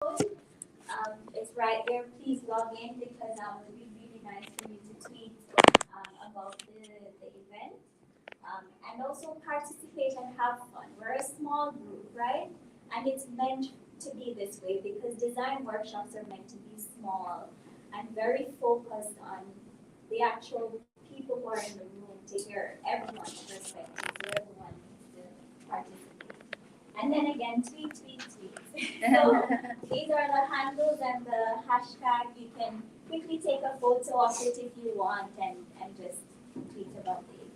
It's right there. Please log in because it would be really nice for you to tweet about the event. And also participate and have fun. We're a small group, right? And it's meant to be this way because design workshops are meant to be small and very focused on the actual people who are in the room to hear everyone's perspective, so everyone needs to participate. And then again, tweet, tweet, tweet. So these are the handles and the hashtag. You can quickly take a photo of it if you want and just tweet about the event.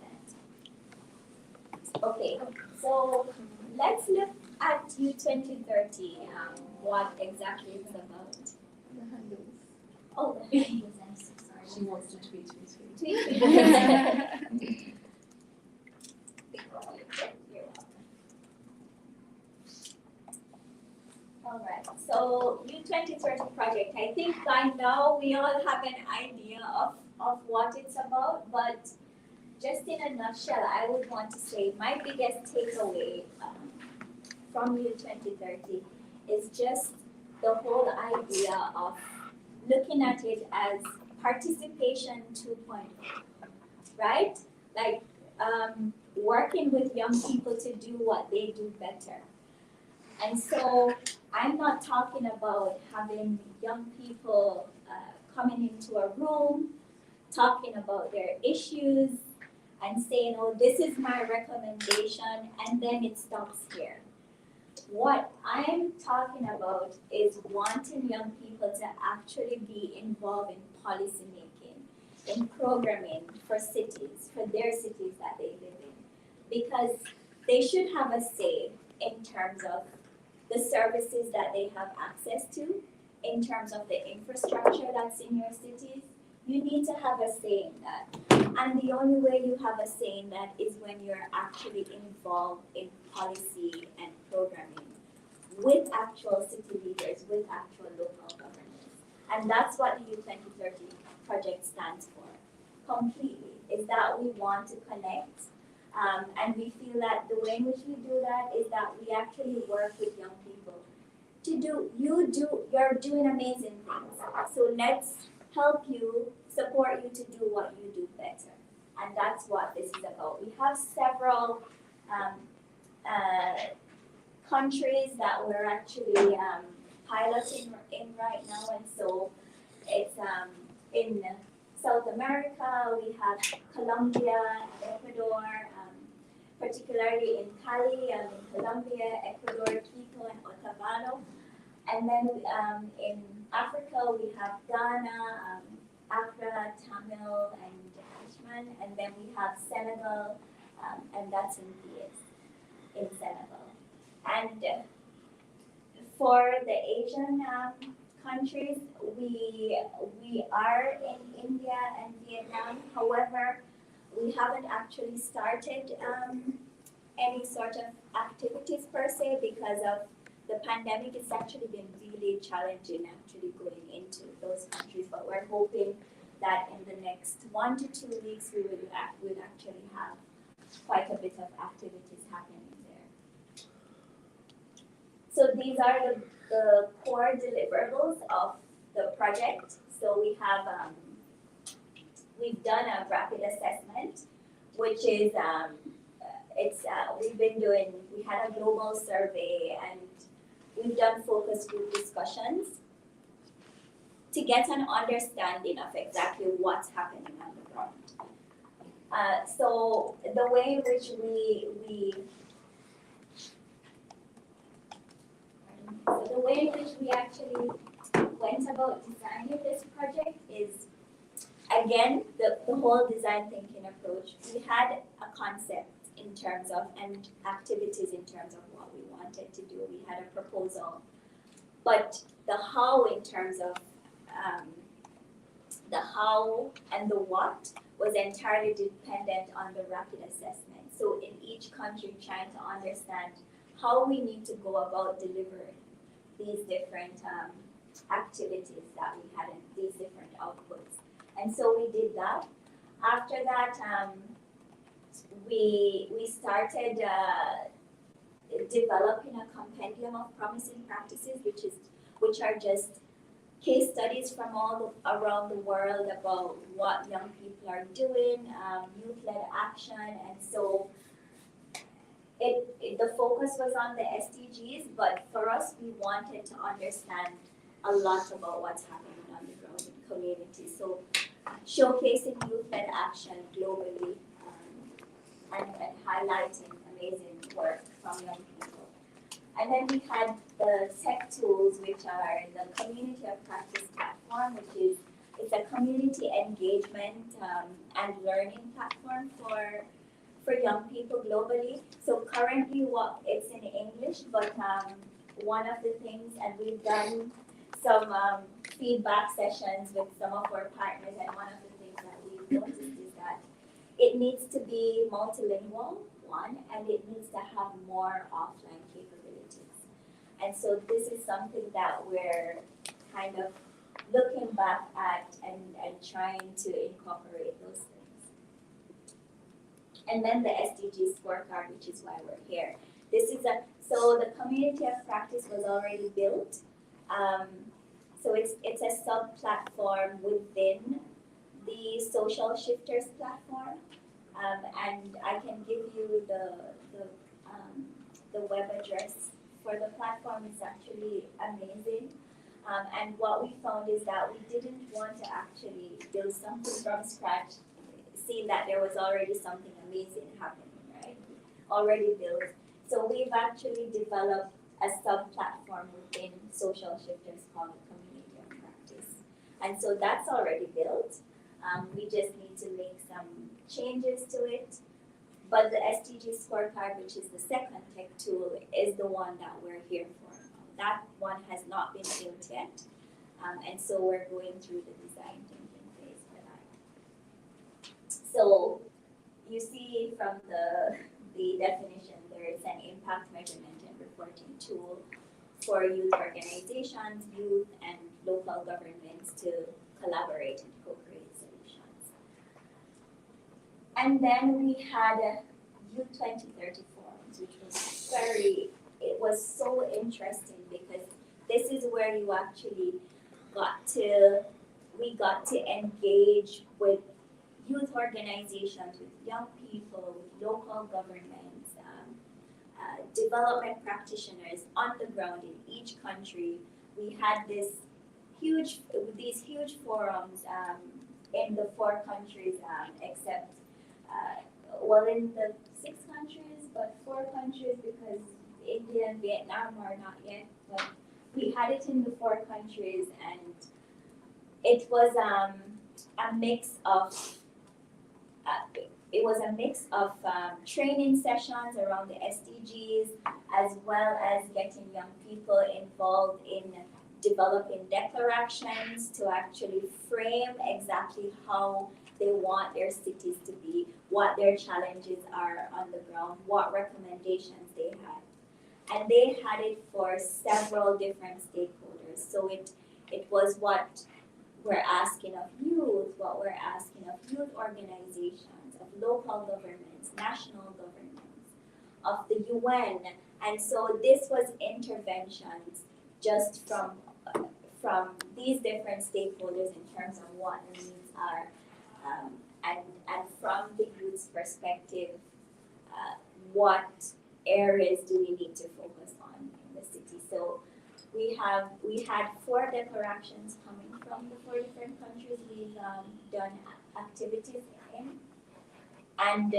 Okay, so let's look at U 2030, what exactly it's about. The handles. Oh, the handles, I'm so sorry. She wants to tweet. Tweet? You're welcome. All right, so U 2030 project, I think by now we all have an idea of what it's about, but just in a nutshell, I would want to say my biggest takeaway from U 2030 is just the whole idea of looking at it as participation 2.0, right? Like working with young people to do what they do better. And so I'm not talking about having young people coming into a room, talking about their issues, and saying, oh, this is my recommendation, and then it stops here. What I'm talking about is wanting young people to actually be involved in policy making, in programming for cities, for their cities that they live in. Because they should have a say in terms of the services that they have access to, in terms of the infrastructure that's in your cities. You need to have a say in that. And the only way you have a say in that is when you're actually involved in policy and programming with actual city leaders, with actual local governments. And that's what the U 2030 project stands for, completely, is that we want to connect. And we feel that the way in which we do that is that we actually work with young people you're doing amazing things. So let's help you, support you to do what you do better. And that's what this is about. We have several countries that we're actually piloting in right now. And so it's in South America, we have Colombia and Ecuador, particularly in Cali, in Colombia, Ecuador, Quito, and Otavalo. And then in Africa, we have Ghana, Accra, Tamil, and Ashman. And then we have Senegal, and that's in Thiès, in Senegal. And for the Asian countries, we are in India and Vietnam. However, we haven't actually started any sort of activities per se because of the pandemic. It's actually been really challenging actually going into those countries, but we're hoping that in the next 1 to 2 weeks we would actually have quite a bit of activities happening there. So these are the core deliverables of the project. So we have we've done a rapid assessment, which is we had a global survey and we've done focus group discussions to get an understanding of exactly what's happening on the ground. So the way in which we actually went about designing this project is, again, the whole design thinking approach. We had a concept in terms of, and activities in terms of what we wanted to do. We had a proposal. But the how in terms of the how and the what was entirely dependent on the rapid assessment. So in each country, trying to understand how we need to go about delivering these different activities that we had and these different outputs. And so we did that. After that, we started developing a compendium of promising practices, which is which are just case studies from around the world about what young people are doing, youth-led action, and so the focus was on the SDGs, but for us, we wanted to understand a lot about what's happening on the ground in communities. So showcasing youth-led action globally and highlighting amazing work from young people. And then we had the tech tools, which are the Community of Practice platform, it's a community engagement and learning platform for young people globally. So currently, it's in English, but one of the things, and we've done some feedback sessions with some of our partners, and one of the things that we've noticed is that it needs to be multilingual, one, and it needs to have more offline capabilities. And so this is something that we're kind of looking back at and trying to incorporate those things. And then the SDG Scorecard, which is why we're here. So the community of practice was already built. So it's a sub-platform within the Social Shifters platform. And I can give you the web address for the platform. It's actually amazing. And what we found is that we didn't want to actually build something from scratch, seeing that there was already something amazing happening, right? Already built. So we've actually developed a sub-platform within Social Shifters called Community of Practice. And so that's already built. We just need to make some changes to it. But the SDG Scorecard, which is the second tech tool, is the one that we're here for. That one has not been built yet. And so we're going through the design thinking phase for that. So you see from the definition, there is an impact measurement and reporting tool for youth organizations, youth, and local governments to collaborate and co-create solutions. And then we had Youth 2030 forums, which was it was so interesting because this is where you actually we got to engage with youth organizations, with young people, with local governments, development practitioners on the ground in each country. We had these huge forums in the 4 countries, except in the 6 countries, but 4 countries because India and Vietnam are not yet. But we had it in the 4 countries, and it was a mix of. Training sessions around the SDGs, as well as getting young people involved in developing declarations to actually frame exactly how they want their cities to be, what their challenges are on the ground, what recommendations they had. And they had it for several different stakeholders. So it was what we're asking of youth, what we're asking of youth organizations, of local governments, national governments, of the UN. And so this was interventions just from these different stakeholders in terms of what the needs are, and from the youth's perspective, what areas do we need to focus on in the city. So we had 4 declarations coming from the 4 different countries we've done activities in, and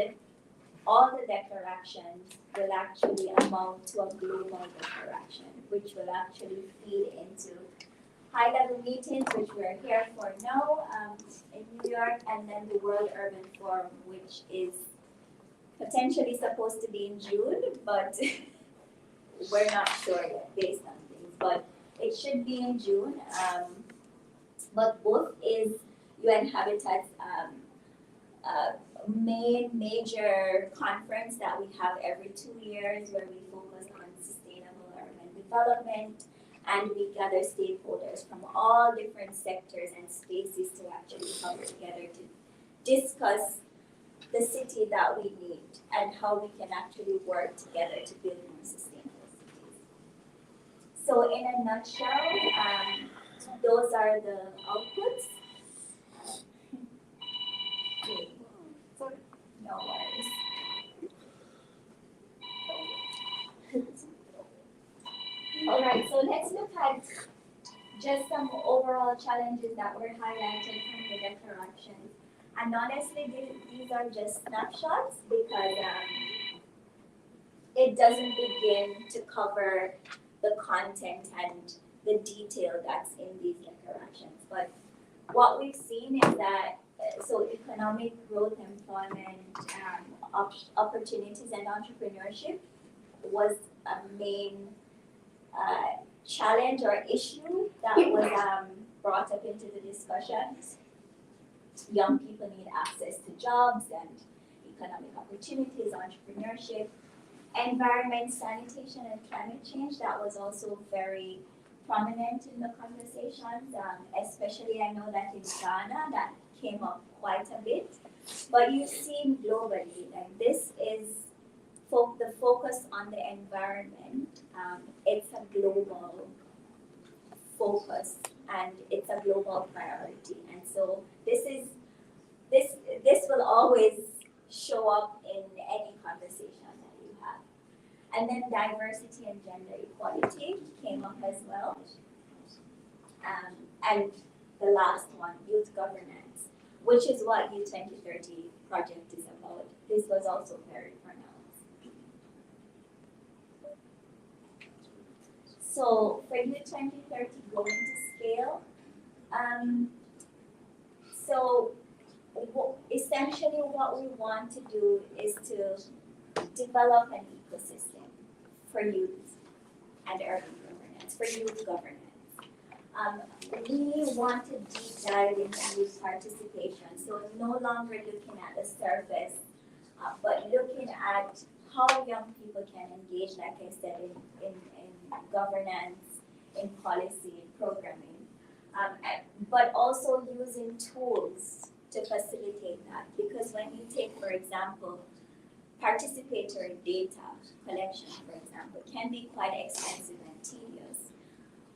all the declarations will actually amount to a global declaration, which will actually feed into high-level meetings, which we're here for now in New York, and then the World Urban Forum, which is potentially supposed to be in June, but we're not sure yet based on things. But it should be in June. But both is UN Habitat's major conference that we have every 2 years, where we focus on sustainable urban development, and we gather stakeholders from all different sectors and spaces to actually come together to discuss the city that we need and how we can actually work together to build more sustainable cities. So in a nutshell, those are the outputs. Sorry. No worries. All right, so let's look at just some overall challenges that were highlighted from the declaration. And honestly, these are just snapshots because it doesn't begin to cover the content and the detail that's in these declarations. But what we've seen is that so economic growth, employment, opportunities, and entrepreneurship was a main challenge or issue that was brought up into the discussions. Young people need access to jobs and economic opportunities, entrepreneurship, environment, sanitation, and climate change. That was also very prominent in the conversations, especially I know that in Ghana that came up quite a bit. But you see globally, like this is the focus on the environment. It's a global focus and it's a global priority. And so this will always show up in any conversation that you have. And then diversity and gender equality came up as well. And the last one, youth governance, which is what Youth 2030 project is about. This was also very pronounced. So for Youth 2030 going to scale, so essentially what we want to do is to develop an ecosystem for youth and urban governance, for youth governance. We want to deep dive into youth participation, so no longer looking at the surface, but looking at how young people can engage, like I said, in governance, in policy, in programming, but also using tools to facilitate that. Because when you take, for example, participatory data collection, for example, can be quite expensive and tedious.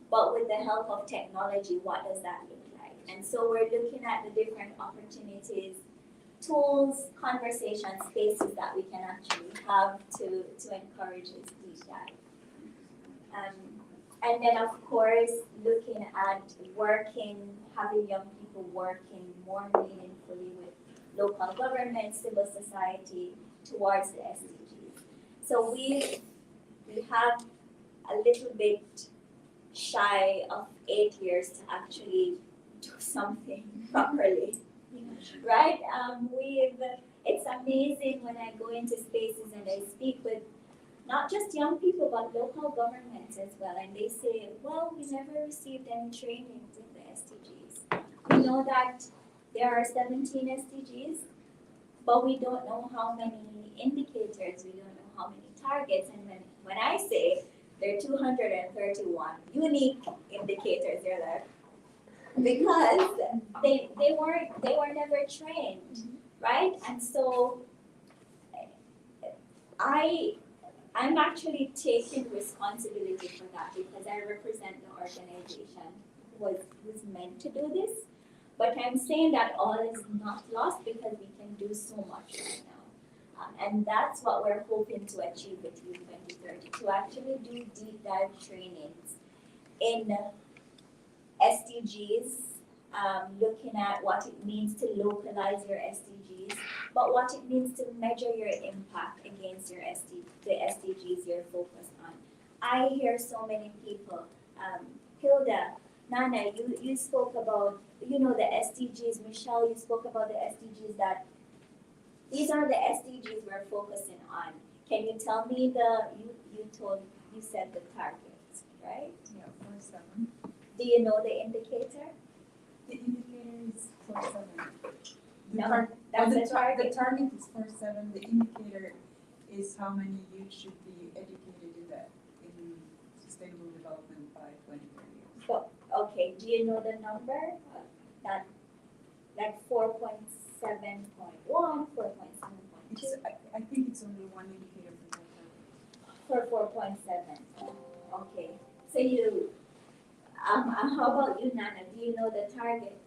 But with the help of technology, what does that look like? And so we're looking at the different opportunities, tools, conversation spaces that we can actually have to encourage this deep dive. And then of course, looking at having young people working more meaningfully with local government, civil society towards the SDGs. So we have a little bit shy of 8 years to actually do something properly, right? It's amazing when I go into spaces and I speak with not just young people, but local governments as well. And they say, well, we never received any trainings in the SDGs. We know that there are 17 SDGs, but we don't know how many indicators, we don't know how many targets. And when I say there are 231 unique indicators, they're there because they were never trained, right? And so I'm actually taking responsibility for that because I represent the organization who's meant to do this. But I'm saying that all is not lost because we can do so much right now. And that's what we're hoping to achieve with Youth 2030, to actually do deep dive trainings in SDGs, looking at what it means to localize your SDGs, but what it means to measure your impact against your the SDGs you're focused on. I hear so many people, Hilda, Nana, you spoke about, the SDGs, Michelle, you spoke about the SDGs that, these are the SDGs we're focusing on. Can you tell me you said the targets, right? Yeah, 47. Do you know the indicator? The indicator is 47. No, that's the target. The target is 47. The indicator is how many youth should be educated in sustainable development by 2030. So, okay, do you know the number? That like 4.7.1, 4.7.2? I think it's only one indicator for that. For 4.7. Okay. So you, how about you, Nana? Do you know the target?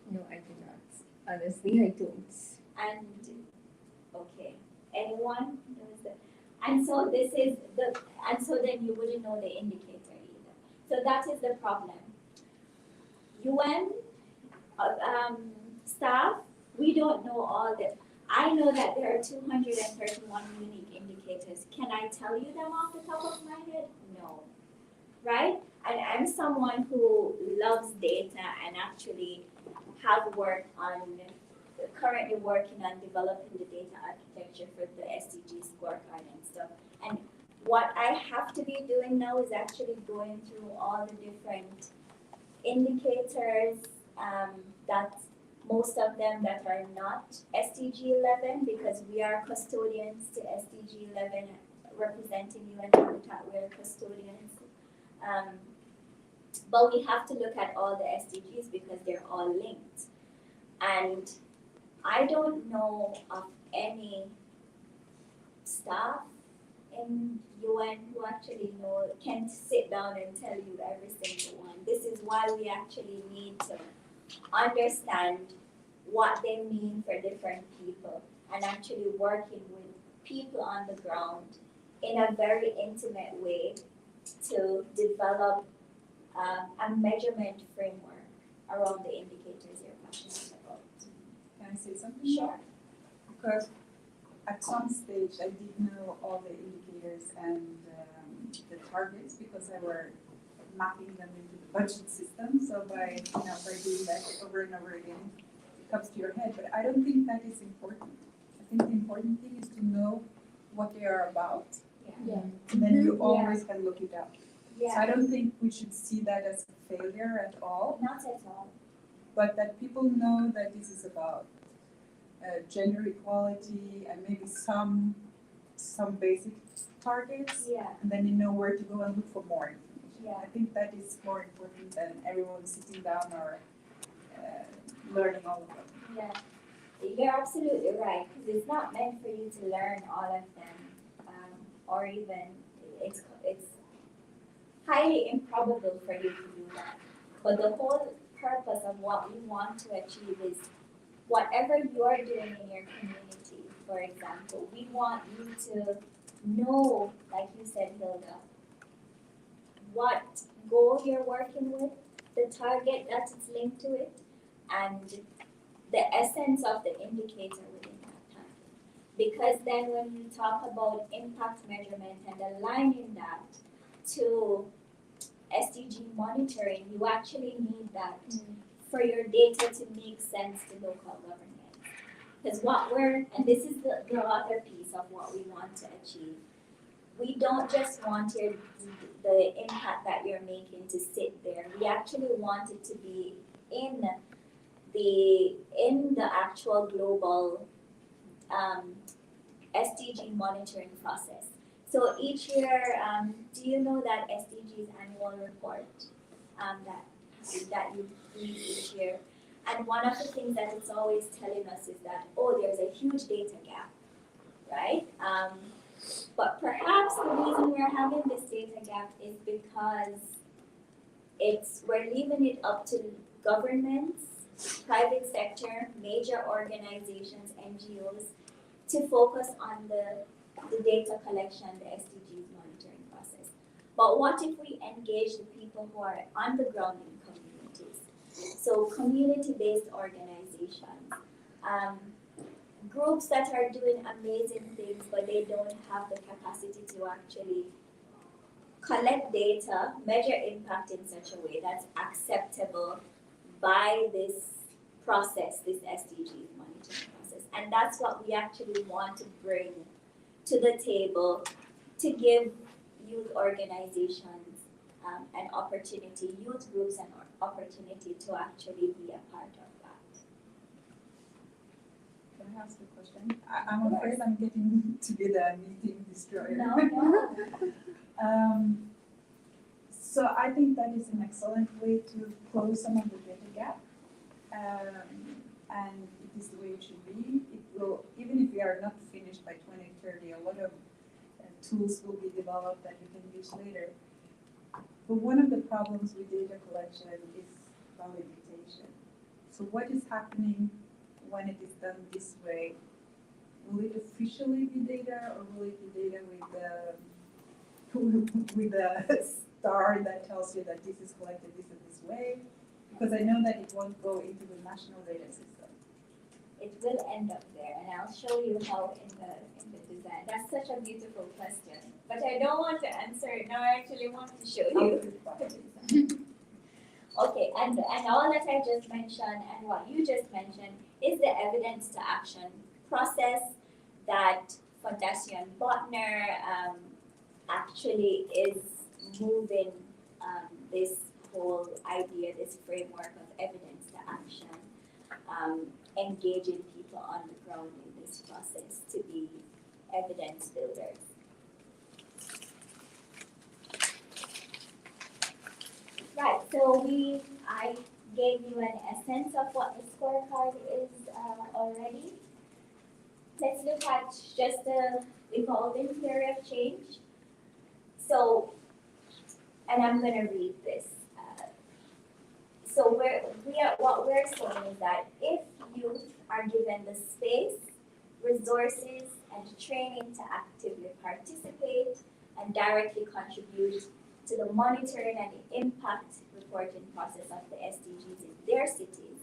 No, I do not. Honestly, I don't. And, okay, anyone knows the, and so this is the, and so then you wouldn't know the indicator either. So that is the problem. UN staff, we don't know all the, I know that there are 231 unique indicators. Can I tell you them off the top of my head? No. Right? And I'm someone who loves data and actually have worked on, currently working on developing the data architecture for the SDG Scorecard and stuff. And what I have to be doing now is actually going through all the different indicators that most of them that are not SDG 11, because we are custodians to SDG 11 representing UN Habitat, we are custodians. But we have to look at all the SDGs because they're all linked. And I don't know of any staff in UN who actually can sit down and tell you every single one. This is why we actually need to understand what they mean for different people and actually working with people on the ground in a very intimate way to develop a measurement framework around the indicators you're passionate about. Can I say something? Sure. Because at some stage I did know all the indicators and the targets because I were mapping them into the budget system. So by doing that over and over again, it comes to your head. But I don't think that is important. I think the important thing is to know what they are about. Yeah. And then you always can look it up. Yeah. So I don't think we should see that as a failure at all, Not at all. but that people know that this is about gender equality and maybe some basic targets, Yeah. and then you know where to go and look for more information. Yeah. I think that is more important than everyone sitting down or learning all of them. Yeah. You're absolutely right, because it's not meant for you to learn all of them, or even it's highly improbable for you to do that. But the whole purpose of what we want to achieve is whatever you're doing in your community, for example, we want you to know, like you said, Hilda, what goal you're working with, the target that is linked to it, and the essence of the indicator within that target. Because then when you talk about impact measurement and aligning that to SDG monitoring, you actually need that for your data to make sense to local government. Because and this is the other piece of what we want to achieve. We don't just want the impact that you're making to sit there. We actually want it to be in the actual global SDG monitoring process. So each year, do you know that SDG's annual report that you read each year? And one of the things that it's always telling us is that, there's a huge data gap, right? But perhaps the reason we're having this data gap is because we're leaving it up to governments, private sector, major organizations, NGOs, to focus on the data collection, the SDGs monitoring process. But what if we engage the people who are on the ground in communities? So community-based organizations, groups that are doing amazing things, but they don't have the capacity to actually collect data, measure impact in such a way that's acceptable by this process, this SDGs monitoring process. And that's what we actually want to bring to the table to give youth organizations an opportunity, youth groups an opportunity to actually be a part of that. Can I ask a question? I'm afraid I'm getting to be the meeting destroyer. No. So I think that is an excellent way to close some of the data gap. And it is the way it should be. It will, even if we are not finished by 2030, a lot of tools will be developed that you can use later. But one of the problems with data collection is validation. So what is happening when it is done this way? Will it officially be data, or will it be data with a star that tells you that this is collected this way? Because I know that it won't go into the national data system. It will end up there, and I'll show you how in the design. That's such a beautiful question, but I don't want to answer it now. I actually want to show you. Okay, and all that I just mentioned and what you just mentioned is the evidence to action process that Fondation Botner actually is moving this whole idea, this framework of evidence to action, engaging people on the ground in this process to be evidence builders. Right, so I gave you an essence of what the scorecard is already. Let's look at just the evolving theory of change. So, and I'm going to read this. So what we're saying is that if youth are given the space, resources, and training to actively participate and directly contribute to the monitoring and the impact reporting process of the SDGs in their cities,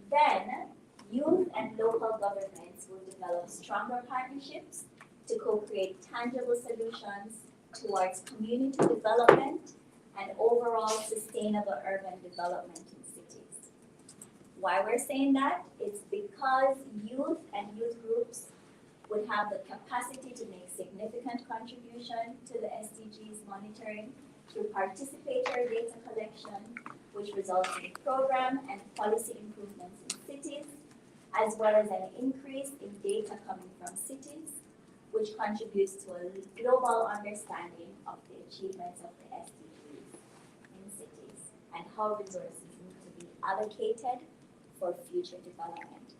then youth and local governments will develop stronger partnerships to co-create tangible solutions towards community development and overall sustainable urban development in cities. Why we're saying that? It's because youth and youth groups would have the capacity to make significant contribution to the SDGs monitoring through participatory data collection, which results in program and policy improvements in cities, as well as an increase in data coming from cities, which contributes to a global understanding of the achievements of the SDGs in cities and how resources need to be allocated for future development.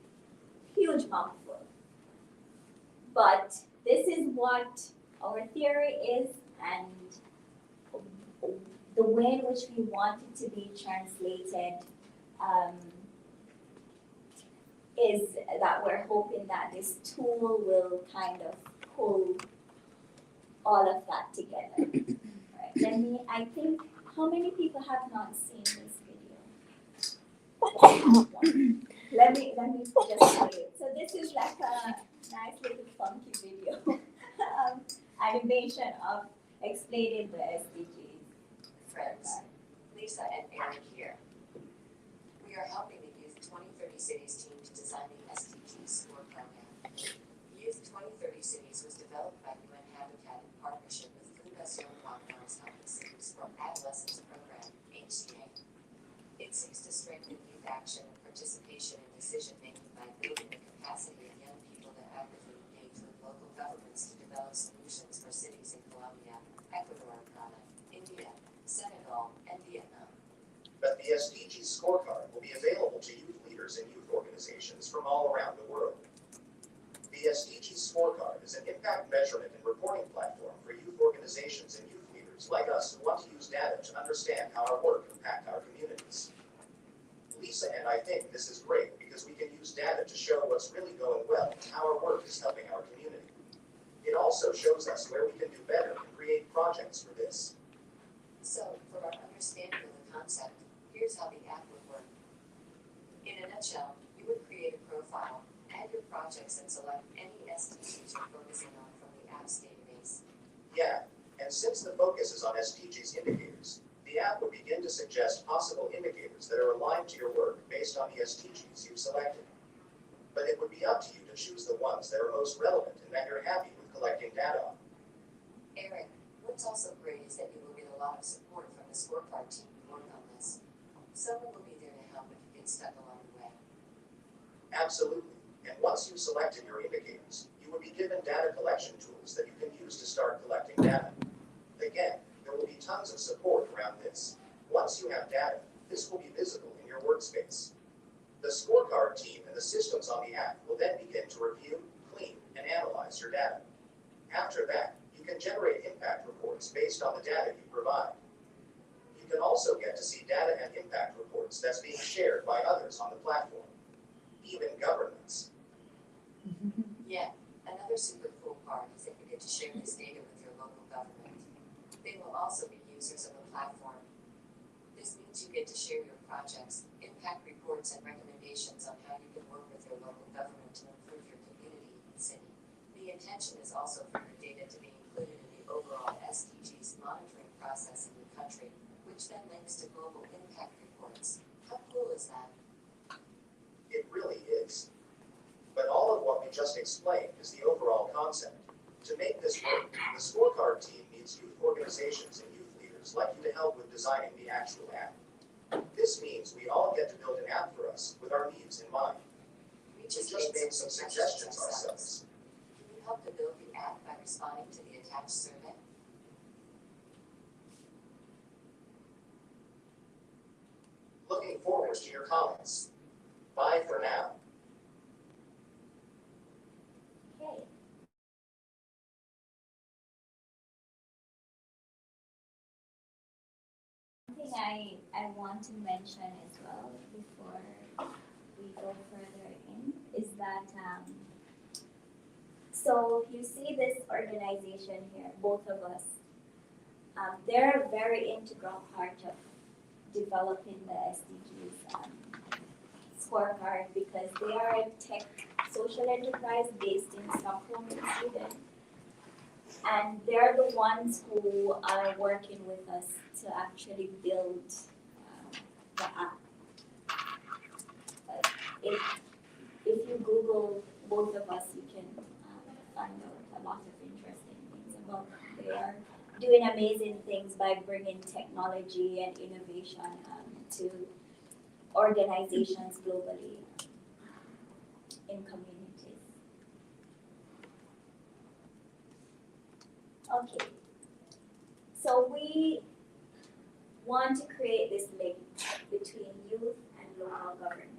Huge mouthful. But this is what our theory is, and the way in which we want it to be translated is that we're hoping that this tool will kind of pull all of that together. Right. I think, how many people have not seen this video? Let me just say it. So this is like a nice little funky video animation of explaining the SDGs. Friends, Lisa and Eric here. We are helping the Youth 2030 Cities team to design the SDG Scorecard. Youth 2030 Cities was developed by UN Habitat in partnership with Fundación Juan's Helping Cities for Adolescents program, HCA. It seeks to strengthen youth action and participation in decision-making by building the capacity of young people to actively engage with local governments to develop solutions for cities in Colombia, Ecuador, Ghana, India, Senegal, and Vietnam. But the SDG Scorecard will be available to youth leaders and youth organizations from all around the world. The SDG Scorecard is an impact measurement and reporting platform for youth organizations and youth leaders like us who want to use data to understand how our work impacts our communities. Lisa and I think this is great because we can use data to show what's really going well and how our work is helping our community. It also shows us where we can do better and create projects for this. So, for our understanding of the concept, here's how the app would work. In a nutshell, you would create a profile, add your projects, and select any SDGs you're focusing on from the app's database. Yeah, and since the focus is on SDGs indicators, the app would begin to suggest possible indicators that are aligned to your work based on the SDGs you've selected. But it would be up to you to choose the ones that are most relevant and that you're happy with collecting data on. Eric, what's also great is that you will get a lot of support from the scorecard team to work on this. Someone will be there to help if you get stuck along the way. Absolutely. And once you've selected your indicators, you will be given data collection tools that you can use to start collecting data. Again, there will be tons of support around this. Once you have data, this will be visible in your workspace. The scorecard team and the systems on the app will then begin to review, clean, and analyze your data. After that, you can generate impact reports based on the data you provide. You can also get to see data and impact reports that's being shared by others on the platform, even governments. Yeah, another super cool part is that you get to share this data with your local government. They will also be users of the platform. This means you get to share your projects, impact reports, and recommendations on how you can work with your local government to improve your community and city. The intention is also for your data to be included in the overall SDGs Monitoring Process in your country, which then links to global impact reports. How cool is that? It really is. But all of what we just explained is the overall concept. To make this work, the scorecard team needs youth organizations and youth leaders like you to help with designing the actual app. This means we all get to build an app for us with our needs in mind. We We just made some suggestions ourselves. Can you help to build the app by responding to the attached survey? Looking forward to your comments. Bye for now. Okay. Something I want to mention as well before we go further in is that so you see this organization here, both of us, they're a very integral part of developing the SDGs scorecard because they are a tech social enterprise based in Stockholm in Sweden. And they're the ones who are working with us to actually build the app. If you Google both of us, you can find out a lot of interesting things about them. They are doing amazing things by bringing technology and innovation to organizations globally in communities. Okay, so we want to create this link between youth and local governments.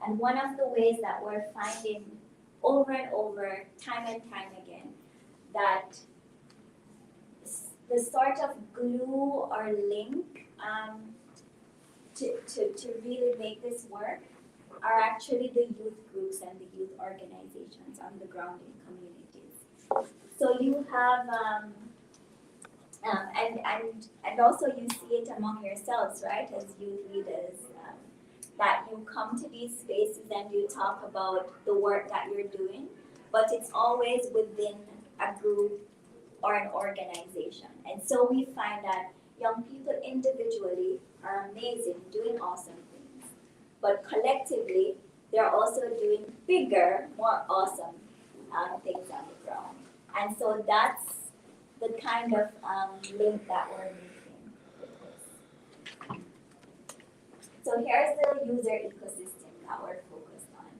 And one of the ways that we're finding over and over, time and time again, that the sort of glue or link to really make this work are actually the youth groups and the youth organizations on the ground in communities. So you have, and also you see it among yourselves, right, as youth leaders, that you come to these spaces and you talk about the work that you're doing, but it's always within a group or an organization. And so we find that young people individually are amazing, doing awesome things, but collectively, they're also doing bigger, more awesome things on the ground. And so that's the kind of link that we're making with this. So here's the user ecosystem that we're focused on.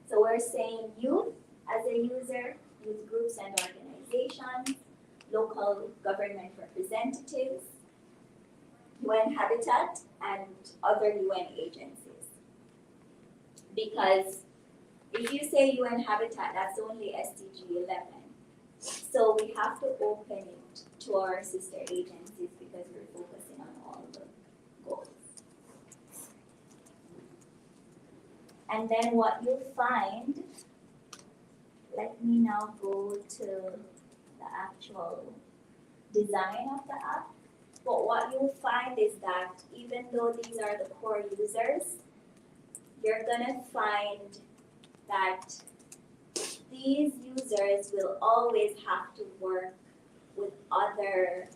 So we're saying youth as a user, youth groups and organizations, local government representatives, UN Habitat, and other UN agencies. Because if you say UN Habitat, that's only SDG 11. So we have to open it to our sister agencies because we're focusing on all the goals. And then what you'll find, let me now go to the actual design of the app. But what you'll find is that even though these are the core users, you're gonna find that these users will always have to work with other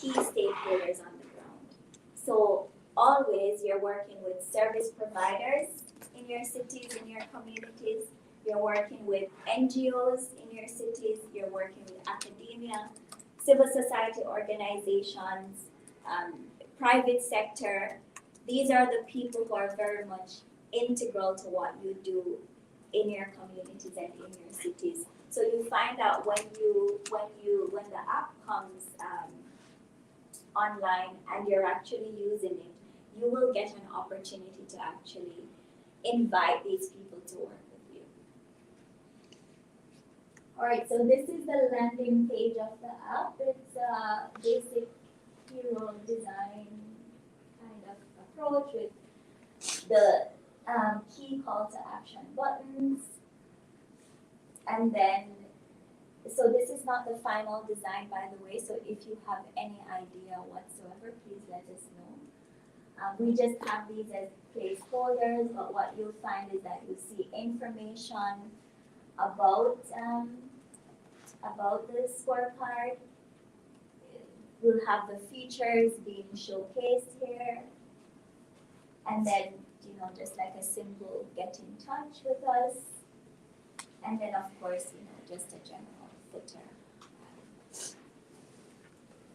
key stakeholders on the ground. So always you're working with service providers in your cities, in your communities, you're working with NGOs in your cities, you're working with academia, civil society organizations, private sector. These are the people who are very much integral to what you do in your communities and in your cities. So you find out when the app comes online and you're actually using it, you will get an opportunity to actually invite these people to work with you. All right, so this is the landing page of the app. It's a basic hero design kind of approach with the key call to action buttons. And then, so this is not the final design, by the way, so if you have any idea whatsoever, please let us know. We just have these as placeholders, but what you'll find is that you see information about the scorecard. We'll have the features being showcased here. And then, just like a simple get in touch with us. And then of course, just a general footer.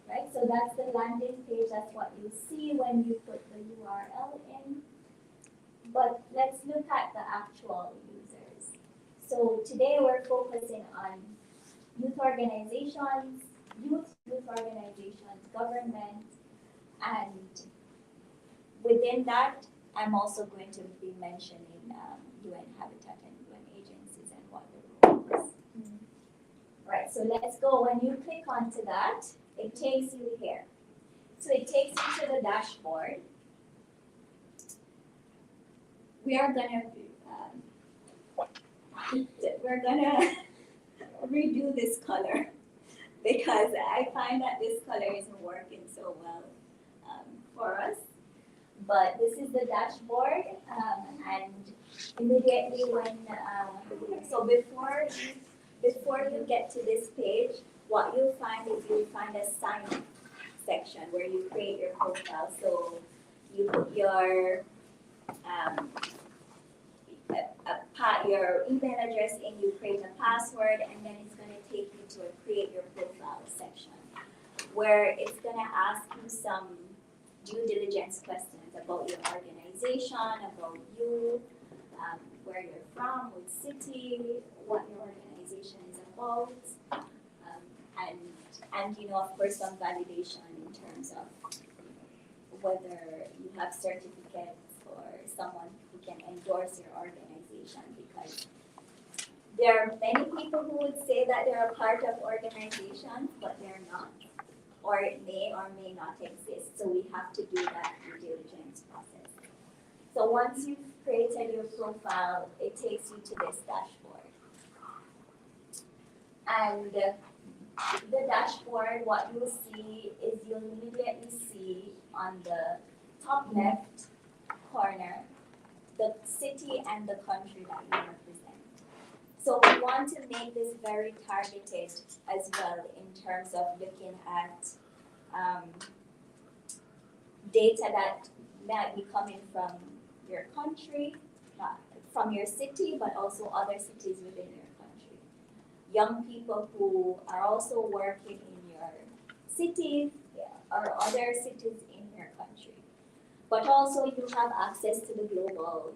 Right, so that's the landing page, that's what you see when you put the URL in. But let's look at the actual users. So today we're focusing on youth organizations, government, and within that, I'm also going to be mentioning UN Habitat and UN agencies and what the role is. Right, so let's go. When you click onto that, it takes you here. So it takes you to the dashboard. We're gonna redo this color because I find that this color isn't working so well for us. But this is the dashboard, and immediately when so before you get to this page, what you'll find is you'll find a sign up section where you create your profile. So you put your your email address in, you create a password, and then it's going to take you to a create your profile section where it's going to ask you some due diligence questions about your organization, about you, where you're from, which city, what your organization is about, and of course some validation in terms of whether you have certificates or someone who can endorse your organization, because there are many people who would say that they're a part of organizations, but they're not, or it may or may not exist. So we have to do that due diligence process. So once you've created your profile, it takes you to this dashboard. And the dashboard, what you'll see is you'll immediately see on the top left corner the city and the country that you represent. So we want to make this very targeted as well in terms of looking at data that might be coming from your country, from your city, but also other cities within your country. Young people who are also working in your city or other cities in your country. But also you have access to the global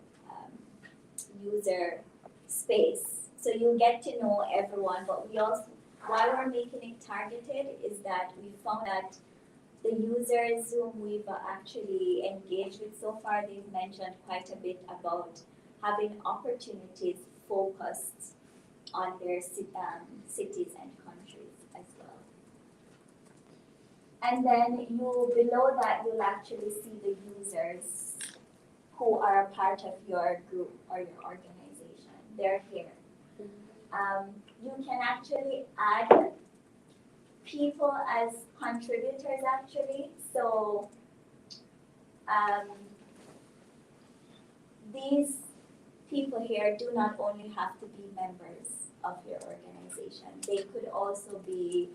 user space. So you get to know everyone, but we also, why we're making it targeted is that we found that the users whom we've actually engaged with so far, they've mentioned quite a bit about having opportunities focused on their cities and countries as well. And then below that, you'll actually see the users who are a part of your group or your organization. They're here. You can actually add people as contributors actually. So these people here do not only have to be members of your organization. They could also be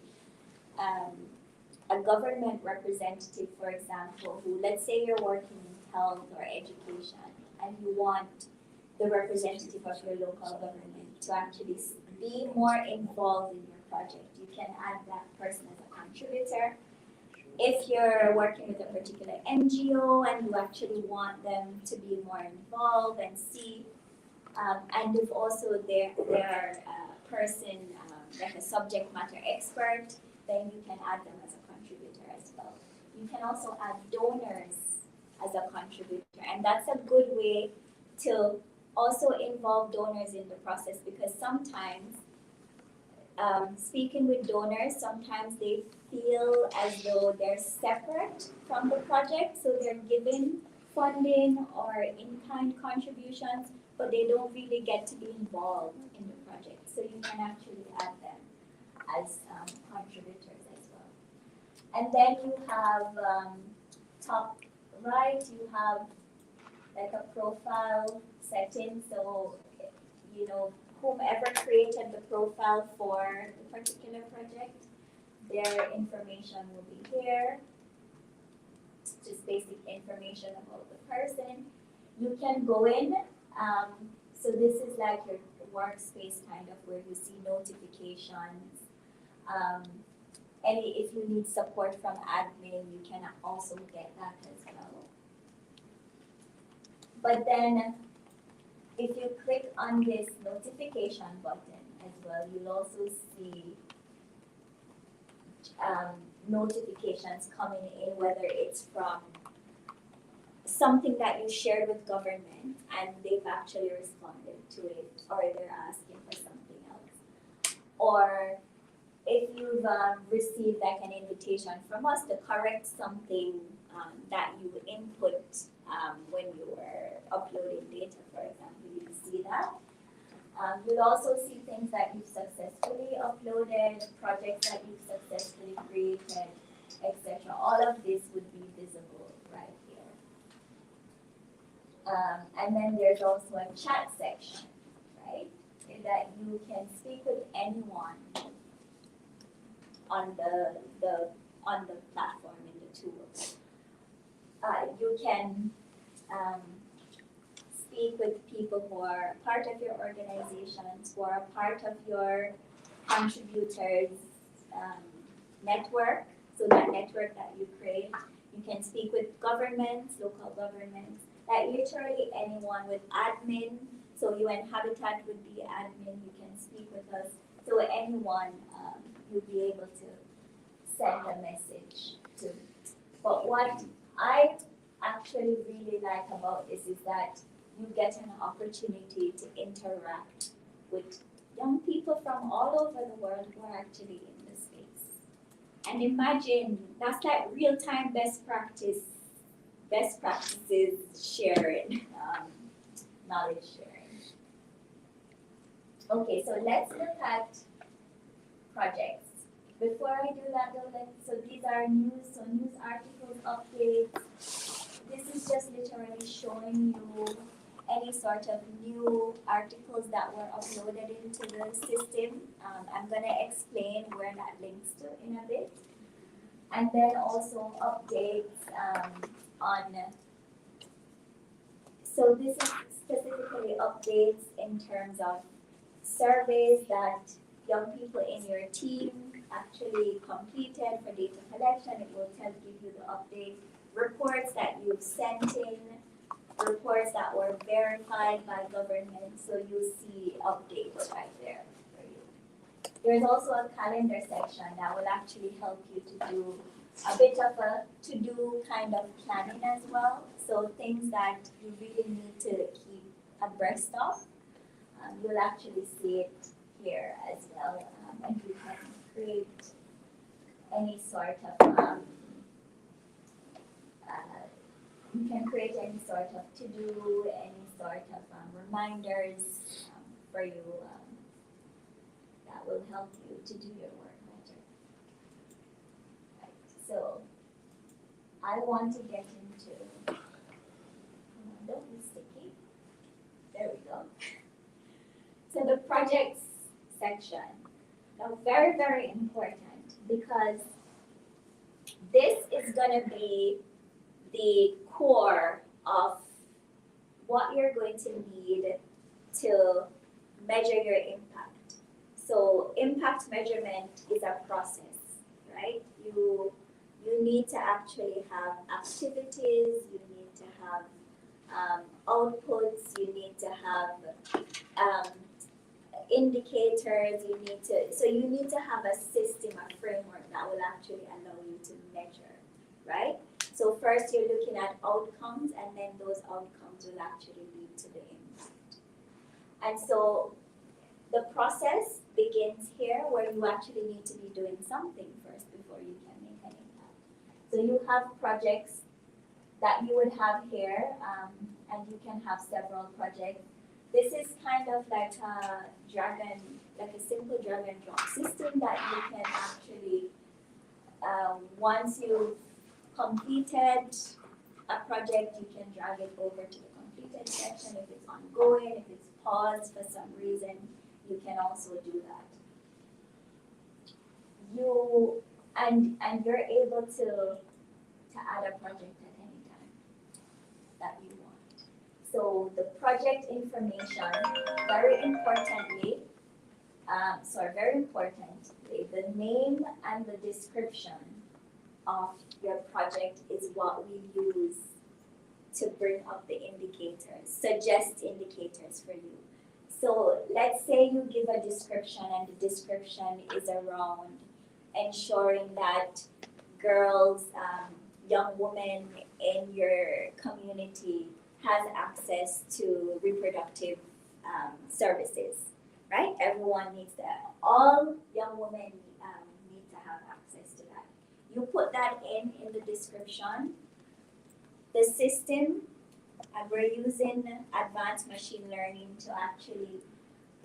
a government representative, for example, who, let's say you're working in health or education and you want the representative of your local government to actually be more involved in your project. You can add that person as a contributor. If you're working with a particular NGO and you actually want them to be more involved and see, and if also they're a person, like a subject matter expert, then you can add them as a contributor as well. You can also add donors as a contributor, and that's a good way to also involve donors in the process, because sometimes speaking with donors, sometimes they feel as though they're separate from the project, so they're given funding or in-kind contributions, but they don't really get to be involved in the project. So you can actually add them as contributors as well. And then you have top right, you have like a profile setting. So, you know, whomever created the profile for the particular project, their information will be here. Just basic information about the person. You can go in, so this is like your workspace kind of where you see notifications. If you need support from admin, you can also get that as well. But then, if you click on this notification button as well, you'll also see notifications coming in, whether it's from something that you shared with government and they've actually responded to it, or they're asking for something else. Or if you've received like an invitation from us to correct something that you input when you were uploading data, for example, you can see that. You'll also see things that you've successfully uploaded, projects that you've successfully created, etc. All of this would be visible right here. And then there's also a chat section, right? That you can speak with anyone on the platform in the tool. You can speak with people who are part of your organizations, who are part of your contributors network. So that network that you create, you can speak with governments, local governments, like literally anyone with admin. So UN Habitat would be admin, you can speak with us. So anyone you'll be able to send a message to. But what I actually really like about this is that you get an opportunity to interact with young people from all over the world who are actually in the space. And imagine, that's like real-time best practices sharing, knowledge sharing. Okay, so let's look at projects. Before I do that though, so these are news articles, updates. This is just literally showing you any sort of new articles that were uploaded into the system. I'm going to explain where that links to in a bit. And then also updates on, so this is specifically updates in terms of surveys that young people in your team actually completed for data collection. It will give you the update. Reports that you've sent in, reports that were verified by government, so you see updates right there for you. There's also a calendar section that will actually help you to do a bit of a to-do kind of planning as well. So things that you really need to keep abreast of, you'll actually see it here as well. And you can create any sort of to-do, any sort of reminders for you that will help you to do your work better. Right. So I want to get into, don't be sticky. There we go. So the projects section, now very, very important because this is going to be the core of what you're going to need to measure your impact. So impact measurement is a process, right? You need to actually have activities, you need to have outputs, you need to have indicators, you need to have a system, a framework that will actually allow you to measure, right? So first you're looking at outcomes, and then those outcomes will actually lead to the impact. And so the process begins here where you actually need to be doing something first before you can make an impact. So you have projects that you would have here, and you can have several projects. This is kind of like a simple drag and drop system that you can actually, once you've completed a project, you can drag it over to the completed section. If it's ongoing, if it's paused for some reason, you can also do that. You're able to add a project at any time that you want. So the project information, very importantly, the name and the description of your project is what we use to bring up the indicators, suggest indicators for you. So let's say you give a description and the description is around ensuring that girls, young women in your community has access to reproductive services, right? Everyone needs that. All young women need to have access to that. You put that in the description. The system, we're using advanced machine learning to actually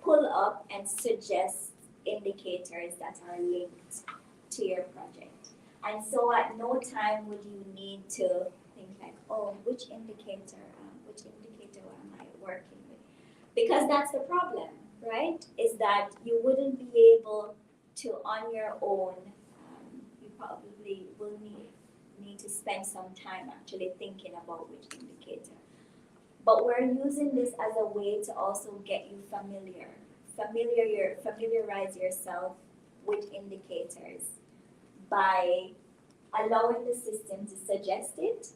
pull up and suggest indicators that are linked to your project. And so at no time would you need to think like, oh, which indicator am I working with? Because that's the problem, right? Is that you wouldn't be able to, on your own, you probably will need to spend some time actually thinking about which indicator. But we're using this as a way to also get you familiarize yourself with indicators by allowing the system to suggest it.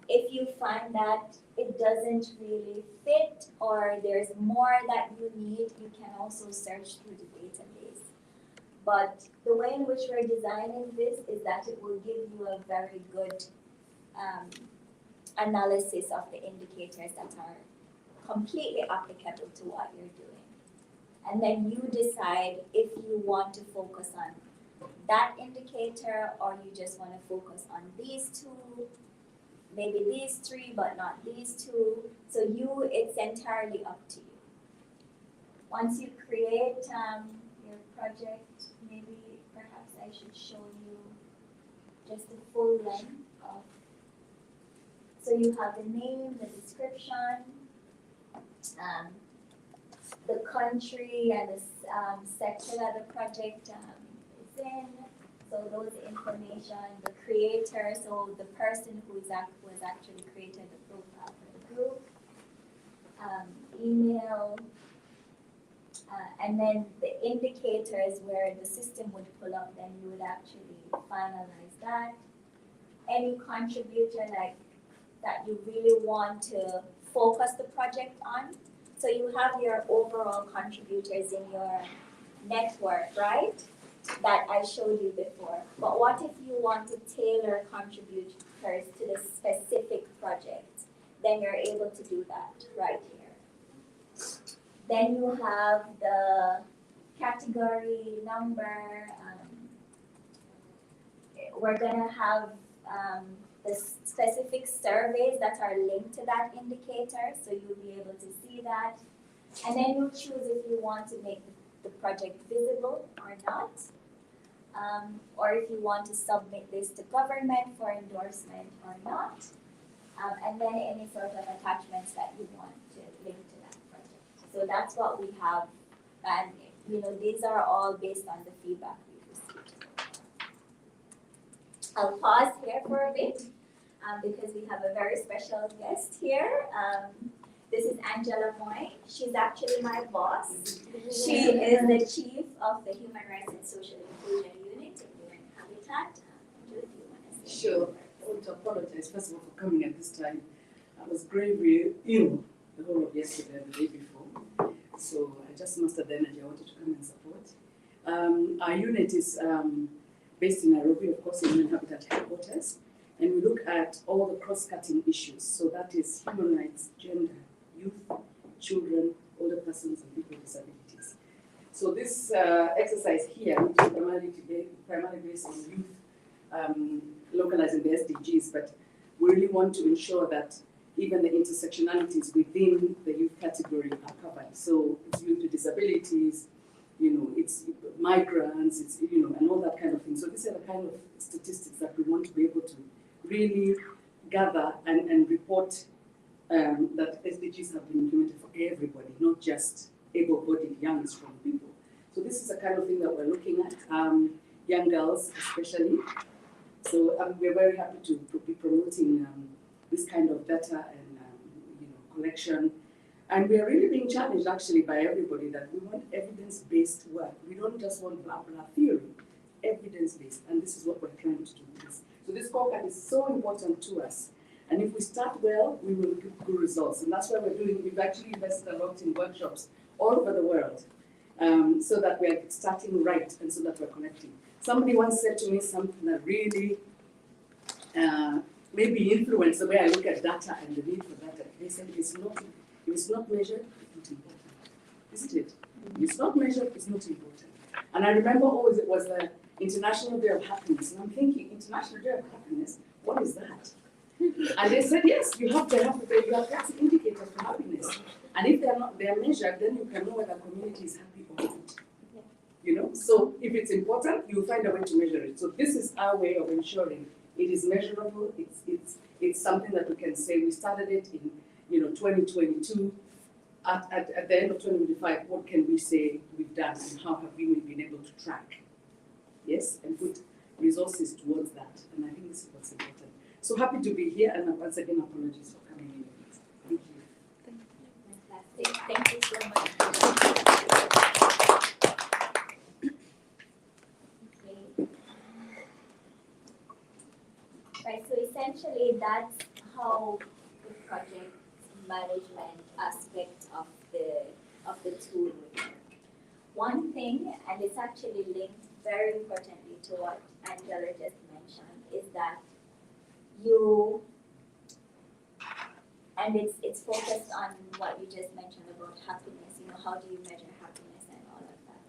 If you find that it doesn't really fit or there's more that you need, you can also search through the database. But the way in which we're designing this is that it will give you a very good analysis of the indicators that are completely applicable to what you're doing. And then you decide if you want to focus on that indicator or you just want to focus on these two, maybe these three, but not these two. So it's entirely up to you. Once you create your project, maybe perhaps I should show you just the full length of. So you have the name, the description, the country and the sector that the project is in. So those information, the creator, so the person who was actually created the profile for the group, email, and then the indicators where the system would pull up, then you would actually finalize that. Any contributor that you really want to focus the project on. So you have your overall contributors in your network, right? That I showed you before. But what if you want to tailor contributors to the specific project? Then you're able to do that right here. Then you have the category number. We're gonna have the specific surveys that are linked to that indicator, so you'll be able to see that. And then you choose if you want to make the project visible or not, or if you want to submit this to government for endorsement or not, and then any sort of attachments that you want to link to that project. So that's what we have, and these are all based on the feedback we've received. I'll pause here for a bit because we have a very special guest here. This is Angela Moy. She's actually my boss. She is the chief of the Human Rights and Social Inclusion Unit in UN Habitat. Angela, do you want to say Sure. I want to apologize first of all for coming at this time. I was gravely ill the whole of yesterday and the day before. So I just mustered the energy. I wanted to come and support. Our unit is based in Nairobi, of course, in UN Habitat headquarters. And we look at all the cross-cutting issues. So that is human rights, gender, youth, children, older persons, and people with disabilities. So this exercise here, which is primarily based on youth, localizing the SDGs, but we really want to ensure that even the intersectionalities within the youth category are covered. So it's youth with disabilities, it's migrants, it's, and all that kind of thing. So these are the kind of statistics that we want to be able to really gather and report that SDGs have been implemented for everybody, not just able-bodied young and strong people. So this is the kind of thing that we're looking at, young girls especially. So we're very happy to be promoting this kind of data and collection. And we are really being challenged actually by everybody that we want evidence-based work. We don't just want blah blah theory, evidence-based, and this is what we're trying to do with this. So this scorecard is so important to us. And if we start well, we will get good results. And that's why we've actually invested a lot in workshops all over the world, so that we're starting right and so that we're connecting. Somebody once said to me something that really maybe influenced the way I look at data and the need for data. They said if it's not measured, it's not important. Isn't it? If it's not measured, it's not important. And I remember always it was the International Day of Happiness. And I'm thinking, International Day of Happiness, what is that? And they said, yes, you have that's indicators for happiness. And if they're measured, then you can know whether the community is happy or not. So if it's important, you'll find a way to measure it. So this is our way of ensuring it is measurable. It's something that we can say. We started it in 2022. At the end of 2025, what can we say we've done and how have we been able to track? Yes, and put resources towards that. And I think this is what's important. So happy to be here, and once again, apologies for coming in. Thank you. Fantastic. Thank you so much. Okay. Right, so essentially that's how the project management aspect of the tool would work. One thing, and it's actually linked very importantly to what Angela just mentioned, is that it's focused on what you just mentioned about happiness. How do you measure happiness and all of that.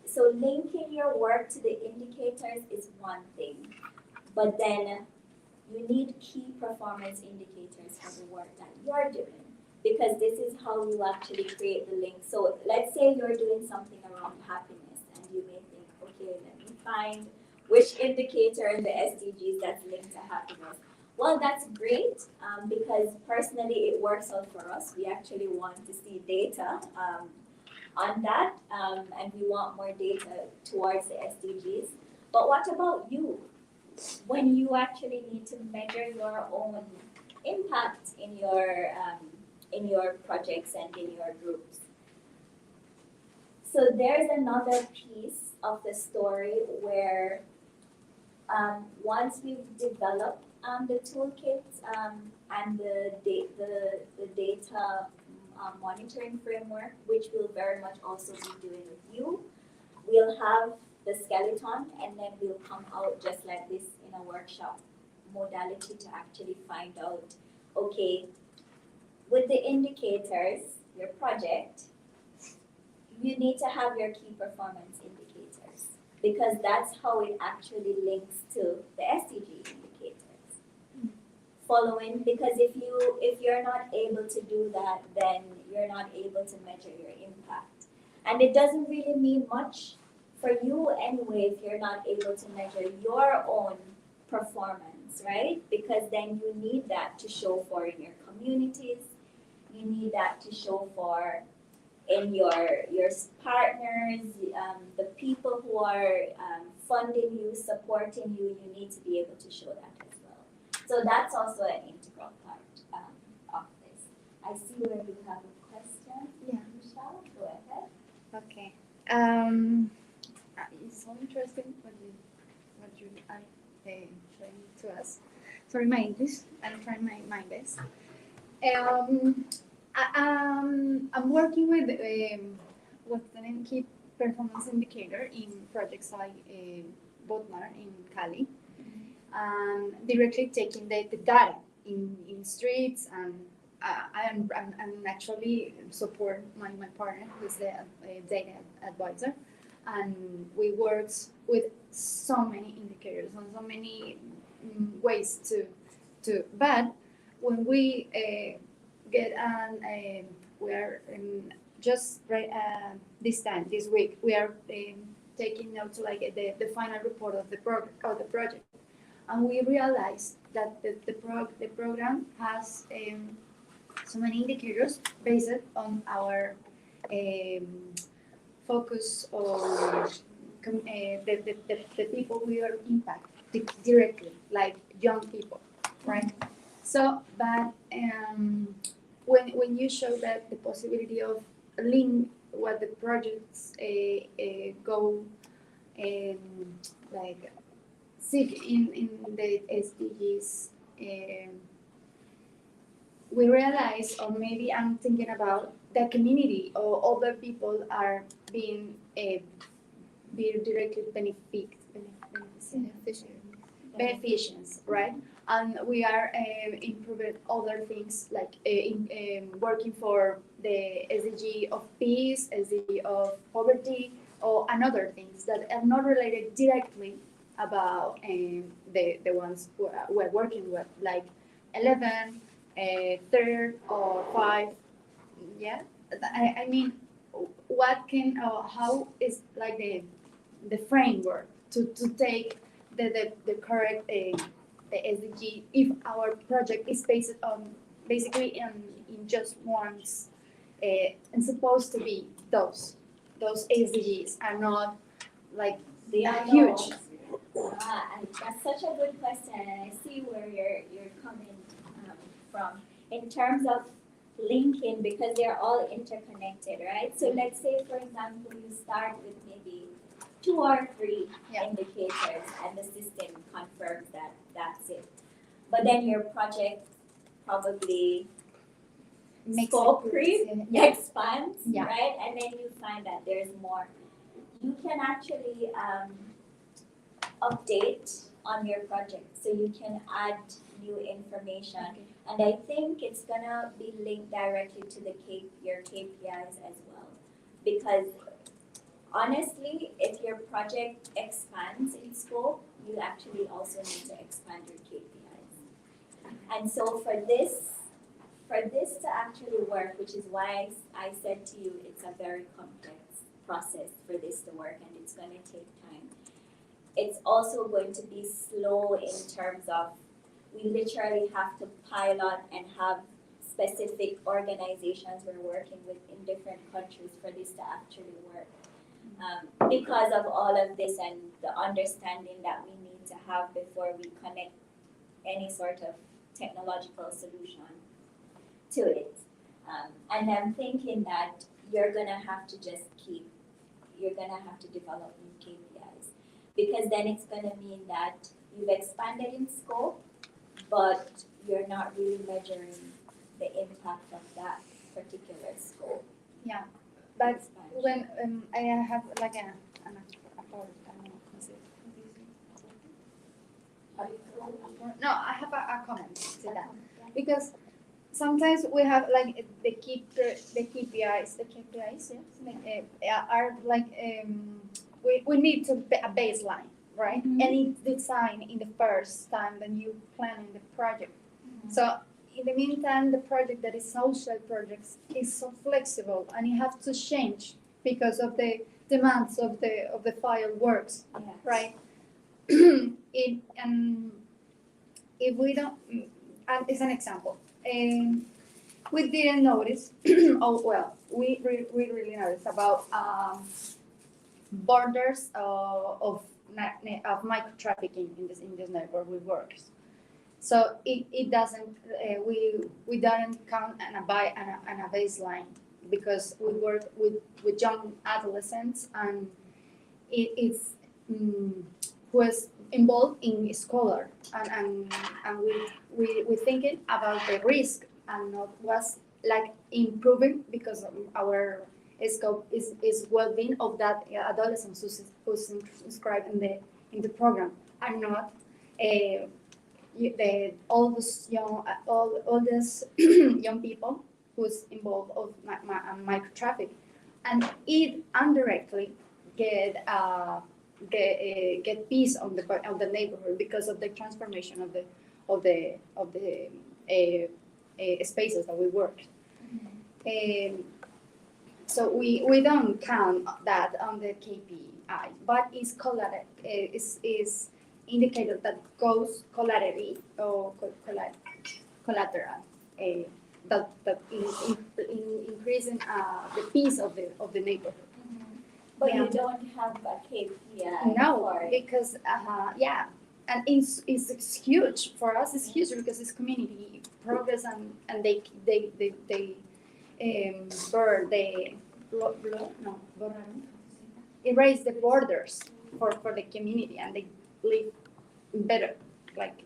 So linking your work to the indicators is one thing, but then you need key performance indicators for the work that you're doing, because this is how you actually create the link. So let's say you're doing something around happiness, and you may think, okay, let me find which indicator in the SDGs that's linked to happiness. Well, that's great, because personally it works out for us. We actually want to see data on that, and we want more data towards the SDGs. But what about you? When you actually need to measure your own impact in your projects and in your groups. So there's another piece of the story where once we've developed the toolkit and the data monitoring framework, which we'll very much also be doing with you, we'll have the skeleton, and then we'll come out just like this in a workshop modality to actually find out, okay, with the indicators, your project, you need to have your key performance indicators, because that's how it actually links to the SDG indicators. Following, because if you're not able to do that, then you're not able to measure your impact. And it doesn't really mean much for you anyway if you're not able to measure your own performance, right? Because then you need that to show for in your communities, you need that to show for in your partners, the people who are funding you, supporting you, you need to be able to show that as well. So that's also an integral part of this. I see where you have a question. Yeah. Michelle, go ahead. Okay. It's so interesting what you are showing to us. Sorry, my English. I'm trying my best. I'm working with the key performance indicator in projects like Botnar in Cali, and directly taking the data in streets and I'm actually support my partner who's the data advisor, and we work with so many indicators and so many ways to. But when we get we are just right this week we are taking notes like the final report of the project, and we realized that the program has so many indicators based on our focus on the people we are impact directly, like young people, right? So, but when you show that the possibility of link what the projects go like seek in the SDGs, we realize, or maybe I'm thinking about the community or other people are being directly beneficiaries, right? And we are improving other things like working for the SDG of peace, SDG of poverty, or another things that are not related directly about the ones we're working with, like 11, 3rd, or 5. Yeah, I mean, what can how is like the framework to take the correct the SDG if our project is based on basically in just ones and supposed to be those SDGs are not like they are huge. And that's such a good question, and I see where you're coming from in terms of linking, because they're all interconnected, right? So let's say, for example, you start with maybe 2 or 3 indicators, and the system confirms that that's it. But then your project probably scope creep expands, right? And then you find that there's more. You can actually update on your project, so you can add new information. And I think it's gonna be linked directly to your KPIs as well, because honestly, if your project expands in scope, you actually also need to expand your KPIs. And so for this to actually work, which is why I said to you, it's a very complex process for this to work, and it's gonna take time. It's also going to be slow in terms of we literally have to pilot and have specific organizations we're working with in different countries for this to actually work. Because of all of this and the understanding that we need to have before we connect any sort of technological solution to it. And I'm thinking that you're gonna have to develop new KPIs, because then it's gonna mean that you've expanded in scope, but you're not really measuring the impact of that particular scope. Yeah, but when I have like no, I have a comment to that, because sometimes we have like the KPIs, are like we need to a baseline, right? Mm-hmm. And it's designed in the first time that you planning the project. Mm-hmm. So in the meantime, the project that is social projects is so flexible, and you have to change because of the demands of the fireworks, right? If we don't, it's an example. We didn't notice. We really noticed about borders of micro trafficking in this neighborhood we work. So it doesn't. We don't count on a baseline, because we work with young adolescents, and it's who is involved in scholar, and we thinking about the risk and not was like improving, because our scope is well-being of that adolescents who's inscribed in the program, and not all those all these young people who's involved of micro traffic, and it indirectly get peace on the neighborhood because of the transformation of the spaces that we work. So we don't count that on the KPI, but it's is indicator that goes collaterally or collateral that in increasing the peace of the neighborhood. But Yeah. you don't have a KPI No, for it. because and it's huge for us. It's huge because it's community progress and they erase the borders for the community and they live better. Like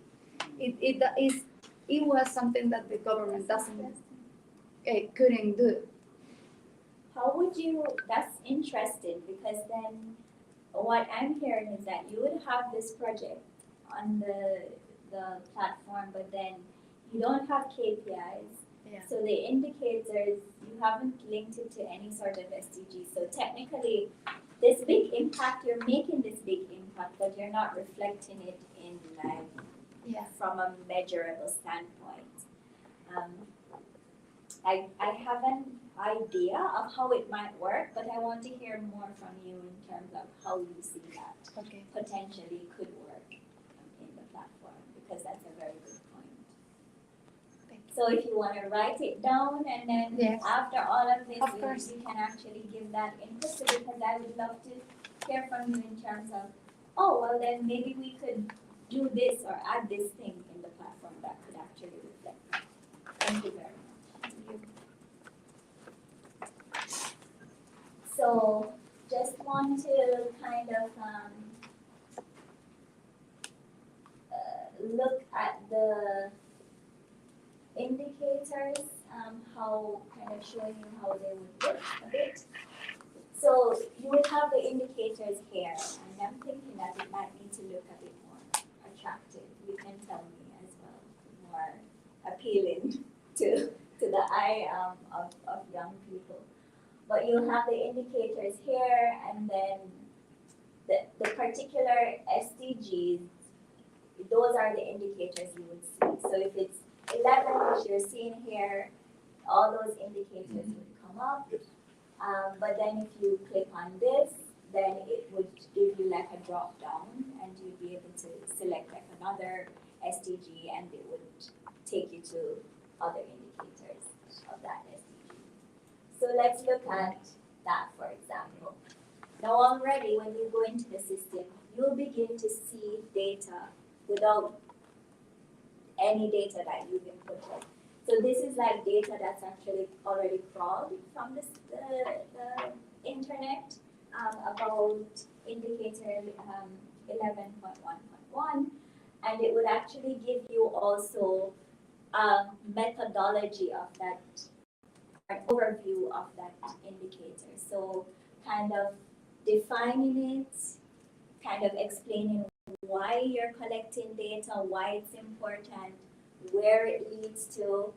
it was something that the government couldn't do. How would you, that's interesting, because then what I'm hearing is that you would have this project on the platform, but then you don't have KPIs. Yeah. So the indicators, you haven't linked it to any sort of SDG. So technically, this big impact, you're making this big impact, but you're not reflecting it in Yeah. from a measurable standpoint. I have an idea of how it might work, but I want to hear more from you in terms of how you see that Okay. potentially could work in the platform, because that's a very good point. Thank you. So if you want to write it down and then Yes. after all of this, Of course. you can actually give that input, so because I would love to hear from you in terms of, oh, well then maybe we could do this or add this thing in the platform that could actually reflect that. Thank you very much. So just want to kind of look at the indicators, how kind of showing you how they would work a bit. So you would have the indicators here, and I'm thinking that it might need to look a bit more attractive. You can tell me as well, more appealing to the eye of young people. But you'll have the indicators here, and then the particular SDGs, those are the indicators you would see. So if it's 11, which you're seeing here, all those indicators would come up. Yes. But then if you click on this, then it would give you like a drop down, and you'd be able to select like another SDG, and it would take you to other indicators of that SDG. So let's look at that, for example. Now already when you go into the system, you'll begin to see data without any data that you've inputted. So this is like data that's actually already crawled from the internet about indicator 11.1.1, and it would actually give you also a methodology of that, an overview of that indicator. So kind of defining it, kind of explaining why you're collecting data, why it's important, where it leads to,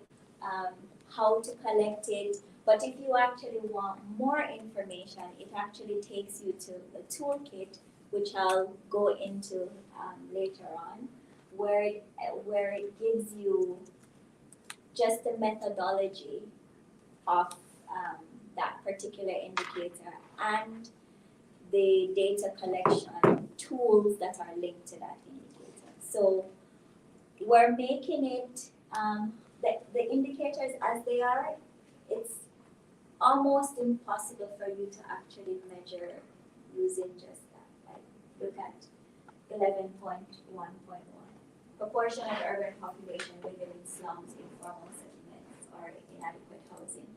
how to collect it. But if you actually want more information, it actually takes you to the toolkit, which I'll go into later on, where it gives you just the methodology of that particular indicator and the data collection tools that are linked to that indicator. So we're making it, the indicators as they are, it's almost impossible for you to actually measure using just that. Like look at 11.1.1. Proportion of urban population living in slums, informal settlements, or inadequate housing.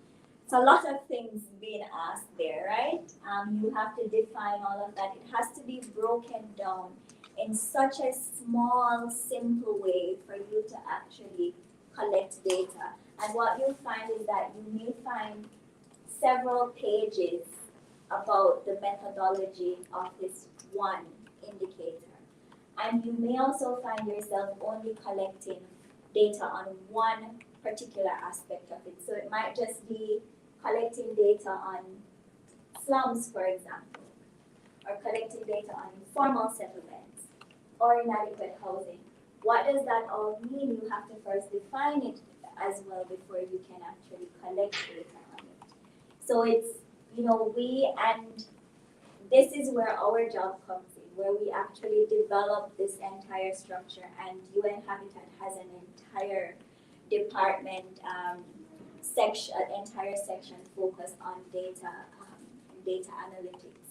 So a lot of things being asked there, right? You have to define all of that. It has to be broken down in such a small, simple way for you to actually collect data. And what you'll find is that you may find several pages about the methodology of this one indicator. And you may also find yourself only collecting data on one particular aspect of it. So it might just be collecting data on slums, for example, or collecting data on informal settlements or inadequate housing. What does that all mean? You have to first define it as well before you can actually collect data on it. So it's, and this is where our job comes in, where we actually develop this entire structure, and UN Habitat has an entire department, entire section focused on data analytics,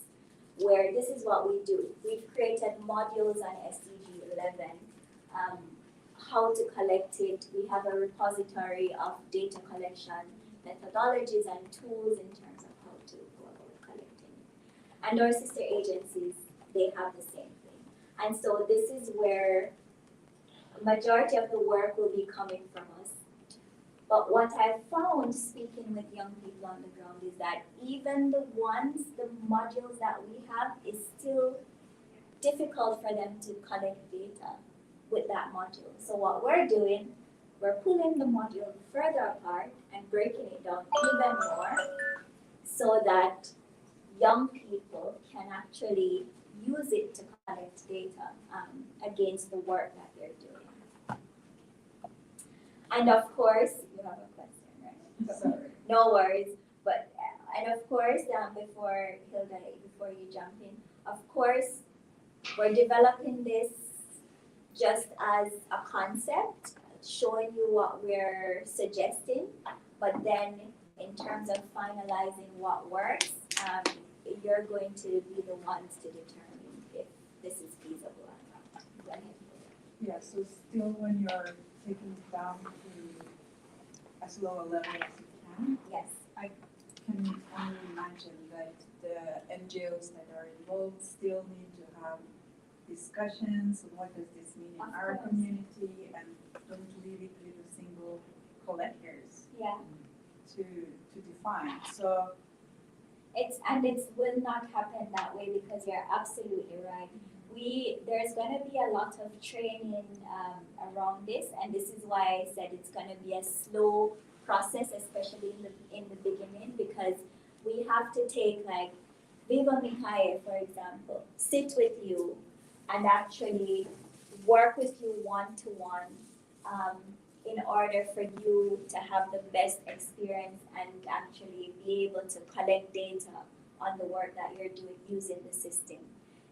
where this is what we do. We've created modules on SDG 11, how to collect it. We have a repository of data collection methodologies and tools in terms of how to go about collecting it. And our sister agencies, they have the same thing. And so this is where a majority of the work will be coming from us. But what I've found speaking with young people on the ground is that even the modules that we have, is still difficult for them to collect data with that module. So what we're doing, we're pulling the module further apart and breaking it down even more so that young people can actually use it to collect data against the work that they're doing. And of course, you have a question, right? Sorry. No worries. But, and of course, before Hilda, before you jump in, of course, we're developing this just as a concept, showing you what we're suggesting, but then in terms of finalizing what works, you're going to be the ones to determine if this is feasible or not. Go ahead. Yeah, so still when you're taking it down to as low a level as you can, Yes. I can only imagine that the NGOs that are involved still need to have discussions on what does this mean in Of our course. community, and don't leave it with the single collectors Yeah. to define. So It will not happen that way because you're absolutely right. There's going to be a lot of training around this, and this is why I said it's going to be a slow process, especially in the beginning, because we have to take, like, Viva Mikhail, for example, sit with you and actually work with you one-to-one in order for you to have the best experience and actually be able to collect data on the work that you're doing using the system.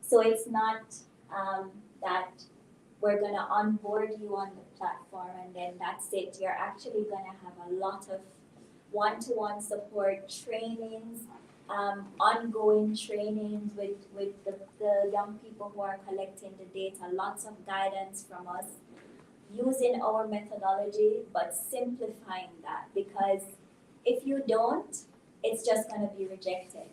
So it's not that we're going to onboard you on the platform and then that's it. You're actually going to have a lot of one-to-one support trainings, ongoing trainings with the young people who are collecting the data, lots of guidance from us, using our methodology, but simplifying that, because if you don't, it's just going to be rejected.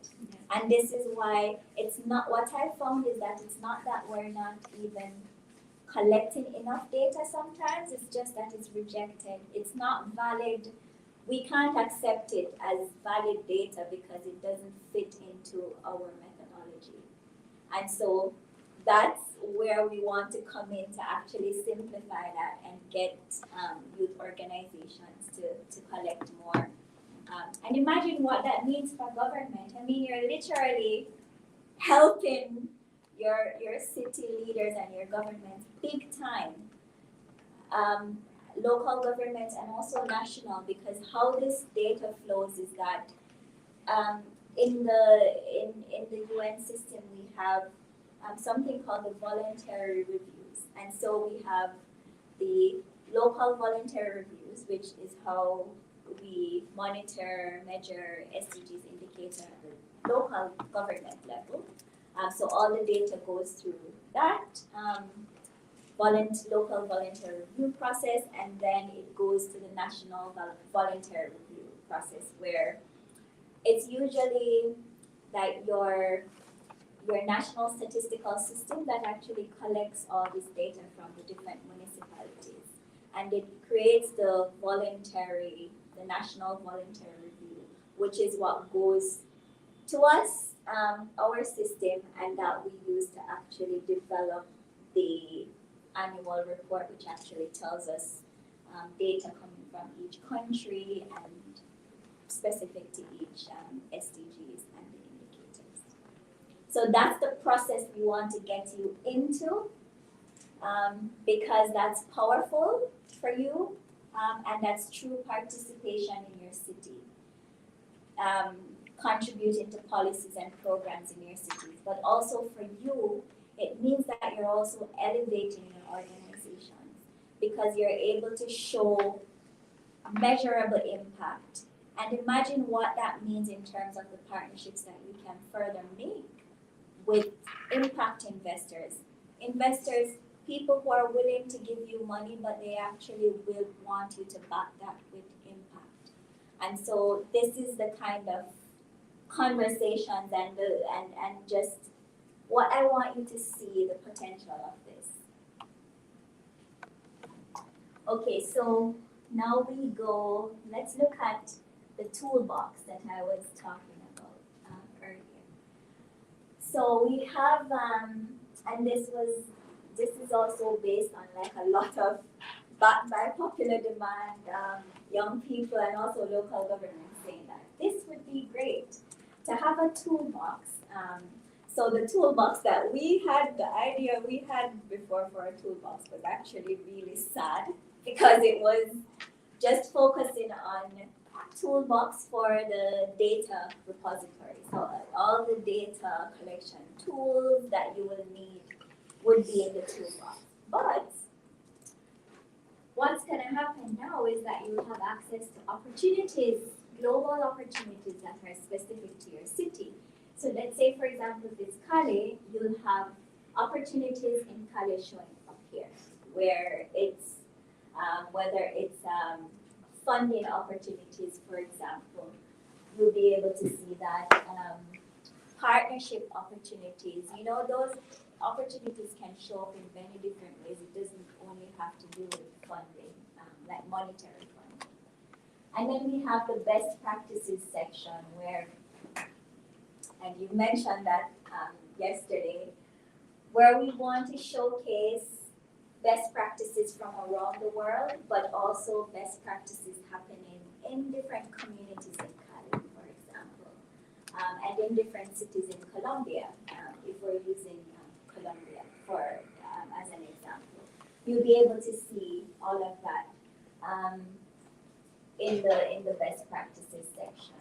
And this is why it's not, what I found is that it's not that we're not even collecting enough data sometimes, it's just that it's rejected. It's not valid. We can't accept it as valid data because it doesn't fit into our methodology. And so that's where we want to come in to actually simplify that and get youth organizations to collect more. And imagine what that means for government. I mean, you're literally helping your city leaders and your governments big time. Local governments and also national, because how this data flows is that in the UN system we have something called the voluntary reviews, and so we have the local voluntary reviews, which is how we monitor, measure SDGs indicator at the local government level. So all the data goes through that local voluntary review process, and then it goes to the national voluntary review process, where it's usually like your national statistical system that actually collects all this data from the different municipalities, and it creates the national voluntary review, which is what goes to us, our system, and that we use to actually develop the annual report, which actually tells us data coming from each country and specific to each SDGs and the indicators. So that's the process we want to get you into, because that's powerful for you, and that's true participation in your city. Contributing to policies and programs in your cities, but also for you, it means that you're also elevating your organizations because you're able to show measurable impact. And imagine what that means in terms of the partnerships that you can further make with impact investors. Investors, people who are willing to give you money, but they actually will want you to back that with impact. And so this is the kind of conversations and just what I want you to see the potential of this. Okay, so now let's look at the toolbox that I was talking about earlier. So we have, and this is also based on like a lot of, backed by popular demand, young people and also local governments saying that this would be great to have a toolbox. So the toolbox that we had, the idea we had before for a toolbox was actually really sad because it was just focusing on toolbox for the data repository. So all the data collection tools that you will need would be in the toolbox. But what's going to happen now is that you have access to opportunities, global opportunities that are specific to your city. So let's say, for example, if it's Cali, you'll have opportunities in Cali showing up here, where it's, whether it's funding opportunities, for example, you'll be able to see that partnership opportunities, you know, those opportunities can show up in many different ways. It doesn't only have to do with funding, like monetary funding. And then we have the best practices section where, and you mentioned that yesterday, where we want to showcase best practices from around the world, but also best practices happening in different communities in Cali, for example, and in different cities in Colombia, if we're using Colombia for as an example. You'll be able to see all of that in the best practices section.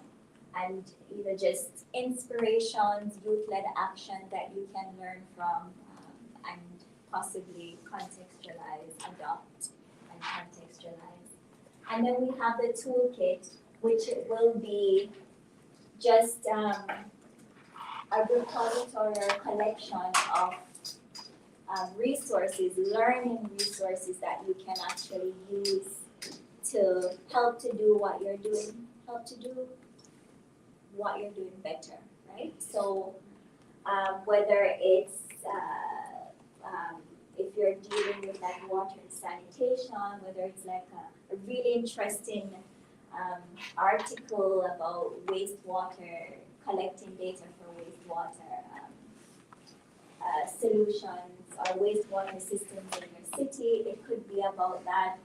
And either just inspirations, youth-led action that you can learn from and possibly contextualize, adopt, and contextualize. And then we have the toolkit, which will be just a repository or collection of resources, learning resources that you can actually use to help to do what you're doing, better, right? So whether it's if you're dealing with like water and sanitation, whether it's like a really interesting article about wastewater, collecting data for wastewater solutions or wastewater systems in your city, it could be about that.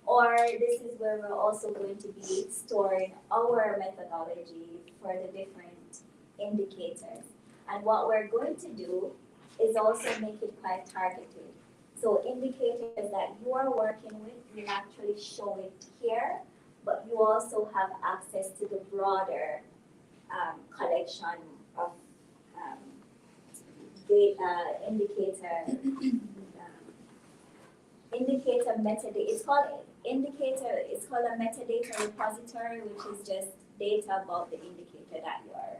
Or this is where we're also going to be storing our methodology for the different indicators. And what we're going to do is also make it quite targeted. So indicators that you are working with, will actually show it here, but you also have access to the broader collection of data, indicator metadata. It's called a metadata repository, which is just data about the indicator that you are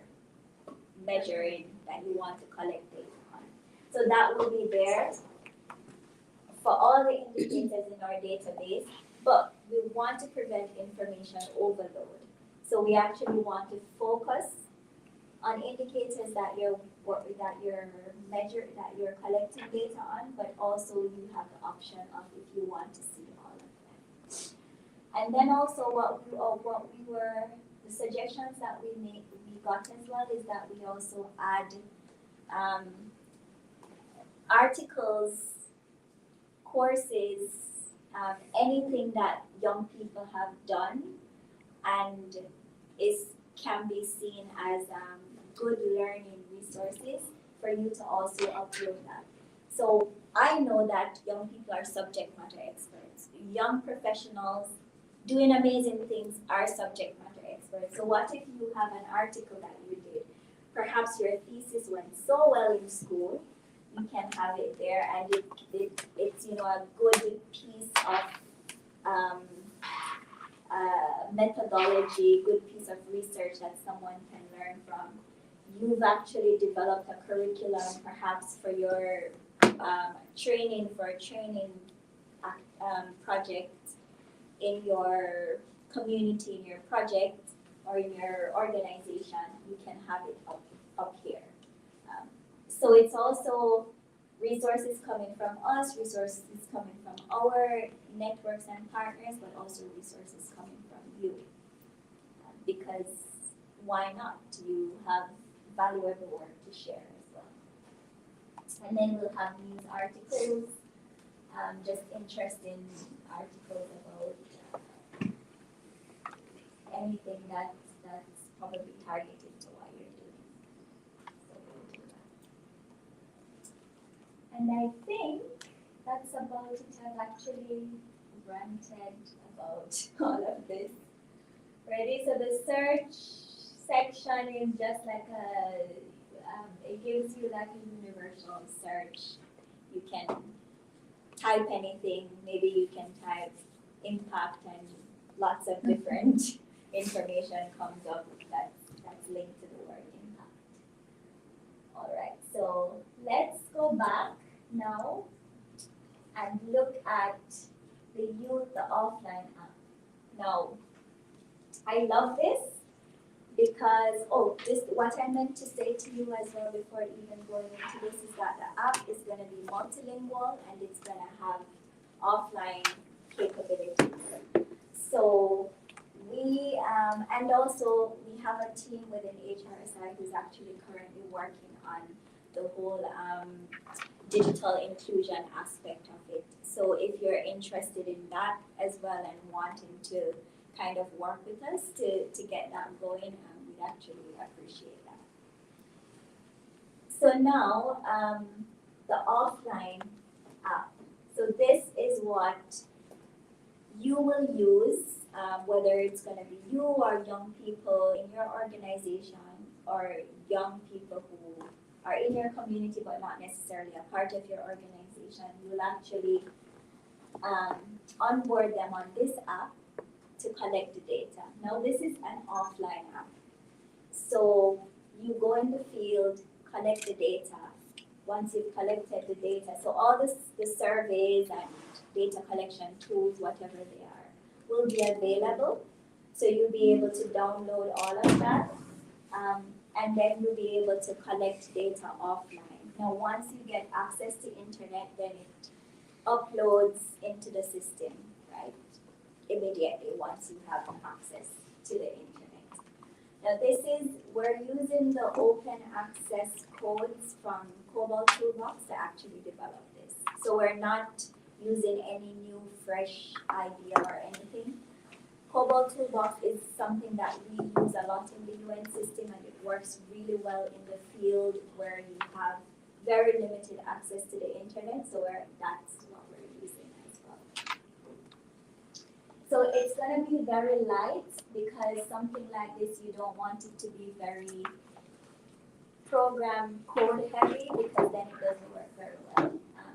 measuring, that you want to collect data on. So that will be there for all the indicators in our database, but we want to prevent information overload. So we actually want to focus on indicators that you're collecting data on, but also you have the option of if you want to see all of them. And then also the suggestions that we got as well is that we also add articles courses, anything that young people have done and can be seen as good learning resources for you to also upload that. So I know that young people are subject matter experts. Young professionals doing amazing things are subject matter experts. So what if you have an article that you did? Perhaps your thesis went so well in school, you can have it there, and it's a good piece of methodology, good piece of research that someone can learn from. You've actually developed a curriculum, perhaps for your training project in your community, in your project, or in your organization. You can have it up here. So it's also resources coming from us, resources coming from our networks and partners, but also resources coming from you. Because why not? You have valuable work to share as well. And then we'll have news articles, just interesting articles about anything that's probably targeted to what you're doing. So we'll do that. And I think that's about it. I've actually ranted about all of this. Ready? So the search section is just like it gives you like a universal search. You can type anything. Maybe you can type impact and lots of different information comes up that's linked to the word impact. All right, so let's go back now and look at the youth, the offline app. Now, I love this because, this what I meant to say to you as well before even going into this is that the app is going to be multilingual and it's going to have offline capabilities. So we, and also we have a team within HRSI who's actually currently working on the whole digital inclusion aspect of it. So if you're interested in that as well and wanting to kind of work with us to get that going, we'd actually appreciate that. So now, the offline app. So this is what you will use, whether it's going to be you or young people in your organization or young people who are in your community but not necessarily a part of your organization. You'll actually onboard them on this app to collect the data. Now this is an offline app. So you go in the field, collect the data. Once you've collected the data, so all the surveys and data collection tools, whatever they are, will be available. So you'll be able to download all of that, and then you'll be able to collect data offline. Now once you get access to internet, then it uploads into the system, right? Immediately once you have access to the internet. Now we're using the open access codes from Cobalt Toolbox to actually develop this. So we're not using any new fresh idea or anything. Cobalt Toolbox is something that we use a lot in the UN system, and it works really well in the field where you have very limited access to the internet, so that's what we're using as well. So it's going to be very light because something like this, you don't want it to be very program code heavy because then it doesn't work very well.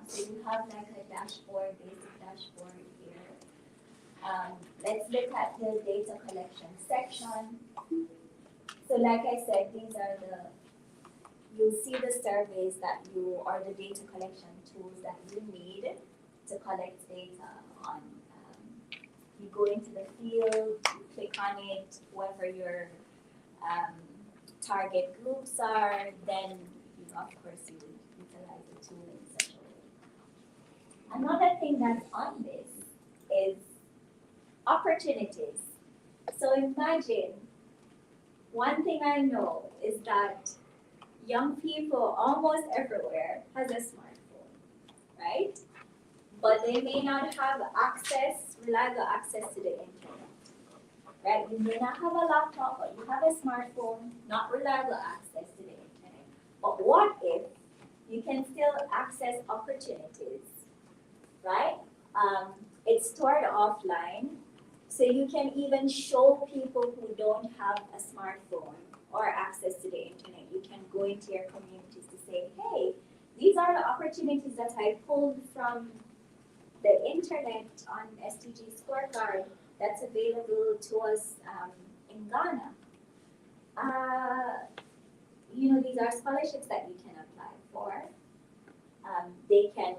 So you have like a dashboard, basic dashboard here. Let's look at the data collection section. So like I said, these are you'll see the surveys or the data collection tools that you need to collect data on. You go into the field, you click on it, whoever your target groups are, then of course you utilize the tool in such a way. Another thing that's on this is opportunities. So imagine, one thing I know is that young people almost everywhere has a smartphone, right? but they may not have reliable access to the internet. Right? You may not have a laptop, but you have a smartphone, not reliable access to the internet. But what if you can still access opportunities, right? It's stored offline, so you can even show people who don't have a smartphone or access to the internet. You can go into your communities to say, hey, these are the opportunities that I pulled from the internet on SDG Scorecard that's available to us in Ghana. These are scholarships that you can apply for. They can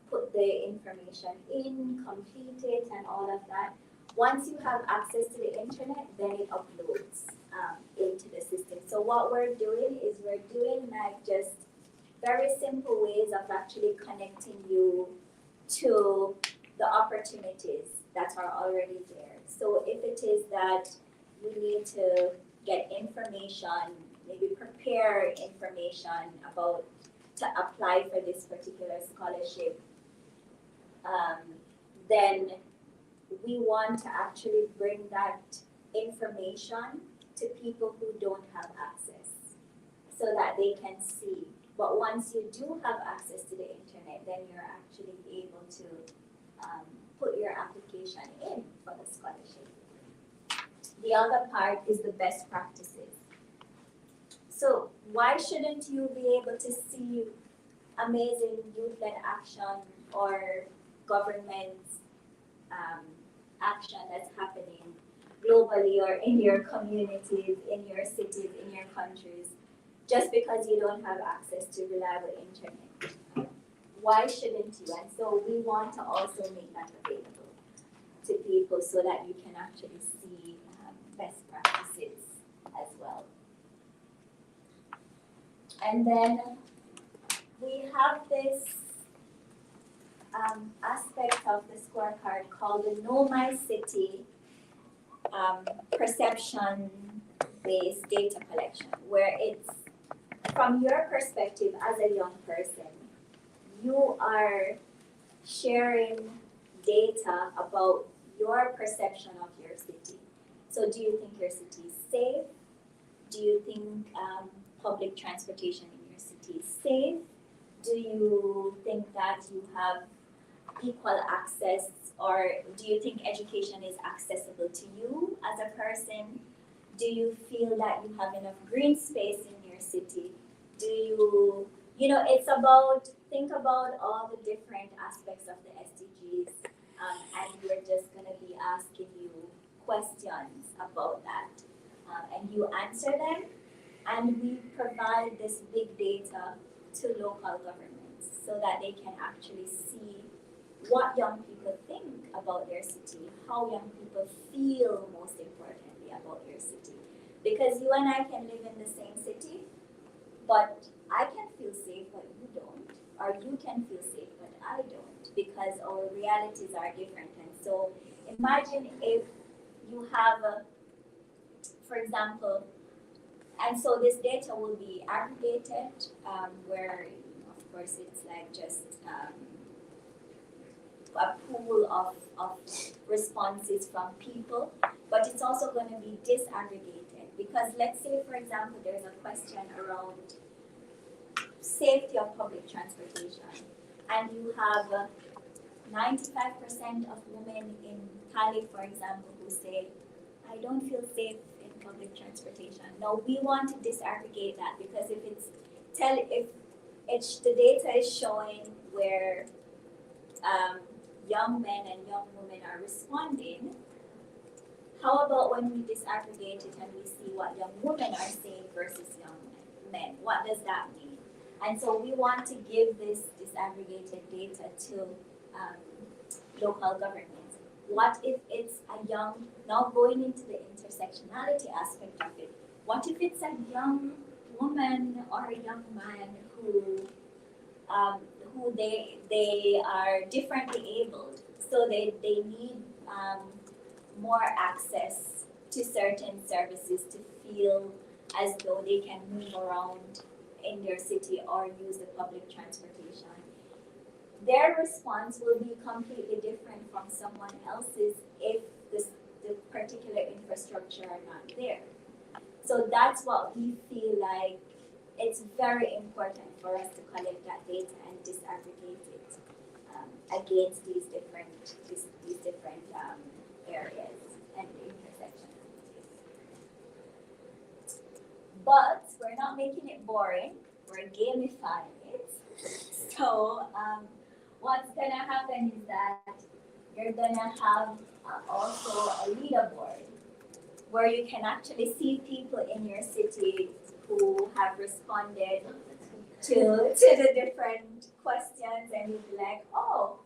put the information in, complete it, and all of that. Once you have access to the internet, then it uploads into the system. So what we're doing is we're doing like just very simple ways of actually connecting you to the opportunities that are already there. So if it is that you need to get information, maybe prepare information about to apply for this particular scholarship, then we want to actually bring that information to people who don't have access so that they can see. But once you do have access to the internet, then you're actually able to put your application in for the scholarship. The other part is the best practices. So why shouldn't you be able to see amazing youth-led action or government action that's happening globally or in your communities, in your cities, in your countries, just because you don't have access to reliable internet? Why shouldn't you? And so we want to also make that available to people so that you can actually see best practices as well. And then we have this aspect of the scorecard called the Know My City perception-based data collection, where it's from your perspective as a young person, you are sharing data about your perception of your city. So do you think your city is safe? Do you think public transportation in your city is safe? Do you think that you have equal access, or do you think education is accessible to you as a person? Do you feel that you have enough green space in your city? Do you, it's about, think about all the different aspects of the SDGs, and we're just gonna be asking you questions about that, and you answer them, and we provide this big data to local governments so that they can actually see what young people think about their city, how young people feel most importantly about your city. Because you and I can live in the same city, but I can feel safe but you don't, or you can feel safe but I don't, because our realities are different. And so imagine if you have, for example, and so this data will be aggregated, where of course it's like just a pool of responses from people, but it's also going to be disaggregated, because let's say, for example, there's a question around safety of public transportation, and you have 95% of women in Cali, for example, who say, I don't feel safe in public transportation. Now we want to disaggregate that, because if the data is showing where young men and young women are responding, how about when we disaggregate it and we see what young women are saying versus young men? What does that mean? And so we want to give this disaggregated data to local governments. What if it's a young, now going into the intersectionality aspect of it, what if it's a young woman or a young man who they are differently abled, so they need more access to certain services to feel as though they can move around in their city or use the public transportation. their response will be completely different from someone else's if the particular infrastructure are not there. So that's what we feel like it's very important for us to collect that data and disaggregate it against these different areas and intersections. But we're not making it boring. We're gamifying it. So what's gonna happen is that you're gonna have also a leaderboard where you can actually see people in your city who have responded to the different questions, and you'll be like, oh,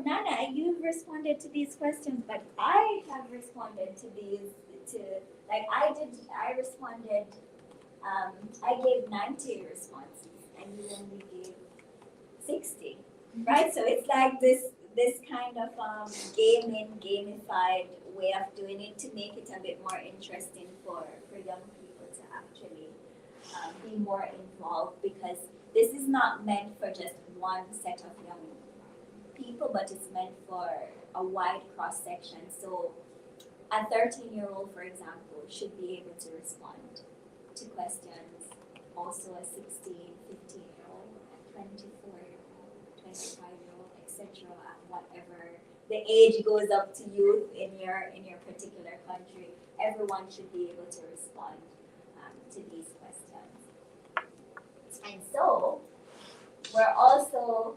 Nana, you've responded to these questions, but I have responded to these, I responded, I gave 90 responses, and you only gave 60, right? So it's like this kind of gamified way of doing it to make it a bit more interesting for young people to actually be more involved, because this is not meant for just one set of young people, but it's meant for a wide cross section. So a 13-year-old, for example, should be able to respond to questions. Also a 16, 15-year-old, a 24-year-old, 25-year-old, etc. Whatever the age goes up to youth in your particular country, everyone should be able to respond to these questions. And so we're also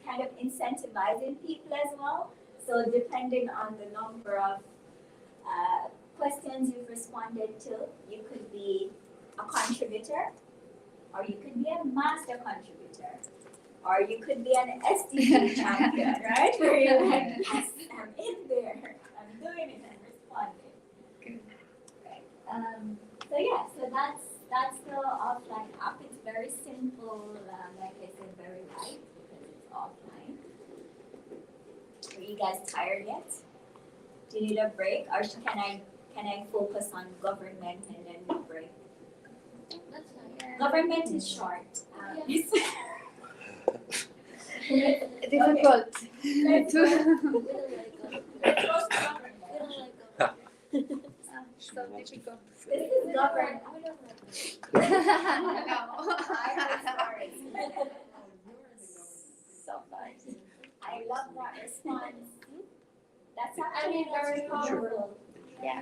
kind of incentivizing people as well. So depending on the number of questions you've responded to, you could be a contributor, or you could be a master contributor, or you could be an SDG champion, right? Where you're like, yes, I'm in there, I'm doing it, I'm responding. Good. Right. So that's the offline app. It's very simple, like I said, very light because it's offline. Are you guys tired yet? Do you need a break, or can I focus on government and then we break? Government is short. Difficult. Let's go. So difficult. This is government. No. So nice. I love that response. That's actually very powerful. Yeah.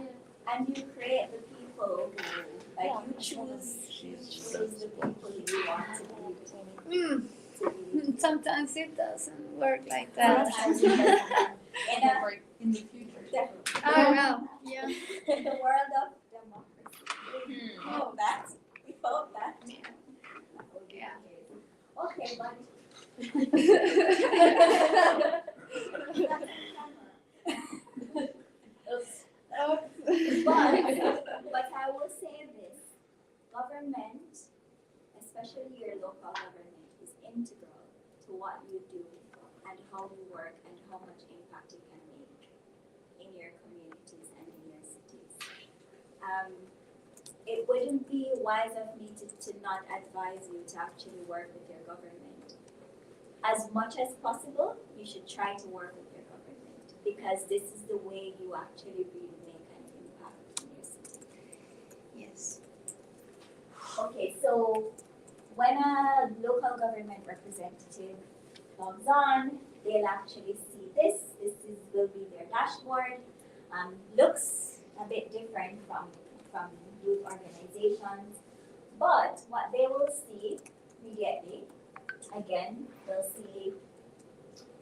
And you create the people who, like, you choose the people you want to be. Sometimes it doesn't work like that. Sometimes it doesn't. In the future. Definitely. Oh no. Yeah. In the world of democracy. We hope that. We hope that. Yeah. Okay, but but I will say this, government, especially your local government, is integral to what you do and how you work and how much impact you can make in your communities and in your cities. It wouldn't be wise of me to not advise you to actually work with your government. As much as possible, you should try to work with your government, because this is the way you actually really make an impact in your city. Yes. Okay, so when a local government representative logs on, they'll actually see this. Will be their dashboard. Looks a bit different from youth organizations, but what they will see immediately, again, they'll see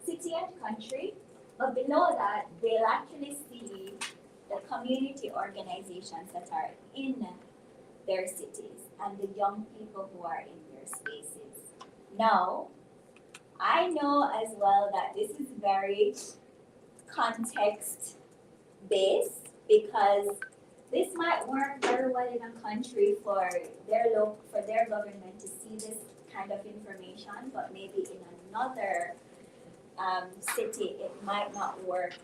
city and country, but below that, they'll actually see the community organizations that are in their cities and the young people who are in their spaces. Now, I know as well that this is very context based, because this might work very well in a country for their government to see this kind of information, but maybe in another city it might not work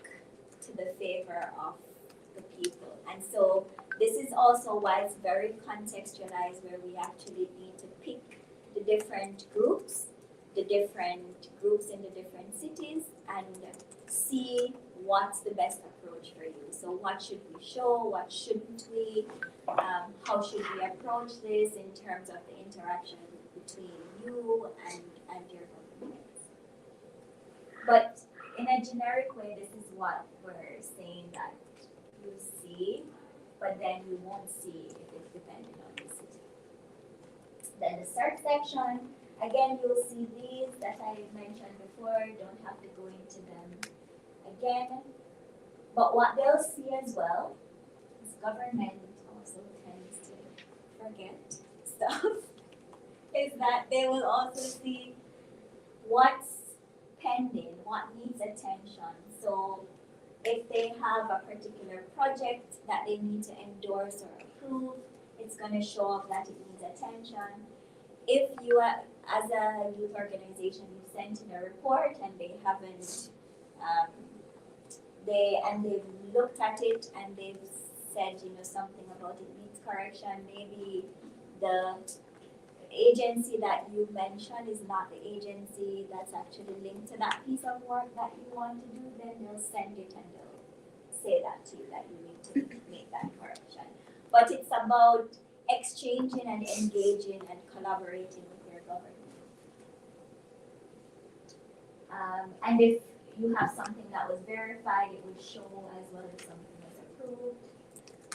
to the favor of the people. And so This is also why it's very contextualized, where we actually need to pick the different groups in the different cities and see what's the best approach for you. So what should we show, what shouldn't we, how should we approach this in terms of the interaction between you and your government. But in a generic way, this is what we're saying that you see, but then you won't see if it's dependent on the city. Then the search section, again, you'll see these that I mentioned before, don't have to go into them again. But what they'll see as well is government also tends to forget stuff, is that they will also see what's pending, what needs attention. So if they have a particular project that they need to endorse or approve, it's going to show up that it needs attention. If you, as a youth organization, you sent in a report and they haven't, they've looked at it and they've said, something about it needs correction, maybe the agency that you mentioned is not the agency that's actually linked to that piece of work that you want to do, then they'll send it and they'll say that to you that you need to make that correction. But it's about exchanging and engaging and collaborating with your government. And if you have something that was verified, it will show as well as something was approved.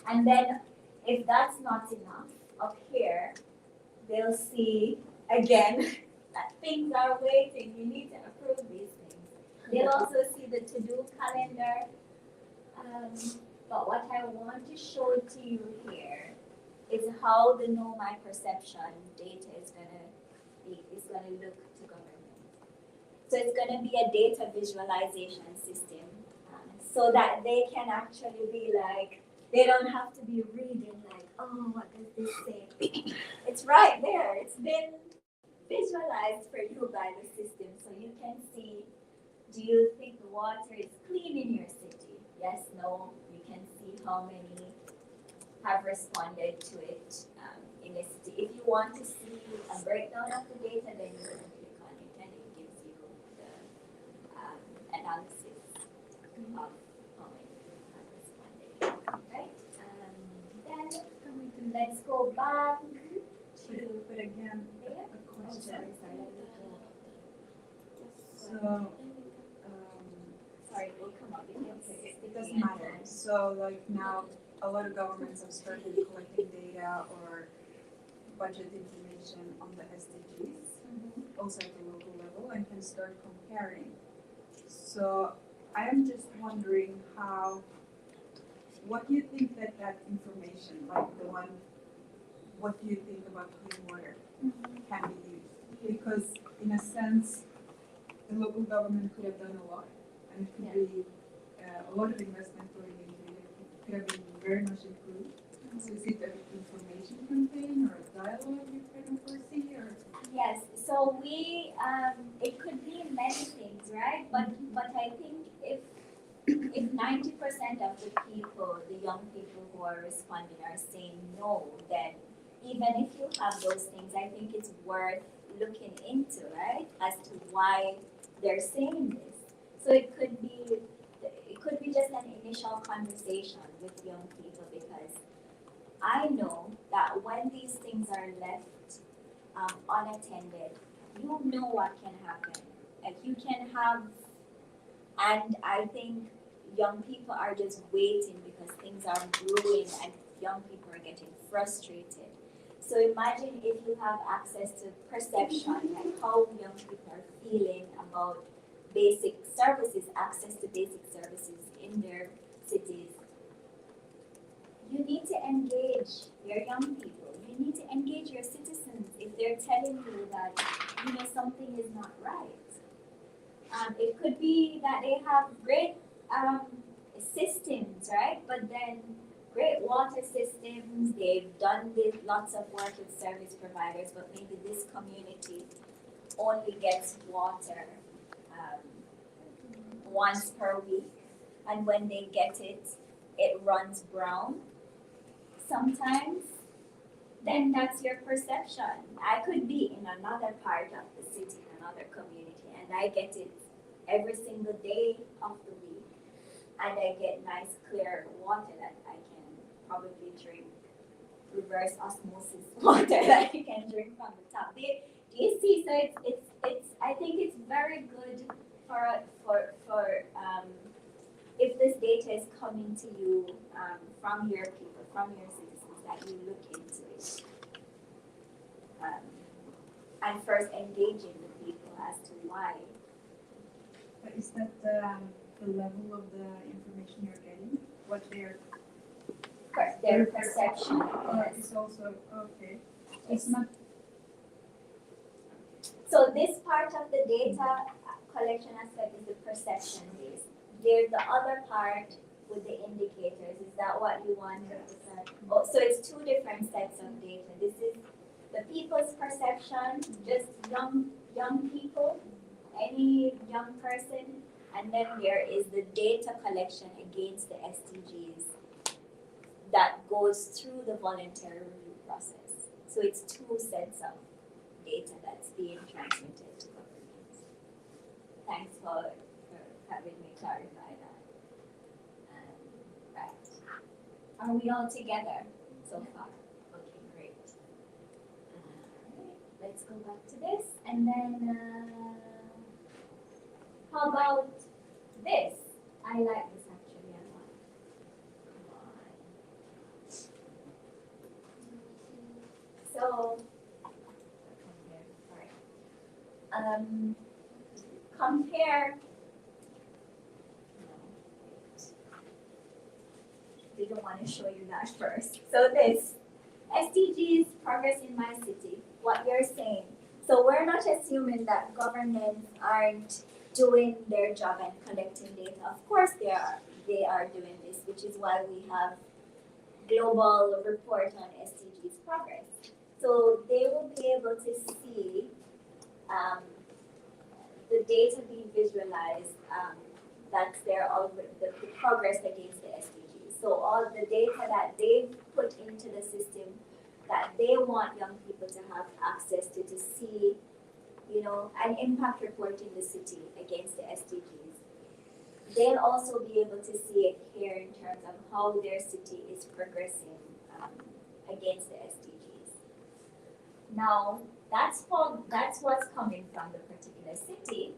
And then if that's not enough, up here, they'll see again that things are waiting. You need to approve these things. They'll also see the to-do calendar. But what I want to show to you here is how the Know My Perception data is gonna look to government. So it's gonna be a data visualization system, so that they can actually be like, they don't have to be reading like, oh, what does this say? It's right there. It's been visualized for you by the system, so you can see, do you think the water is clean in your city? Yes, no. You can see how many have responded to it in a city. If you want to see a breakdown of the data, then you can click on it and it gives you the analysis of how many have responded. Right? Then let's go back to But again, there. a Oh, question. sorry. So, Sorry, we'll come up. it doesn't matter. So like now, a lot of governments have started collecting data or budget information on the SDGs, also at the local level, and can start comparing. So I am just wondering what do you think that information, like the one, what do you think about clean water can be used? Because in a sense, the local government could have done a lot, and it could be a lot of investment going into it. It could have been very much improved. So is it an information campaign or a dialogue you can foresee, or? Yes, so we, it could be many things, right? But I think if 90% of the people, the young people who are responding are saying no, then even if you have those things, I think it's worth looking into, right? As to why they're saying this. So it could be just an initial conversation with young people, because I know that when these things are left unattended, you know what can happen. Like you can have, and I think young people are just waiting because things are brewing and young people are getting frustrated. So imagine if you have access to perception, like how young people are feeling about basic services, access to basic services in their cities. You need to engage your young people. You need to engage your citizens if they're telling you that, something is not right. It could be that they have great systems, right? But then great water systems, they've done lots of work with service providers, but maybe this community only gets water once per week. And when they get it, it runs brown. sometimes then that's your perception. I could be in another part of the city, in another community, and I get it every single day of the week. And I get nice, clear water that I can probably drink, reverse osmosis water that I can drink from the tap. Do you see? So it's I think it's very good for if this data is coming to you from your people, from your citizens, that you look into it. And first engaging the people as to why. But is that the level of the information you're getting? What Their perception. it's also okay. It's not. So this part of the data collection aspect is the perception based. There's the other part with the indicators. Is that what you wanted to say? Oh, so it's two different sets of data. This is the people's perception, just young people, any young person, and then there is the data collection against the SDGs that goes through the voluntary review process. So it's two sets of data that's being transmitted to government. Thanks for having me clarify that. Right. Are we all together so far? Okay, great. Alright, let's go back to this. And then, how about this? I like this actually a lot. So, compare. We don't want to show you that first. So this, SDGs progress in my city, what you're saying. So we're not assuming that governments aren't doing their job and collecting data. Of course they are doing this, which is why we have global report on SDGs progress. So they will be able to see the data being visualized, that's there of the progress against the SDGs. So all the data that they've put into the system that they want young people to have access to see, you know, an impact report in the city against the SDGs. They'll also be able to see it here in terms of how their city is progressing against the SDGs. Now, that's what's coming from the particular city,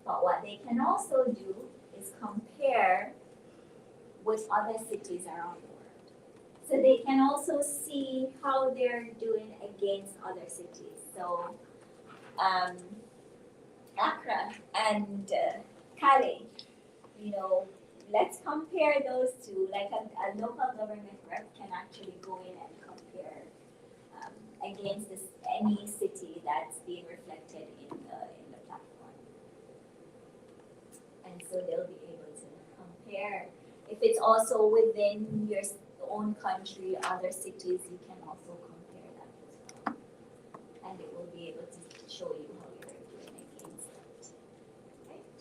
but what they can also do is compare with other cities around the world. So they can also see how they're doing against other cities. So Accra and Cali, you know, let's compare those two. Like a local government rep can actually go in and compare against any city that's being reflected in the platform. And so they'll be able to compare. If it's also within your own country, other cities, you can also compare that as well. And it will be able to show you how you're doing against that. Right?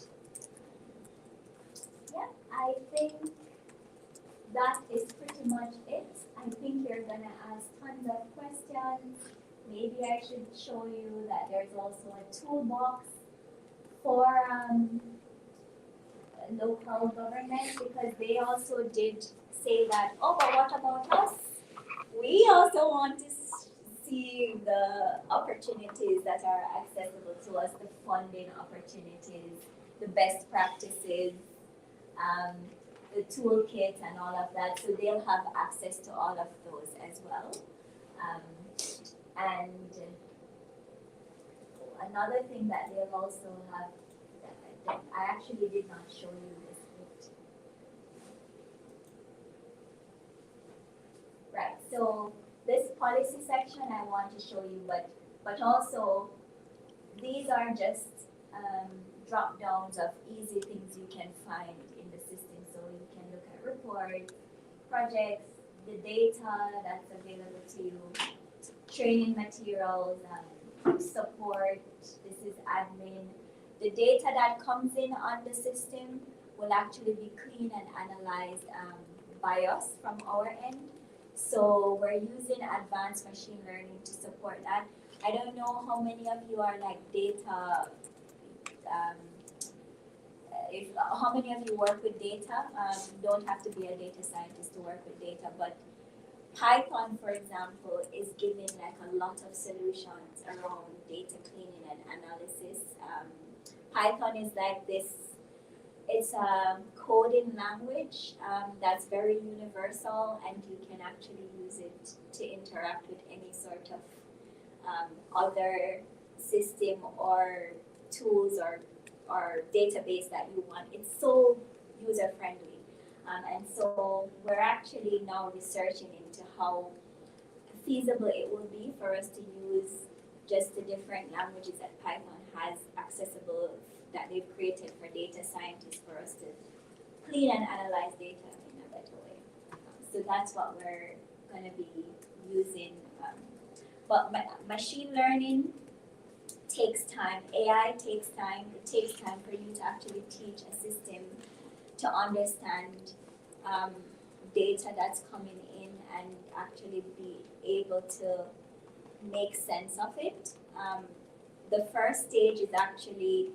Yeah, I think that is pretty much it. I think you're gonna ask tons of questions. Maybe I should show you that there's also a toolbox for local government, because they also did say that, oh, but what about us? We also want to see the opportunities that are accessible to us, the funding opportunities, the best practices, the toolkit and all of that. So they'll have access to all of those as well. And another thing that they'll also have, that I actually did not show you this bit. Right, so this policy section I want to show you, but also these are just drop downs of easy things you can find in the system. So you can look at reports, projects, the data that's available to you, training materials, support, this is admin. The data that comes in on the system will actually be cleaned and analyzed by us from our end. So we're using advanced machine learning to support that. I don't know how many of you are like data, how many of you work with data? You don't have to be a data scientist to work with data, but Python, for example, is giving like a lot of solutions around data cleaning and analysis. Python is like this, it's a coding language that's very universal, and you can actually use it to interact with any sort of other system or tools or database that you want. It's so user friendly. And so we're actually now researching into how feasible it will be for us to use just the different languages that Python has accessible that they've created for data scientists for us to clean and analyze data in a better way. So that's what we're going to be using. But machine learning takes time. AI takes time. It takes time for you to actually teach a system to understand data that's coming in and actually be able to make sense of it. The first stage is actually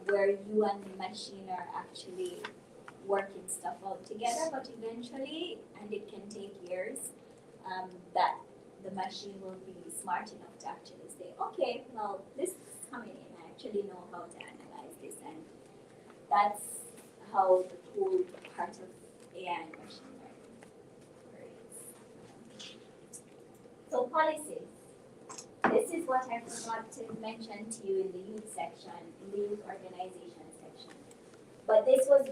where you and the machine are actually working stuff out together, but eventually, and it can take years, that the machine will be smart enough to actually say, okay, well, this is coming in, I actually know how to analyze this, and that's how the whole part of AI and machine learning works. So policies. This is what I forgot to mention to you in the youth section, in the youth organization section. But this was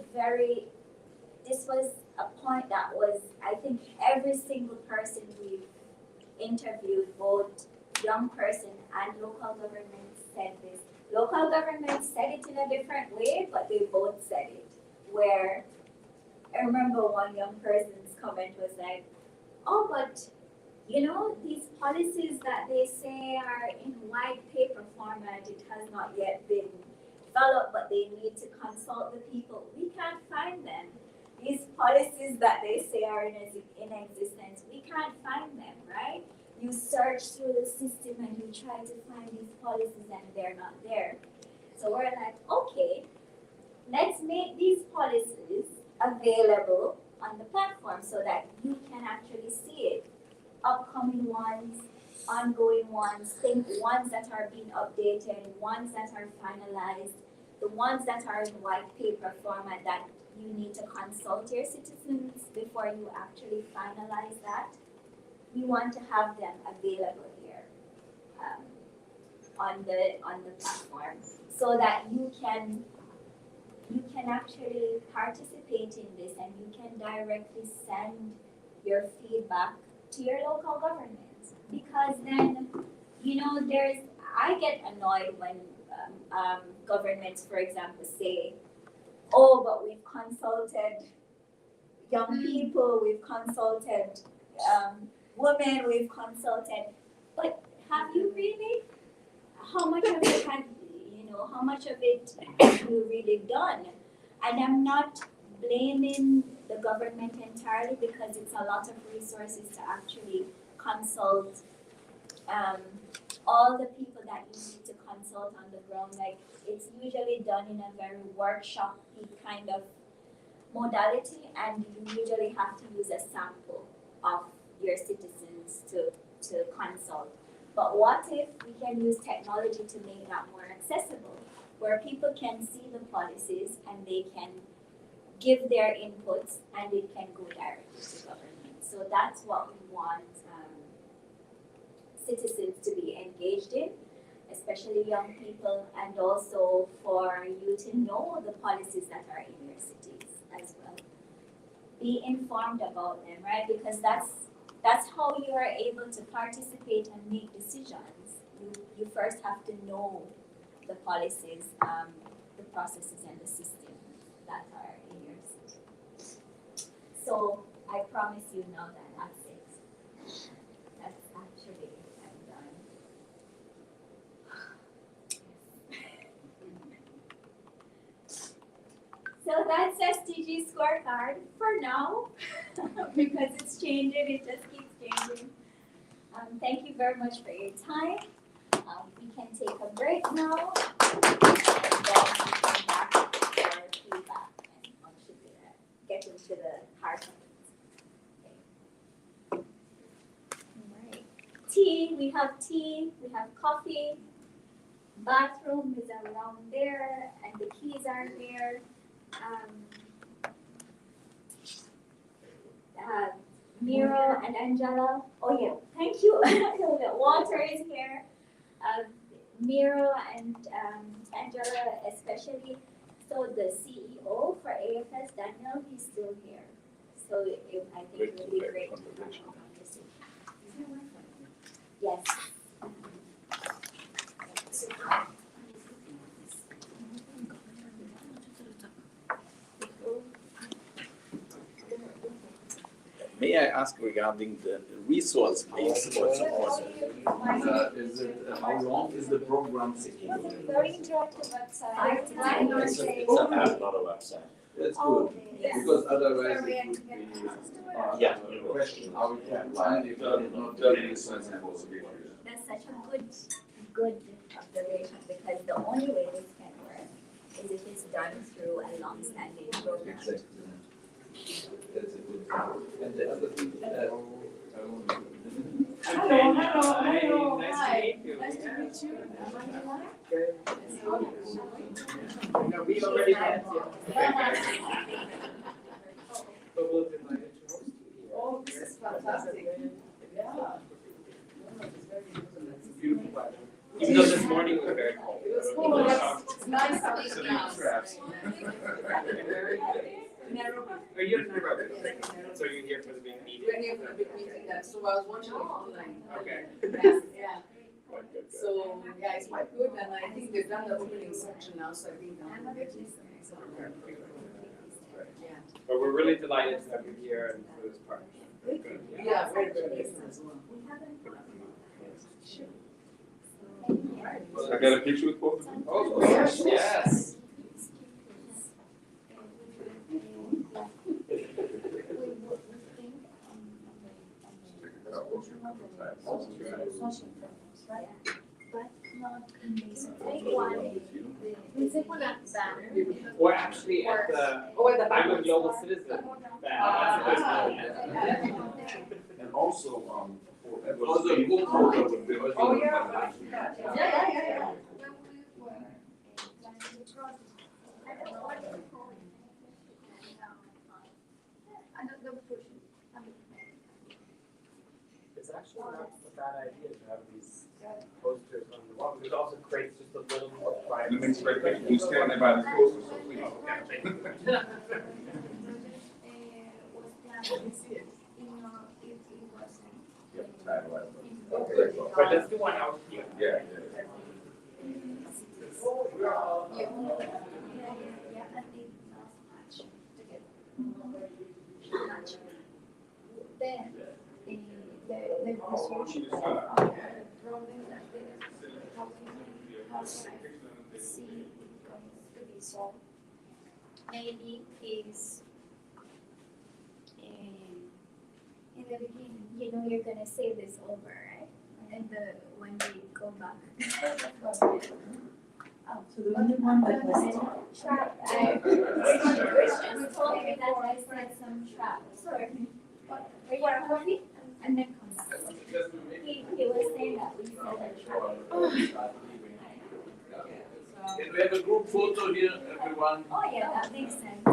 a point that was, I think every single person we've interviewed, both young person and local government, said this. Local government said it in a different way, but they both said it. Where I remember one young person's comment was like, oh, but you know, these policies that they say are in white paper format, it has not yet been developed, but they need to consult the people. We can't find them. These policies that they say are in existence, we can't find them, right? You search through the system and you try to find these policies and they're not there. So we're like, okay, let's make these policies available on the platform so that you can actually see it. Upcoming ones, ongoing ones, ones that are being updated, ones that are finalized, the ones that are in white paper format that you need to consult your citizens before you actually finalize that. We want to have them available here on the platform so that you can actually participate in this and you can directly send your feedback to your local government. Because then, you know, I get annoyed when governments, for example, say, oh, but we've consulted young people, we've consulted women, we've consulted, but have you really? How much of it how much of it have you really done? And I'm not blaming the government entirely because it's a lot of resources to actually consult all the people that you need to consult on the ground. Like, it's usually done in a very workshop kind of modality, and you usually have to use a sample of your citizens to consult. But what if we can use technology to make that more accessible, where people can see the policies and they can give their inputs and it can go directly to government. So that's what we want citizens to be engaged in, especially young people, and also for you to know the policies that are in your cities as well. Be informed about them, right? Because that's how you are able to participate and make decisions. You first have to know the policies, the processes, and the systems that are in your city. So I promise you now that that's it. That's actually it. I'm done. So that's SDG Scorecard for now because it's changing, it just keeps changing. Thank you very much for your time. We can take a break now and then we come back for feedback and actually get into the heart of it. Okay. Alright. Tea, we have coffee. Bathroom is around there and the keys are there. Miro and Angela, oh yeah, thank you. The water is here. Miro and Angela especially. So the CEO for AFS, Daniel, he's still here. So I think it would be great to have a conversation. Yes. May I ask regarding the resource-based course? How long is the program taking? Very interactive website. It's an app, not a website. That's good, because otherwise it would be, Yeah. a question, how we can plan if there is not very sensible solution. That's such a good observation because the only way this can work is if it's done through a long-standing program. Exactly. That's a good thing. And the other thing, Hello. Nice to meet you. Nice to meet you. No, we already met you. But we'll delight to host you here. Oh, this is fantastic. Yeah. It's a beautiful pleasure. Even though this morning was very cold. It was cool, it's nice to meet you. Are you in Nairobi? So you're here for the big meeting? We're here for the big meeting, so I was watching it online. Okay. Yeah. So, yeah, it's quite good, and I think they've done the opening section now, so I think I'm getting some. Yeah. But we're really delighted to have you here and for this partnership. Good. Yeah, very, very good as well. I got a picture with both of you. Oh, yes, yes. We're actually at the I'm a global citizen. And also, it was a good program with the. Oh, yeah. Yeah. It's actually not a bad idea to have these posters on the wall, because it also creates just a little more privacy. Let me expect that you stand there by the poster, so please. But let's do one out here. Yeah. Then the resolution of the problem that the housing see going to be solved maybe is in the beginning, you know, you're gonna say this over, right? And when we go back. So the only one that was Trap. You told me that I said some trap. Sorry. You want a coffee? And then come. He was saying that we said a trap. Can we have a group photo here, everyone? Oh yeah, that makes sense.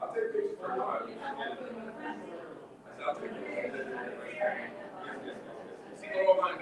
I'll take pictures for you. I'll take pictures. See, go on mine.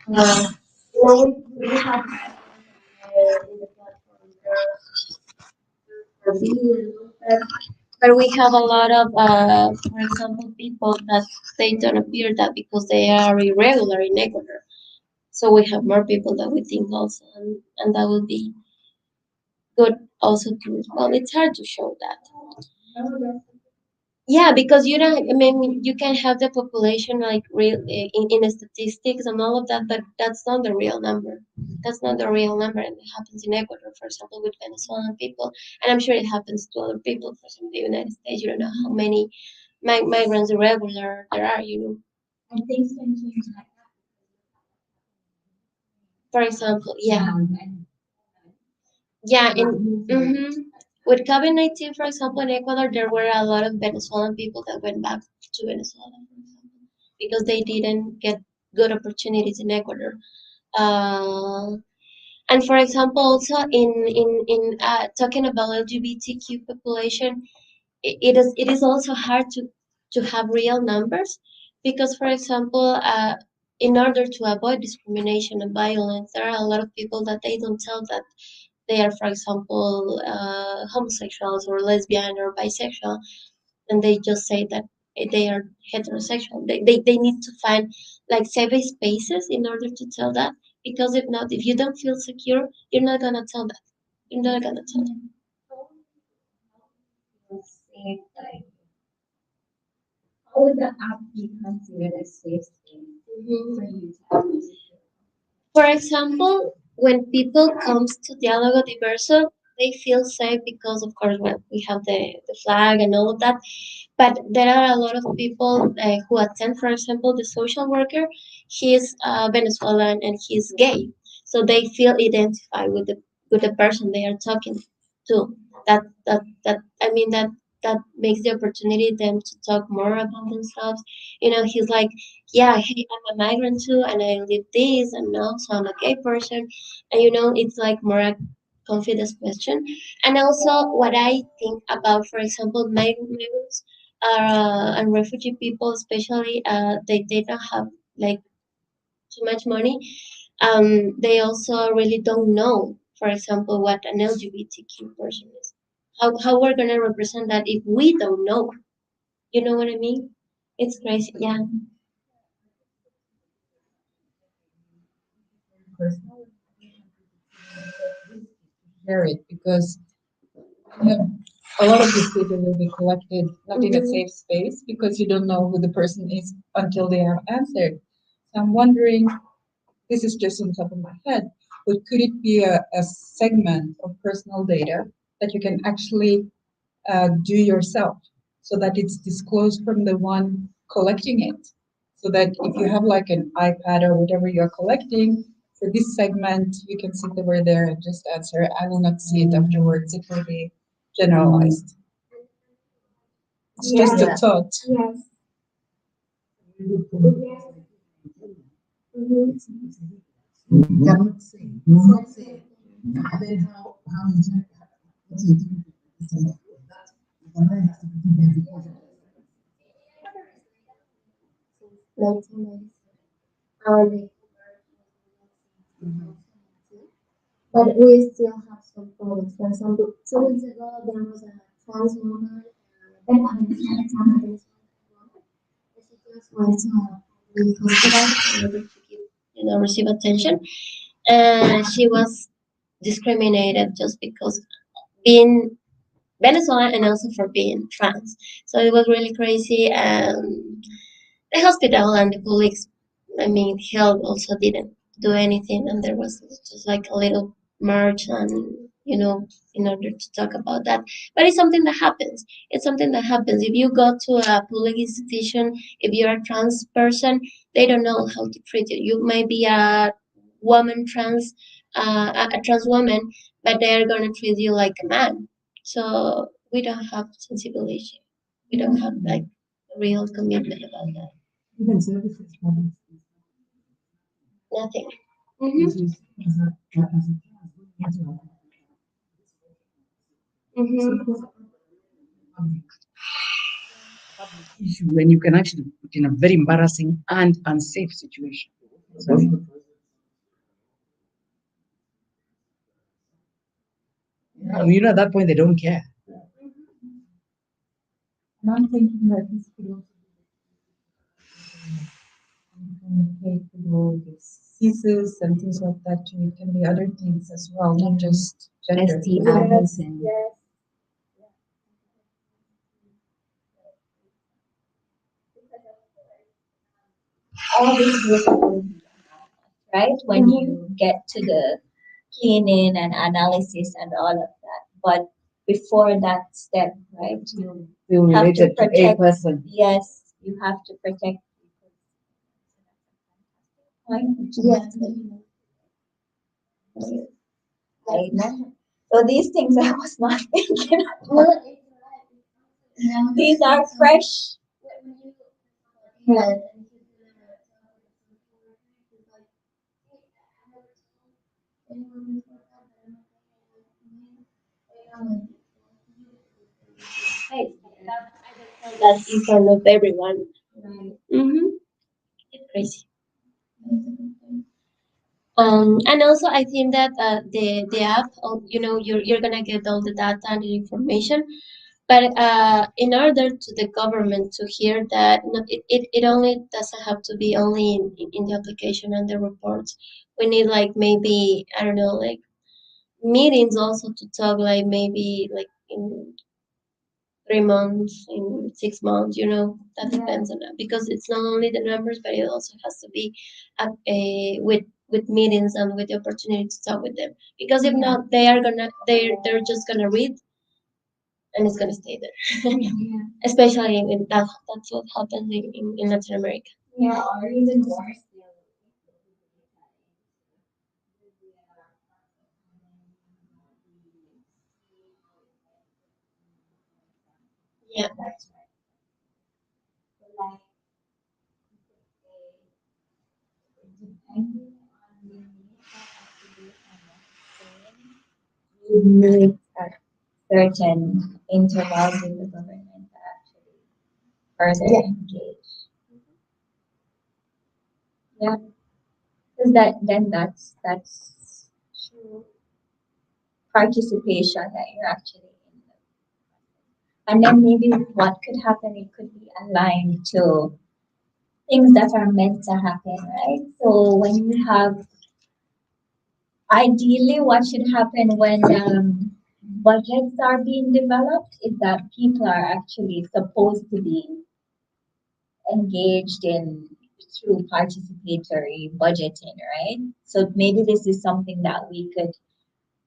We have in the platform but we have a lot of, for example, people that they don't appear that because they are irregular in Ecuador. So we have more people that we think also, and that would be good also to. Well, it's hard to show that. Yeah, because you don't. I mean, you can have the population like real in the statistics and all of that, but that's not the real number. That's not the real number, and it happens in Ecuador, for example, with Venezuelan people, and I'm sure it happens to other people. For example, the United States, you don't know how many migrants irregular there are. And things can change like that. For example, yeah. Yeah, with COVID-19, for example, in Ecuador, there were a lot of Venezuelan people that went back to Venezuela, for example, because they didn't get good opportunities in Ecuador. Uh, and for example, also in talking about LGBTQ population, it is also hard to have real numbers because, for example, in order to avoid discrimination and violence, there are a lot of people that they don't tell that they are, for example, homosexuals or lesbian or bisexual, and they just say that they are heterosexual. They need to find like safe spaces in order to tell that, because if not, if you don't feel secure, you're not gonna tell that. You're not gonna tell that. How would the app be considered a safe space for you to For example, when people comes to Diálogo Diverso, they feel safe because, of course, well, we have the flag and all of that. But there are a lot of people who attend, for example, the social worker. He's Venezuelan and he's gay, so they feel identified with the person they are talking to. I mean that makes the opportunity them to talk more about themselves. He's like, yeah, hey, I'm a migrant too, and I live this, and also I'm a gay person, and it's like more a confidence question. And also, what I think about, for example, migrants and refugee people, especially, they don't have like too much money. They also really don't know, for example, what an LGBTQ person is. How we're gonna represent that if we don't know? You know what I mean? It's crazy. Yeah. Share it because a lot of this data will be collected not in a safe space because you don't know who the person is until they have answered. So I'm wondering, this is just on top of my head, but could it be a segment of personal data that you can actually do yourself so that it's disclosed from the one collecting it? So that if you have like an iPad or whatever you're collecting, for this segment, you can sit over there and just answer. I will not see it afterwards. It will be generalized. It's just a thought. Yes. But we still have some problems. For example, 2 weeks ago there was a trans woman, then I mean, trans woman. She just went to the hospital in order to receive attention, and she was discriminated just because being Venezuelan and also for being trans. So it was really crazy. The hospital and the police, I mean, health also didn't do anything, and there was just like a little march and in order to talk about that. But it's something that happens. It's something that happens. If you go to a public institution, if you're a trans person, they don't know how to treat you. You might be a woman trans, a trans woman, but they are gonna treat you like a man. So we don't have sensibility. We don't have like real commitment about that. Even services. Nothing. Mm-hmm. Mm-hmm. Issue when you can actually put in a very embarrassing and unsafe situation. So At that point, they don't care. And I'm thinking that this could also communicate with all these thesis and things like that too. It can be other things as well, not just gender. STIs and Yes. All these will be right when you get to the cleaning and analysis and all of that. But before that step, right, You have to related to a protect. person. Yes, you have to protect. Yes. I know. So these things I was not thinking of. These are fresh. right. That's in front of everyone. Mm-hmm. Crazy. And also I think that the app, you're gonna get all the data and the information, but in order to the government to hear that, no, it only doesn't have to be only in the application and the reports. We need like maybe I don't know like meetings also to talk like maybe like in 3 months, in 6 months, that depends on that because it's not only the numbers, but it also has to be with meetings and with the opportunity to talk with them. Because if not, they're just gonna read and it's gonna stay there. Especially in that's what happens in Latin America. Yeah, or even more still. Yeah. That's right. So like depending on the needs that activation is saying, you need at certain intervals in the government to actually further engage. Yeah, because that's true participation that you're actually in. And then maybe what could happen, it could be aligned to things that are meant to happen, right? So when you have, ideally, what should happen when budgets are being developed is that people are actually supposed to be engaged in through participatory budgeting, right? So maybe this is something that we could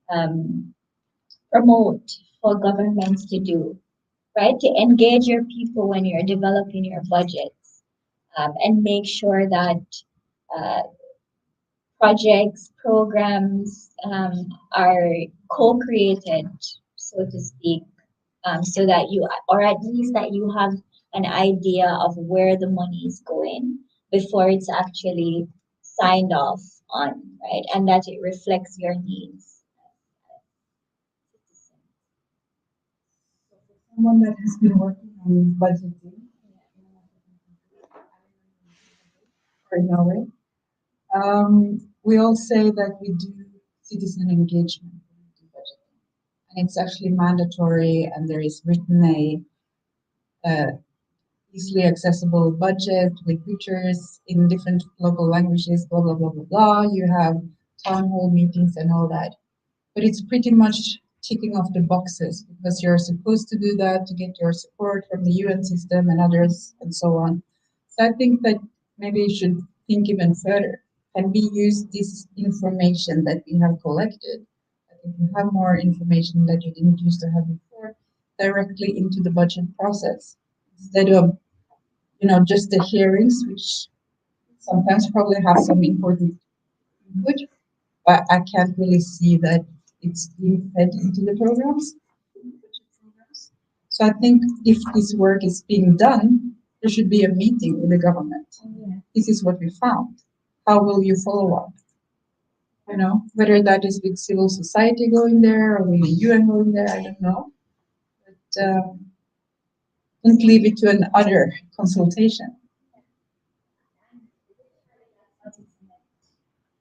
um, promote for governments to do, right? To engage your people when you're developing your budgets and make sure that uh, projects, programs are co-created, so to speak, so that you, or at least that you have an idea of where the money is going before it's actually signed off on, right? And that it reflects your needs. Someone that has been working on budgeting for Norway. We all say that we do citizen engagement when we do budgeting, and it's actually mandatory, and there is written a easily accessible budget with pictures in different local languages, blah blah blah blah blah. You have town hall meetings and all that, but it's pretty much ticking off the boxes because you're supposed to do that to get your support from the UN system and others and so on. So I think that maybe you should think even further. Can we use this information that we have collected? I think we have more information that you didn't used to have before directly into the budget process instead of just the hearings, which sometimes probably have some important input, but I can't really see that it's being fed into the programs. So I think if this work is being done, there should be a meeting with the government. This is what we found. How will you follow up? Whether that is with civil society going there or with the UN going there, I don't know. But don't leave it to another consultation.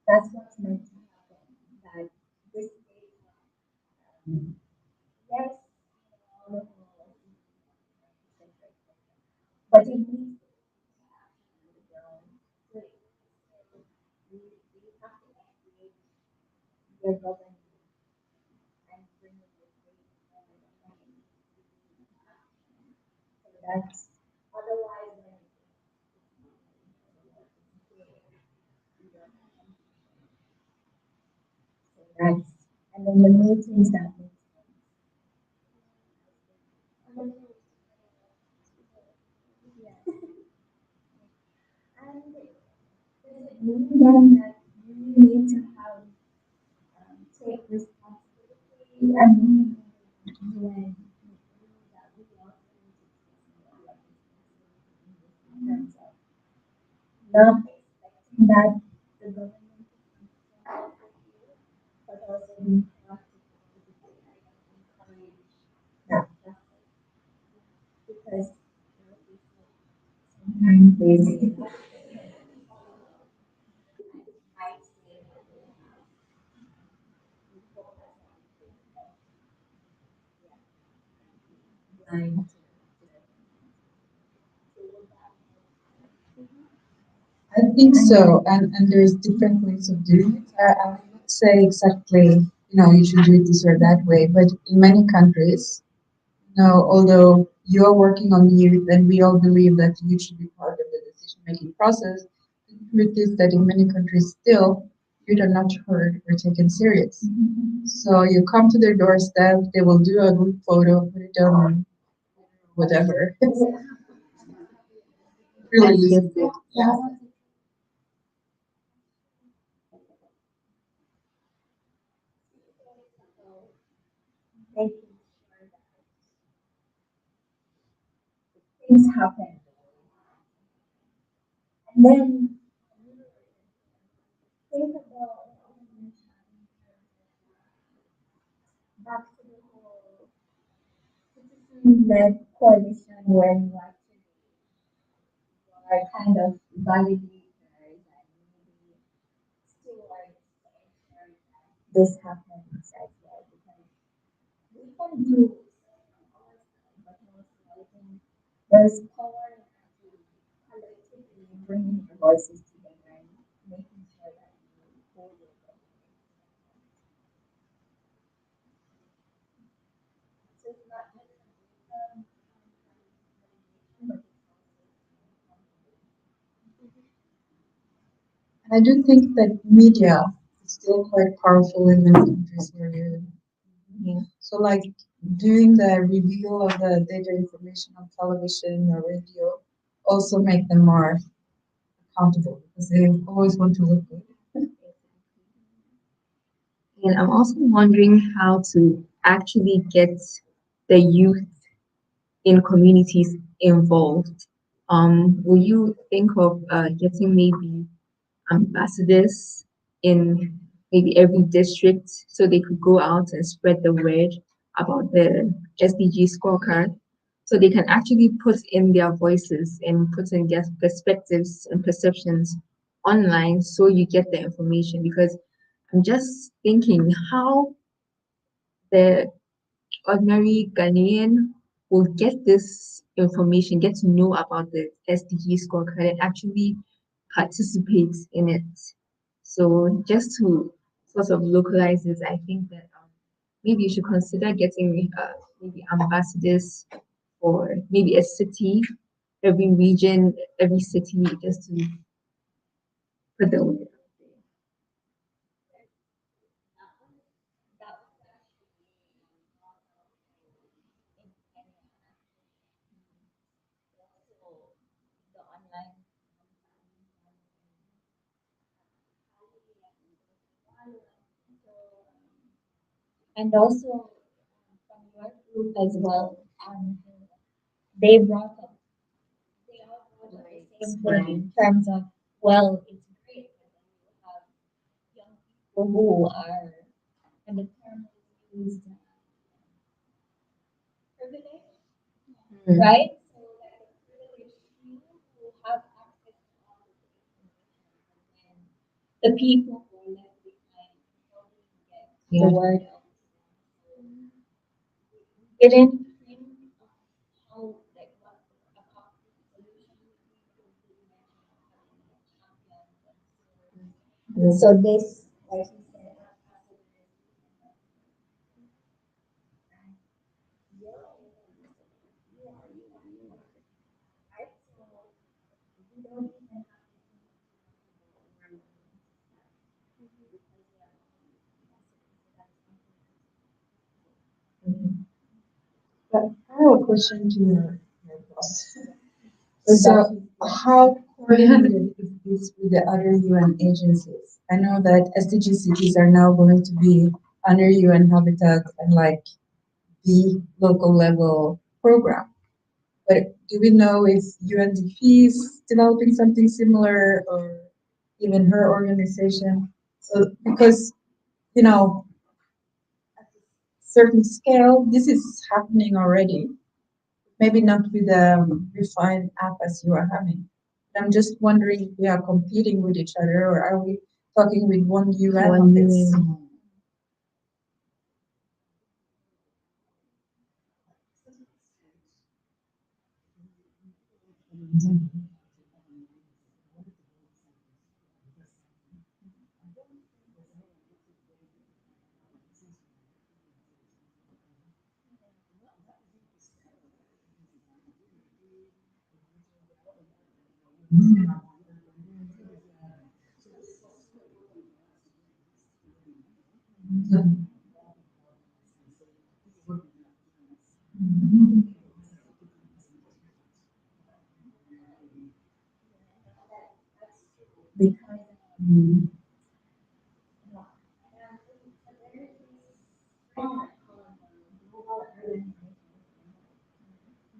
That's what's meant to happen. That this data the government and bring it to so that's otherwise when so that's and then the meetings that make sense. Yes. And does it mean then that you need to have take responsibility and when that we also need to in terms of not expecting that the government but also being proactive to encourage that because sometimes they might say blind. I think so, and there's different ways of doing it. I would not say exactly, you should do it this or that way, but in many countries, although you are working on youth and we all believe that youth should be part of the decision-making process, the truth is that in many countries still, youth are not heard or taken serious. So you come to their doorstep, they will do a group photo, put it on whatever. Really listen. Yeah. Making sure that things happen. And then think about back to the whole citizen-led coalition where you actually are kind of validators and maybe stewards to ensure that this happens as well because we can do but also I think there's power in actually collectively bringing the voices together and making sure that we hold it. So it's not just but And I do think that media is still quite powerful in many countries where you're. So like doing the reveal of the data information on television or radio also make them more accountable because they always want to look good. And I'm also wondering how to actually get the youth in communities involved. Will you think of getting maybe ambassadors in maybe every district so they could go out and spread the word about the SDG scorecard? So they can actually put in their voices and put in their perspectives and perceptions online so you get the information because I'm just thinking how the ordinary Ghanaian will get this information, get to know about the SDG scorecard and actually participate in it. So just to sort of localize this, I think that maybe you should consider getting maybe ambassadors for maybe a city, every region, every city, just to put the word. the online and also from your group as well. They brought up they all brought up the same thing in terms of well, it's great but then you have young people who are and the term is used privilege, right? So like the privileged few who have access to all of the information and the people who are left behind probably get the word out. Didn't think of how like what a concrete solution would be because you mentioned having champions and so this like you said But I have a question to your boss. So how coordinated is this with the other UN agencies? I know that SDG cities are now going to be under UN Habitat and like the local level program. But do we know if UNDP is developing something similar or even her organization? So because, you know, certain scale, this is happening already. Maybe not with a refined app as you are having. But I'm just wondering if we are competing with each other or are we talking with one UN on this?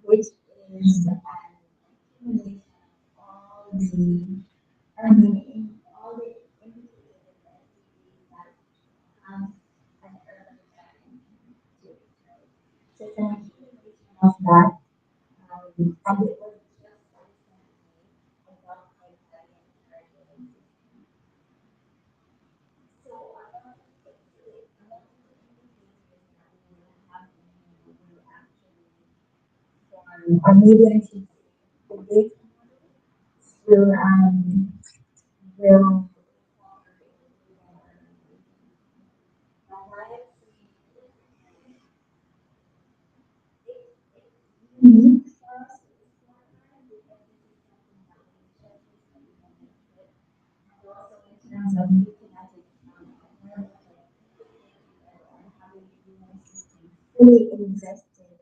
Which is accumulation of all the all the indicators that um, an urban setting to it, right? So it's an accumulation of that, and it was just recently adopted by the entire living system. So a lot of a lot of the indicators that we will have in here will actually form, or maybe I should say, the data will will unique for us because this is something that we just recently invented. And also in terms of looking at it from a more level and having the human system fully invested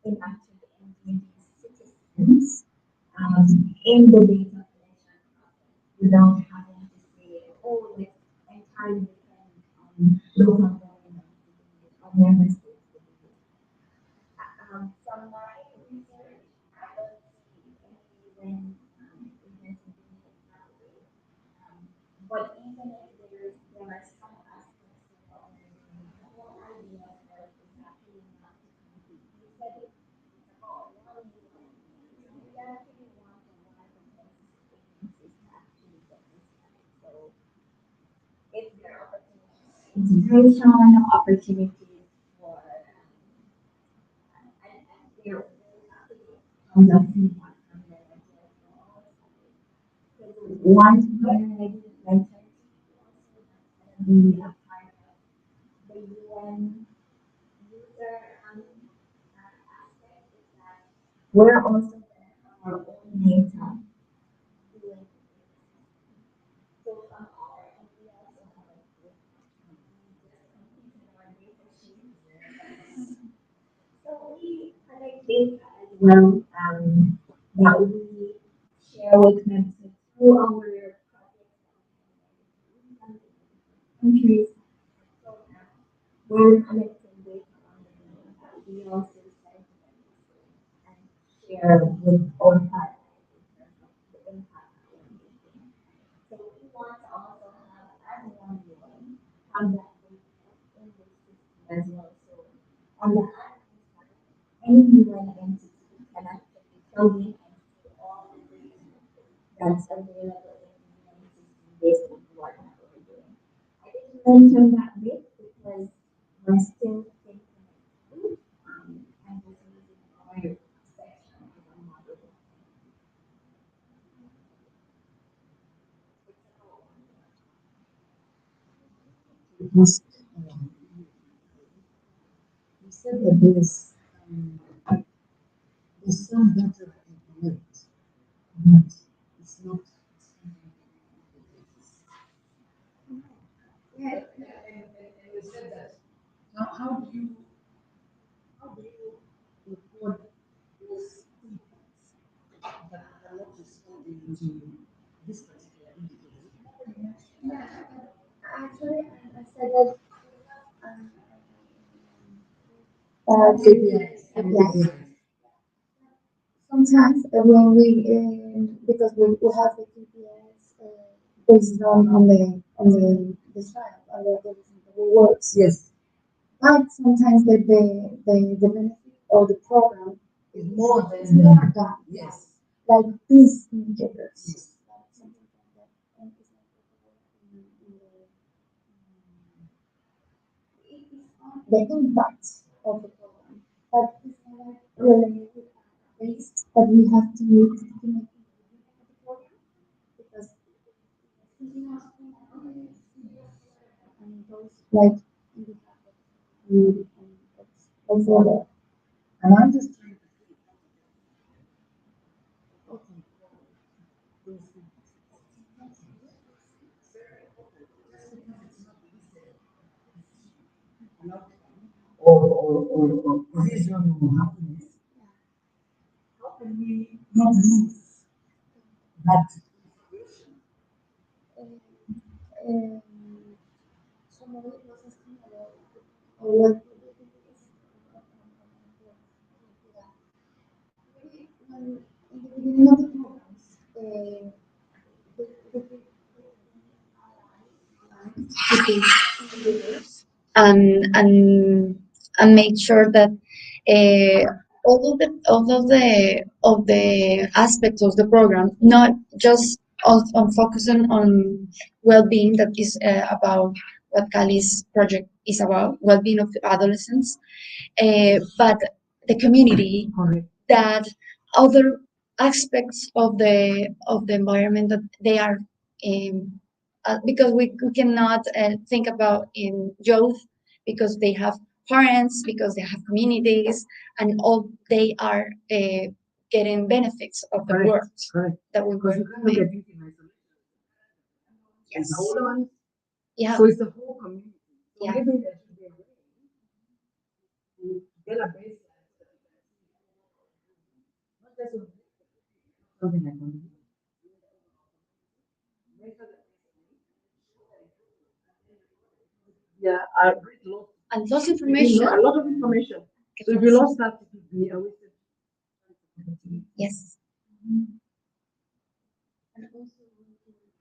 in actually engaging citizens in the data collection process without having to say, oh, let's entirely depend on local government or member states. From my research, I don't see any when agency doing it that way. But even if there are some aspects of what we're doing, the whole idea of it is actually not to compete. You said it, it's about one UN. So we actually want one of the agencies to actually get this right. So if there are opportunities for integration, opportunities for and there actually comes up feedback from them as well from all sides. Because one thing I didn't mention also that's gonna be a part of the UN user aspect is that we're also gonna have our own data doing so from our end we also have a data. We just completed our data sheet. So we collect data as well that we share with members through our projects and countries. So we're collecting data on the data that we also send to them and share with all partners in terms of the impact that we're making. So we want to also have as one UN have that data in the system as well. So on the admin side, any UN entity can actually plug in and see all the data that's available in the UN system based on the work that we're doing. I didn't mention that bit because we're still thinking it through and just using our section as a model. Ask, you said that there's some better implement, but it's not. Yeah, and you said that. How do you into this particular indicator? Yeah, actually, I said that KPIs. Sometimes when we because we have the KPIs based on the child on the works. Yes, But sometimes the benefit of the program it's more is than more than yes. like these indicators. Yes. Like something like that. And it's not the impact of the program, but it's not related based that we have to make the program because and those like and also the And I'm just trying to think. Okay. Those things. Or vision or happiness. How can we not lose that situation? um, somebody was asking about what when in the beginning of the programs, and and make sure that all of the aspects of the program, not just on focusing on well-being that is about what Kali's project is about, well-being of adolescents, but the community, Correct. that other aspects of the environment that they are because we cannot think about in youth because they have parents, because they have communities, and all they are getting benefits of the Correct. work Correct. that we Because work you can't look with. at it in isolation. Yes. It's hold on. Yeah. So it's the whole community. So Yeah. maybe there should be a way to get a baseline. Not just something like that. Yeah, I read lots. And lots You information. know, a lot of information. So if you lost that, it would be a wasted. Yes. And also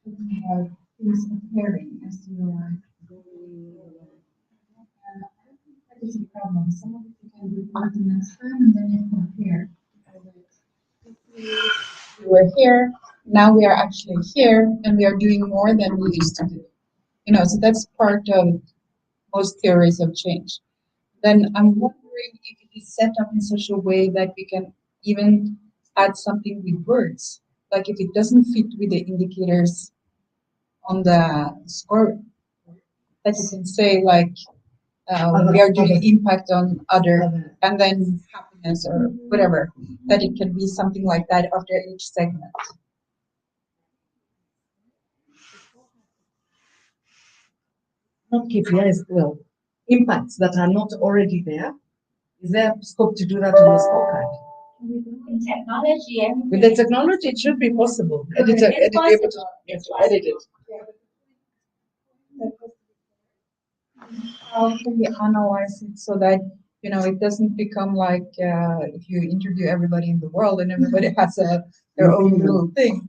talking about things comparing as you are going along. I don't think that is a problem. Some of it you can do for the next time and then you compare. We were here, now we are actually here, and we are doing more than we used to do. You know, so that's part of most theories of change. Then I'm wondering if it is set up in such a way that we can even add something with words. Like if it doesn't fit with the indicators on the score, that you can say like we are doing impact on other, and then happiness or whatever. That it can be something like that after each segment. Not KPIs, well, impacts that are not already there. Is there scope to do that on the scorecard? In technology, With the technology, it should be possible. Editor, It's be able to, possible. edit it. How can we analyze it so that it doesn't become like if you interview everybody in the world and everybody has their own little thing,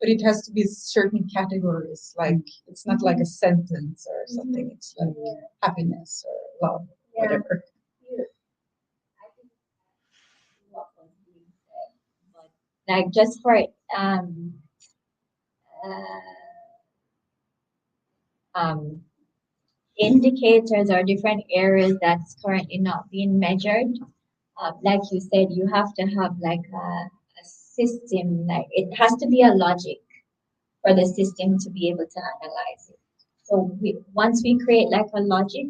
but it has to be certain categories. Like it's not like a sentence or something. It's like happiness or love, whatever. Like just for indicators or different areas that's currently not being measured. Like you said, you have to have like a system, like it has to be a logic for the system to be able to analyze it. So once we create like a logic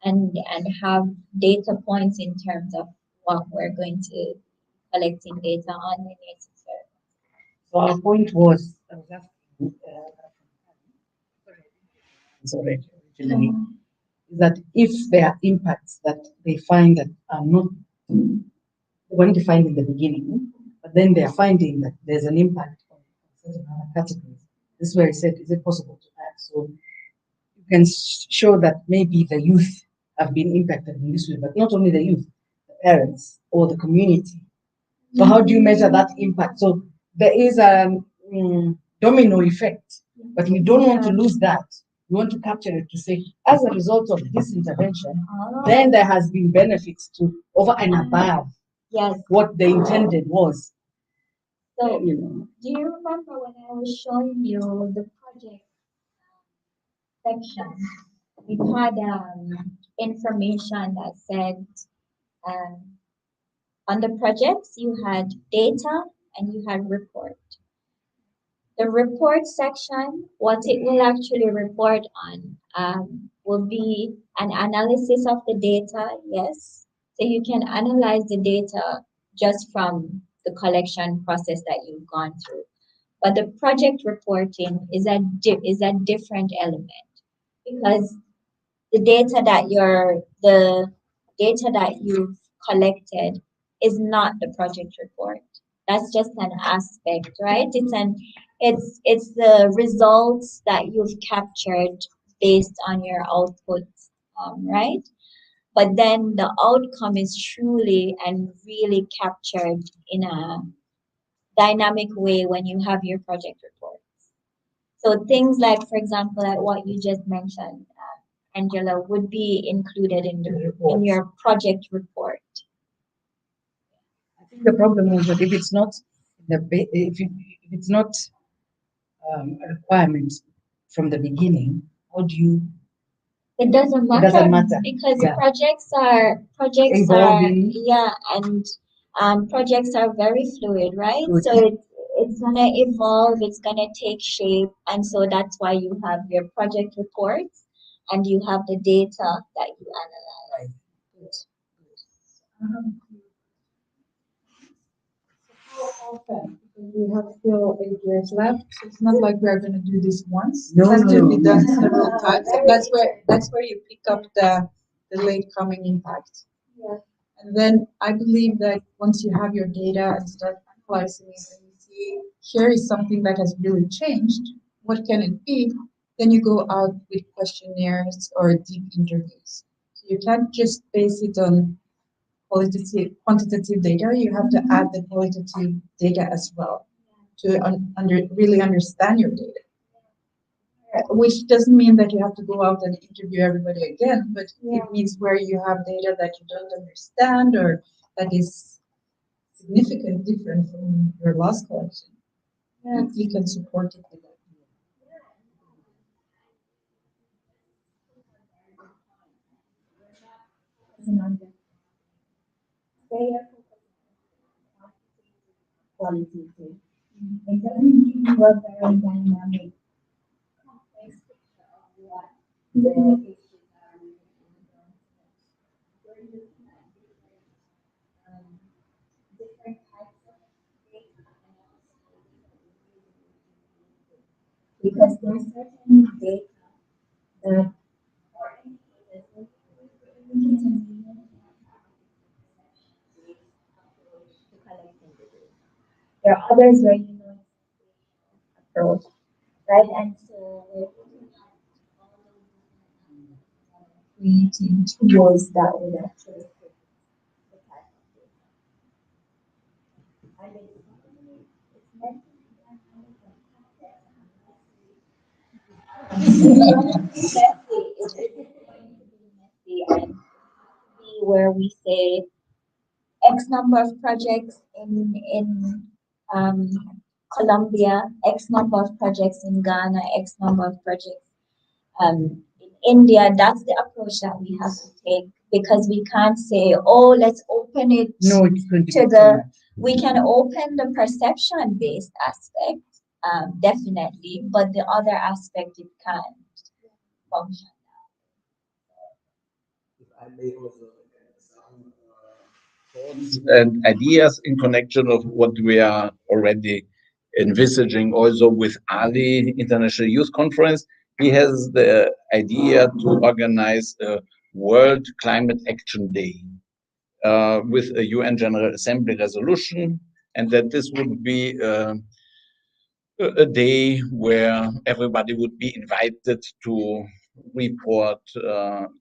and have data points in terms of what we're going to collecting data on, then it's So our point was, I was asking, sorry, originally, is that if there are impacts that they find that are not weren't defined in the beginning, but then they are finding that there's an impact on certain other categories. This is where he said, is it possible to add? So you can show that maybe the youth have been impacted in this way, but not only the youth, the parents or the community. So how do you measure that impact? So there is a domino effect, but we don't want to lose that. We want to capture it to say, as a result of this intervention, then there has been benefits to over and above what the intended was. So, do you remember when I was showing you the project section? We had information that said on the projects you had data and you had report. The report section, what it will actually report on will be an analysis of the data, yes. So you can analyze the data just from the collection process that you've gone through. But the project reporting is a different element because the data that you've collected is not the project report. That's just an aspect, right? It's the results that you've captured based on your output, right? But then the outcome is truly and really captured in a dynamic way when you have your project reports. So things like, for example, like what you just mentioned, Angela, would be included in your project report. I think the problem is that if it's not a requirement from the beginning, how do you? It doesn't matter. It doesn't matter because yeah. projects are evolving. Projects are very fluid, right? Good. So it's gonna evolve, it's gonna take shape, and so that's why you have your project reports and you have the data that you analyze. Right. How often? Because we have still 8 years left. It's not like we are going to do this once. No, it has to be no. done several times. And that's where you pick up the late coming impact. Yeah. And then I believe that once you have your data and start analyzing it and you see here is something that has really changed, what can it be? Then you go out with questionnaires or deep interviews. So you can't just base it on quantitative data. You have to add the qualitative data as well to really understand your data. Which doesn't mean that you have to go out and interview everybody again, but it means where you have data that you don't understand or that is significantly different from your last collection. You can support it with that. Qualitative. It doesn't give you a very dynamic, complex picture of what the issues are. We're looking at different types of data and also because there are certain data that are included to collecting the data. There are others where you know it's approach, right? And so we're looking at all those creating tools that would actually fit the type of data. And it's meant to be done under the context it's going to be messy and be where we say X number of projects in Colombia, X number of projects in Ghana, X number of projects in India. That's the approach that we have to take because we can't say, oh, let's open it to the. We can open the perception-based aspect, definitely, but the other aspect it can't function. If I may also thoughts and ideas in connection of what we are already envisaging also with Ali International Youth Conference. He has the idea to organize a World Climate Action Day with a UN General Assembly resolution and that this would be a day where everybody would be invited to report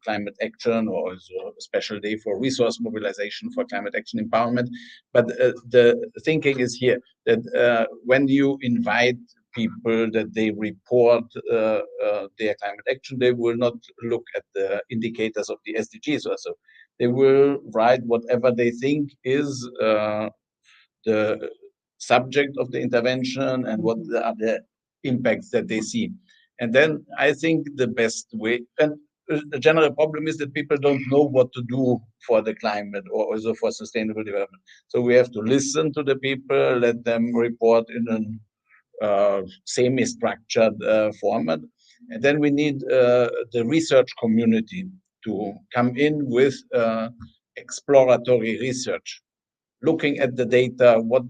climate action, or also a special day for resource mobilization for climate action empowerment. But the thinking is here that when you invite people that they report their climate action, they will not look at the indicators of the SDGs also. They will write whatever they think is the subject of the intervention and what are the impacts that they see. And then I think the best way, and the general problem is that people don't know what to do for the climate or also for sustainable development. So we have to listen to the people, let them report in a semi-structured format. And then we need the research community to come in with exploratory research, looking at the data, what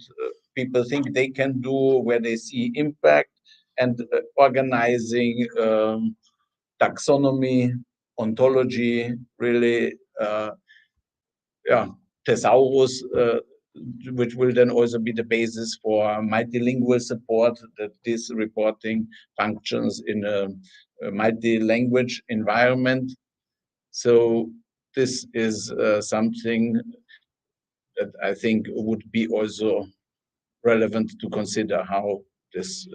people think they can do, where they see impact, and organizing taxonomy, ontology, really, thesaurus, which will then also be the basis for multilingual support, that this reporting functions in a multi-language environment. So this is something that I think would be also relevant to consider, how this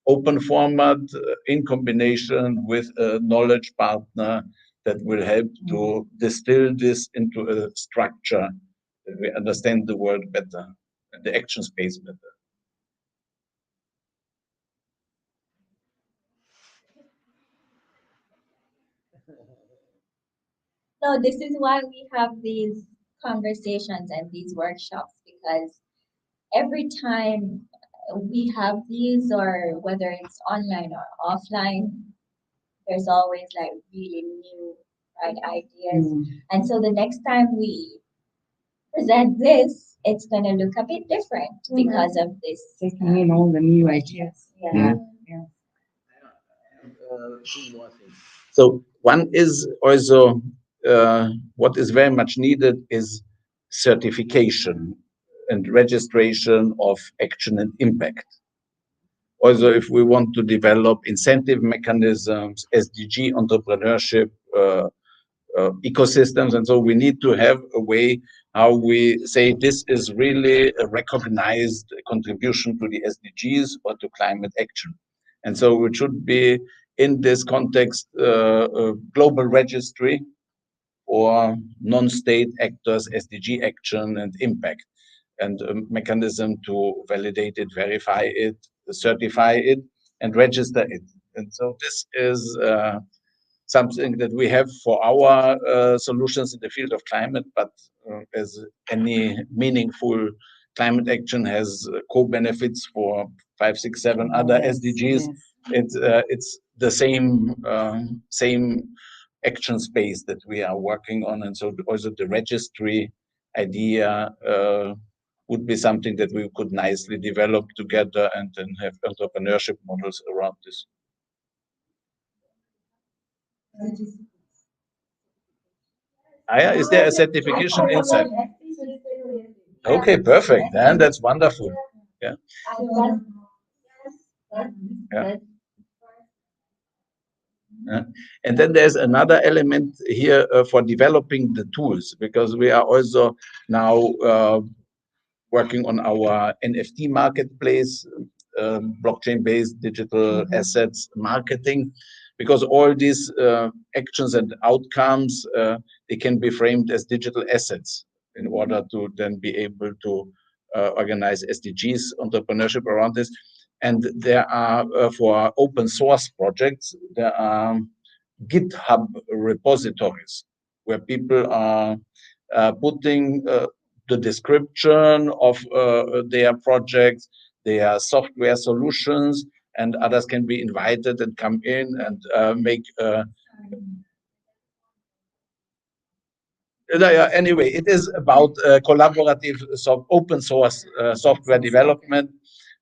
open format in combination with a knowledge partner that will help to distill this into a structure that we understand the world better and the action space better. No, this is why we have these conversations and these workshops, because every time we have these, or whether it's online or offline, there's always like really new, right, ideas. And so the next time we present this, it's going to look a bit different because of this. Taking in all the new ideas. Yeah. Two more things. So one is also what is very much needed is certification and registration of action and impact. Also, if we want to develop incentive mechanisms, SDG entrepreneurship, ecosystems, and so we need to have a way how we say this is really a recognized contribution to the SDGs or to climate action. And so it should be, in this context, a global registry or non-state actors, SDG action and impact, and a mechanism to validate it, verify it, certify it, and register it. And so this is something that we have for our solutions in the field of climate, but as any meaningful climate action has co-benefits for 5, 6, 7 other SDGs. It's the same action space that we are working on, and so also the registry idea would be something that we could nicely develop together and then have entrepreneurship models around this. Is there a certification inside? Okay, perfect. Then that's wonderful. Yeah. Yeah. And then there's another element here for developing the tools, because we are also now working on our NFT marketplace, blockchain-based digital assets marketing, because all these actions and outcomes, they can be framed as digital assets in order to then be able to organize SDGs entrepreneurship around this. And there are, for open source projects, there are GitHub repositories where people are putting the description of their projects, their software solutions, and others can be invited and come in and make. Anyway, it is about collaborative open source software development,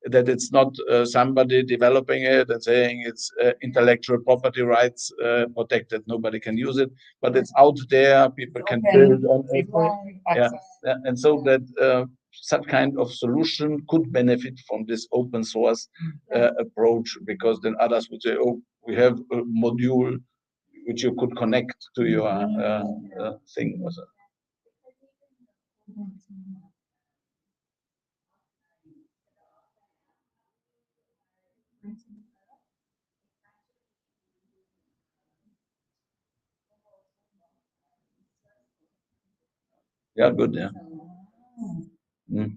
that it's not somebody developing it and saying it's intellectual property rights protected, nobody can use it, but it's out there, people can build on it. Yeah. And so that such kind of solution could benefit from this open source approach, because then others would say, oh, we have a module which you could connect to your thing. Yeah, good, yeah. Mm.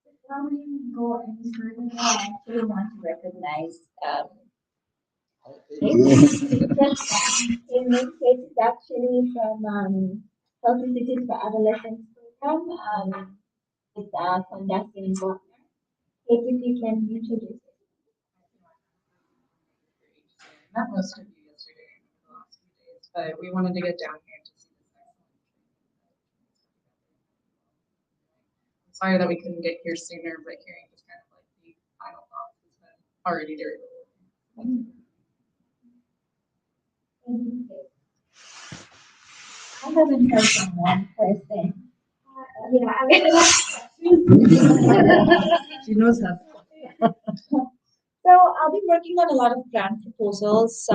Before we go any further, I actually want to recognize it's actually from Healthy Cities for Adolescents program. It's conducted in Boston. If you can introduce it. Met most of you yesterday and the last few days, but we wanted to get down here to see this excellent. I'm sorry that we couldn't get here sooner, but hearing just kind of like the final thoughts has been already very cool. I haven't heard from one person. Yeah, I She knows that. So I'll be working on a lot of grant proposals.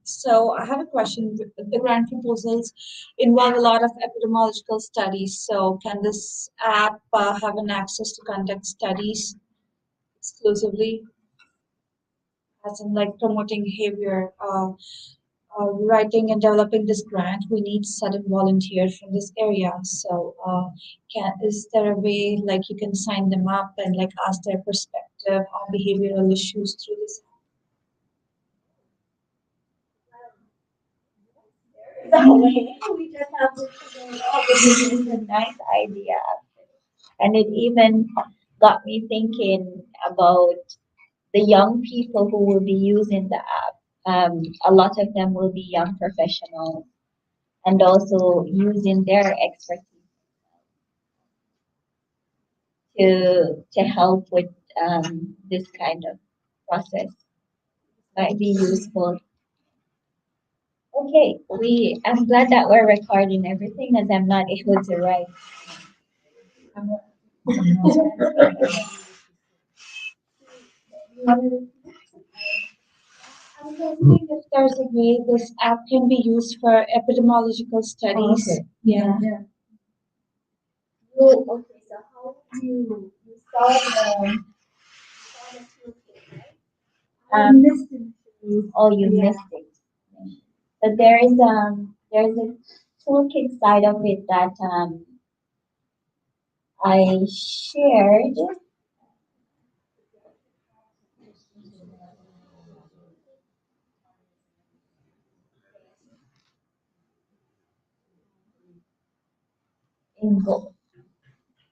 So I have a question. The grant proposals involve a lot of epidemiological studies. So can this app have an access to conduct studies exclusively, as in like promoting behavior? Writing and developing this grant, we need sudden volunteers from this area. So, is there a way like you can sign them up and like ask their perspective on behavioral issues through this? we just have to figure it out. This is a nice idea, and it even got me thinking about the young people who will be using the app. A lot of them will be young professionals and also using their expertise to help with this kind of process. Might be useful. Okay, I'm glad that we're recording everything as I'm not able to write. I'm wondering if there's a way this app can be used for epidemiological studies. Okay. Yeah. Oh, okay, so how do you saw the toolkit, right? Oh, you missed it. But there's a toolkit side of it that I shared. In Go.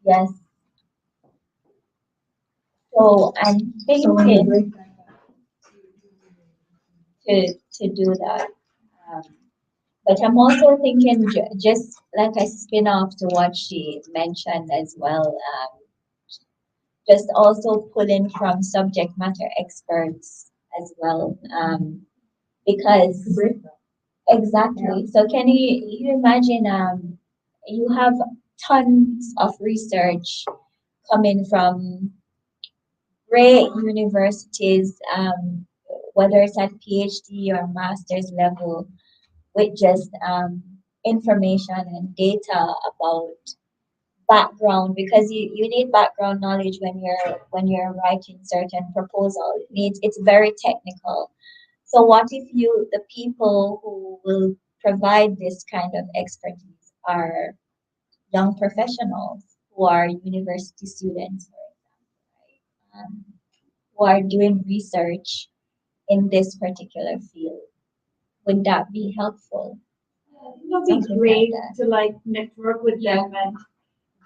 Yes. So I'm thinking to do that. But I'm also thinking just like a spin off to what she mentioned as well. Just also pulling from subject matter experts as well. Because exactly. So can you imagine you have tons of research coming from great universities, whether it's at PhD or master's level, with just information and data about background, because you need background knowledge when you're writing certain proposal. It's very technical. So what if the people who will provide this kind of expertise are young professionals who are university students, for example, right? Who are doing research in this particular field? Would that be helpful? It would be Something great like that. to like network with them and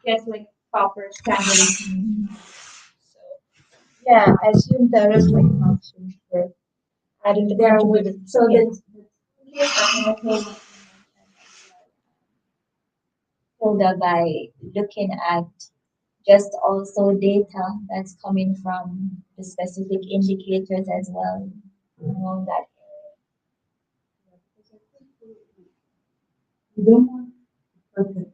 get like proper standards. Yeah, I assume there is like an option for adding the There contributed. would- So yeah. Folder by looking at just also data that's coming from the specific indicators as well around that We don't want Okay.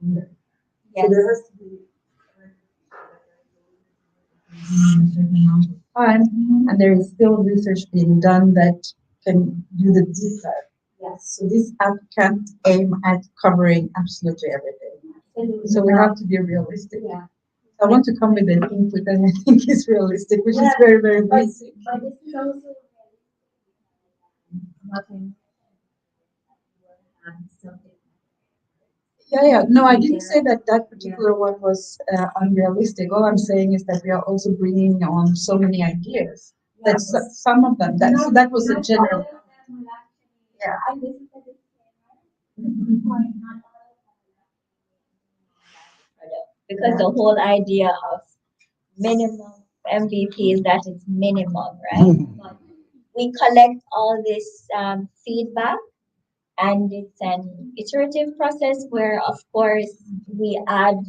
Yes. So there has to be a certain amount of time, and there is still research being done that can do the deep dive. Yes. So this app can't aim at covering absolutely everything. So we have to be realistic. Yeah. I want to come with an input that I think is realistic, which is very, very basic. But this is also nothing. Something. Yeah. No, I didn't say that that particular one was unrealistic. All I'm saying is that we are also bringing on so many ideas. That's some of them. That, so that was a general. Yeah. I listened to this point, because the whole idea of minimum MVP is that it's minimum, right? But we collect all this feedback, and it's an iterative process where, of course, we add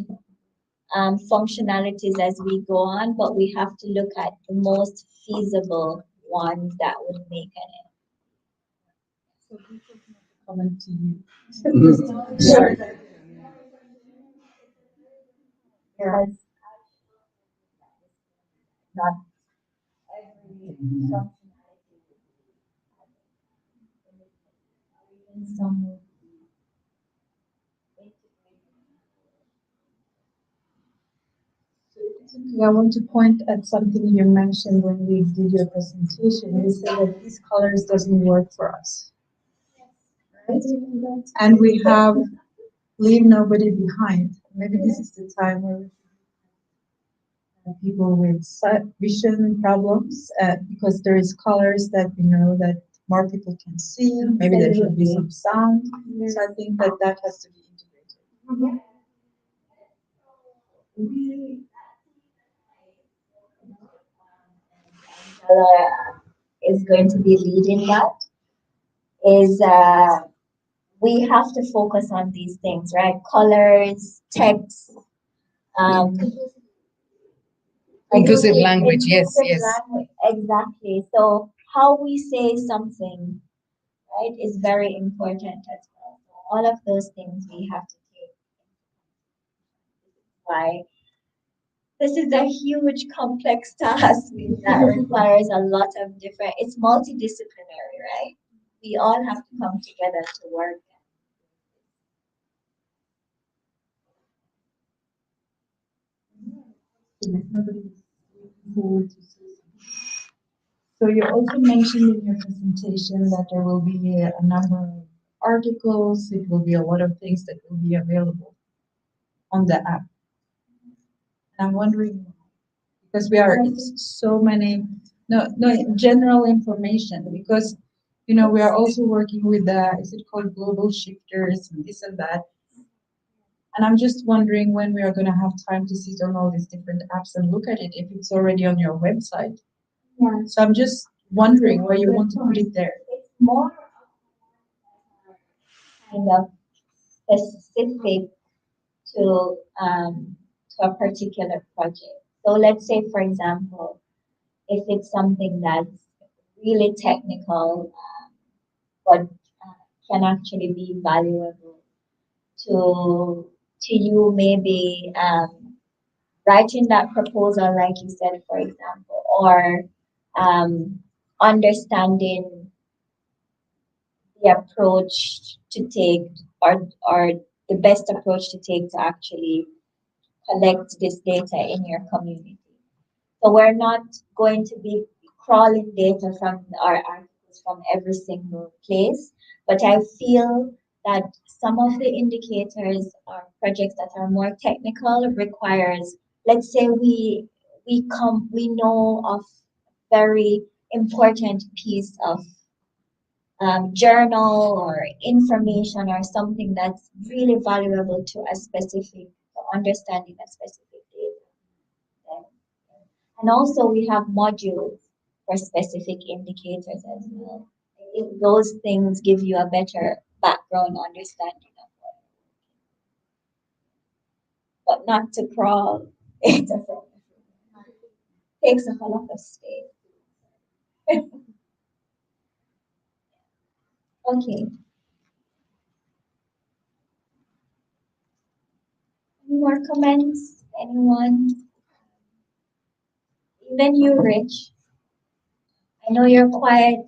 functionalities as we go on, but we have to look at the most feasible ones that would make an So this is not a comment to you. Sure. Yeah. Not every functionality even some would be I want to point at something you mentioned when we did your presentation. You said that these colors doesn't work for us, right? And we have leave nobody behind. Maybe this is the time where people with sight vision problems, because there is colors that we know that more people can see. Maybe there should be some sound. So I think that that has to be integrated. is going to be leading that is we have to focus on these things, right? Colors, text, Inclusive language, yes, inclusive yes. language, exactly. So how we say something, right, is very important as well. So all of those things we have to take. Why? This is a huge, complex task that requires a lot of different. It's multidisciplinary, right? We all have to come together to work. So you also mentioned in your presentation that there will be a number of articles, it will be a lot of things that will be available on the app. And I'm wondering, because we are so many, general information, because, you know, we are also working with is it called global shifters and this and that. And I'm just wondering when we are going to have time to sit on all these different apps and look at it, if it's already on your website. Yeah. So I'm just wondering why you want to put it there. It's more kind of specific to a particular project. So let's say, for example, if it's something that's really technical, but can actually be valuable to you, maybe writing that proposal, like you said, for example, or understanding the approach to take, or the best approach to take to actually collect this data in your community. So we're not going to be crawling data from our articles from every single place, but I feel that some of the indicators or projects that are more technical requires, let's say we know of very important piece of journal or information or something that's really valuable to a specific understanding a specific data. And also we have modules for specific indicators as well. I think those things give you a better background understanding of what, but not to crawl. It takes a lot of space. Okay. Any more comments? Anyone? Even you, Rich. I know you're quiet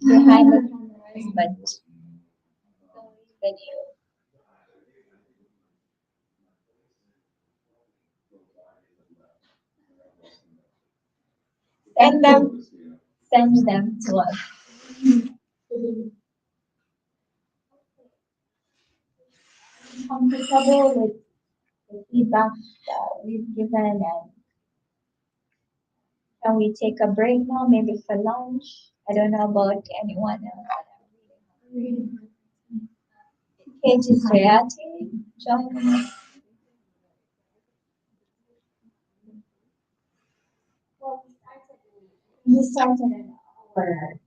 behind the cameras, but even you. Send them to us. Comfortable with the feedback that we've given, and can we take a break now, maybe for lunch? I don't know about anyone else. Kate is Hayati, join us. Well, we started an hour.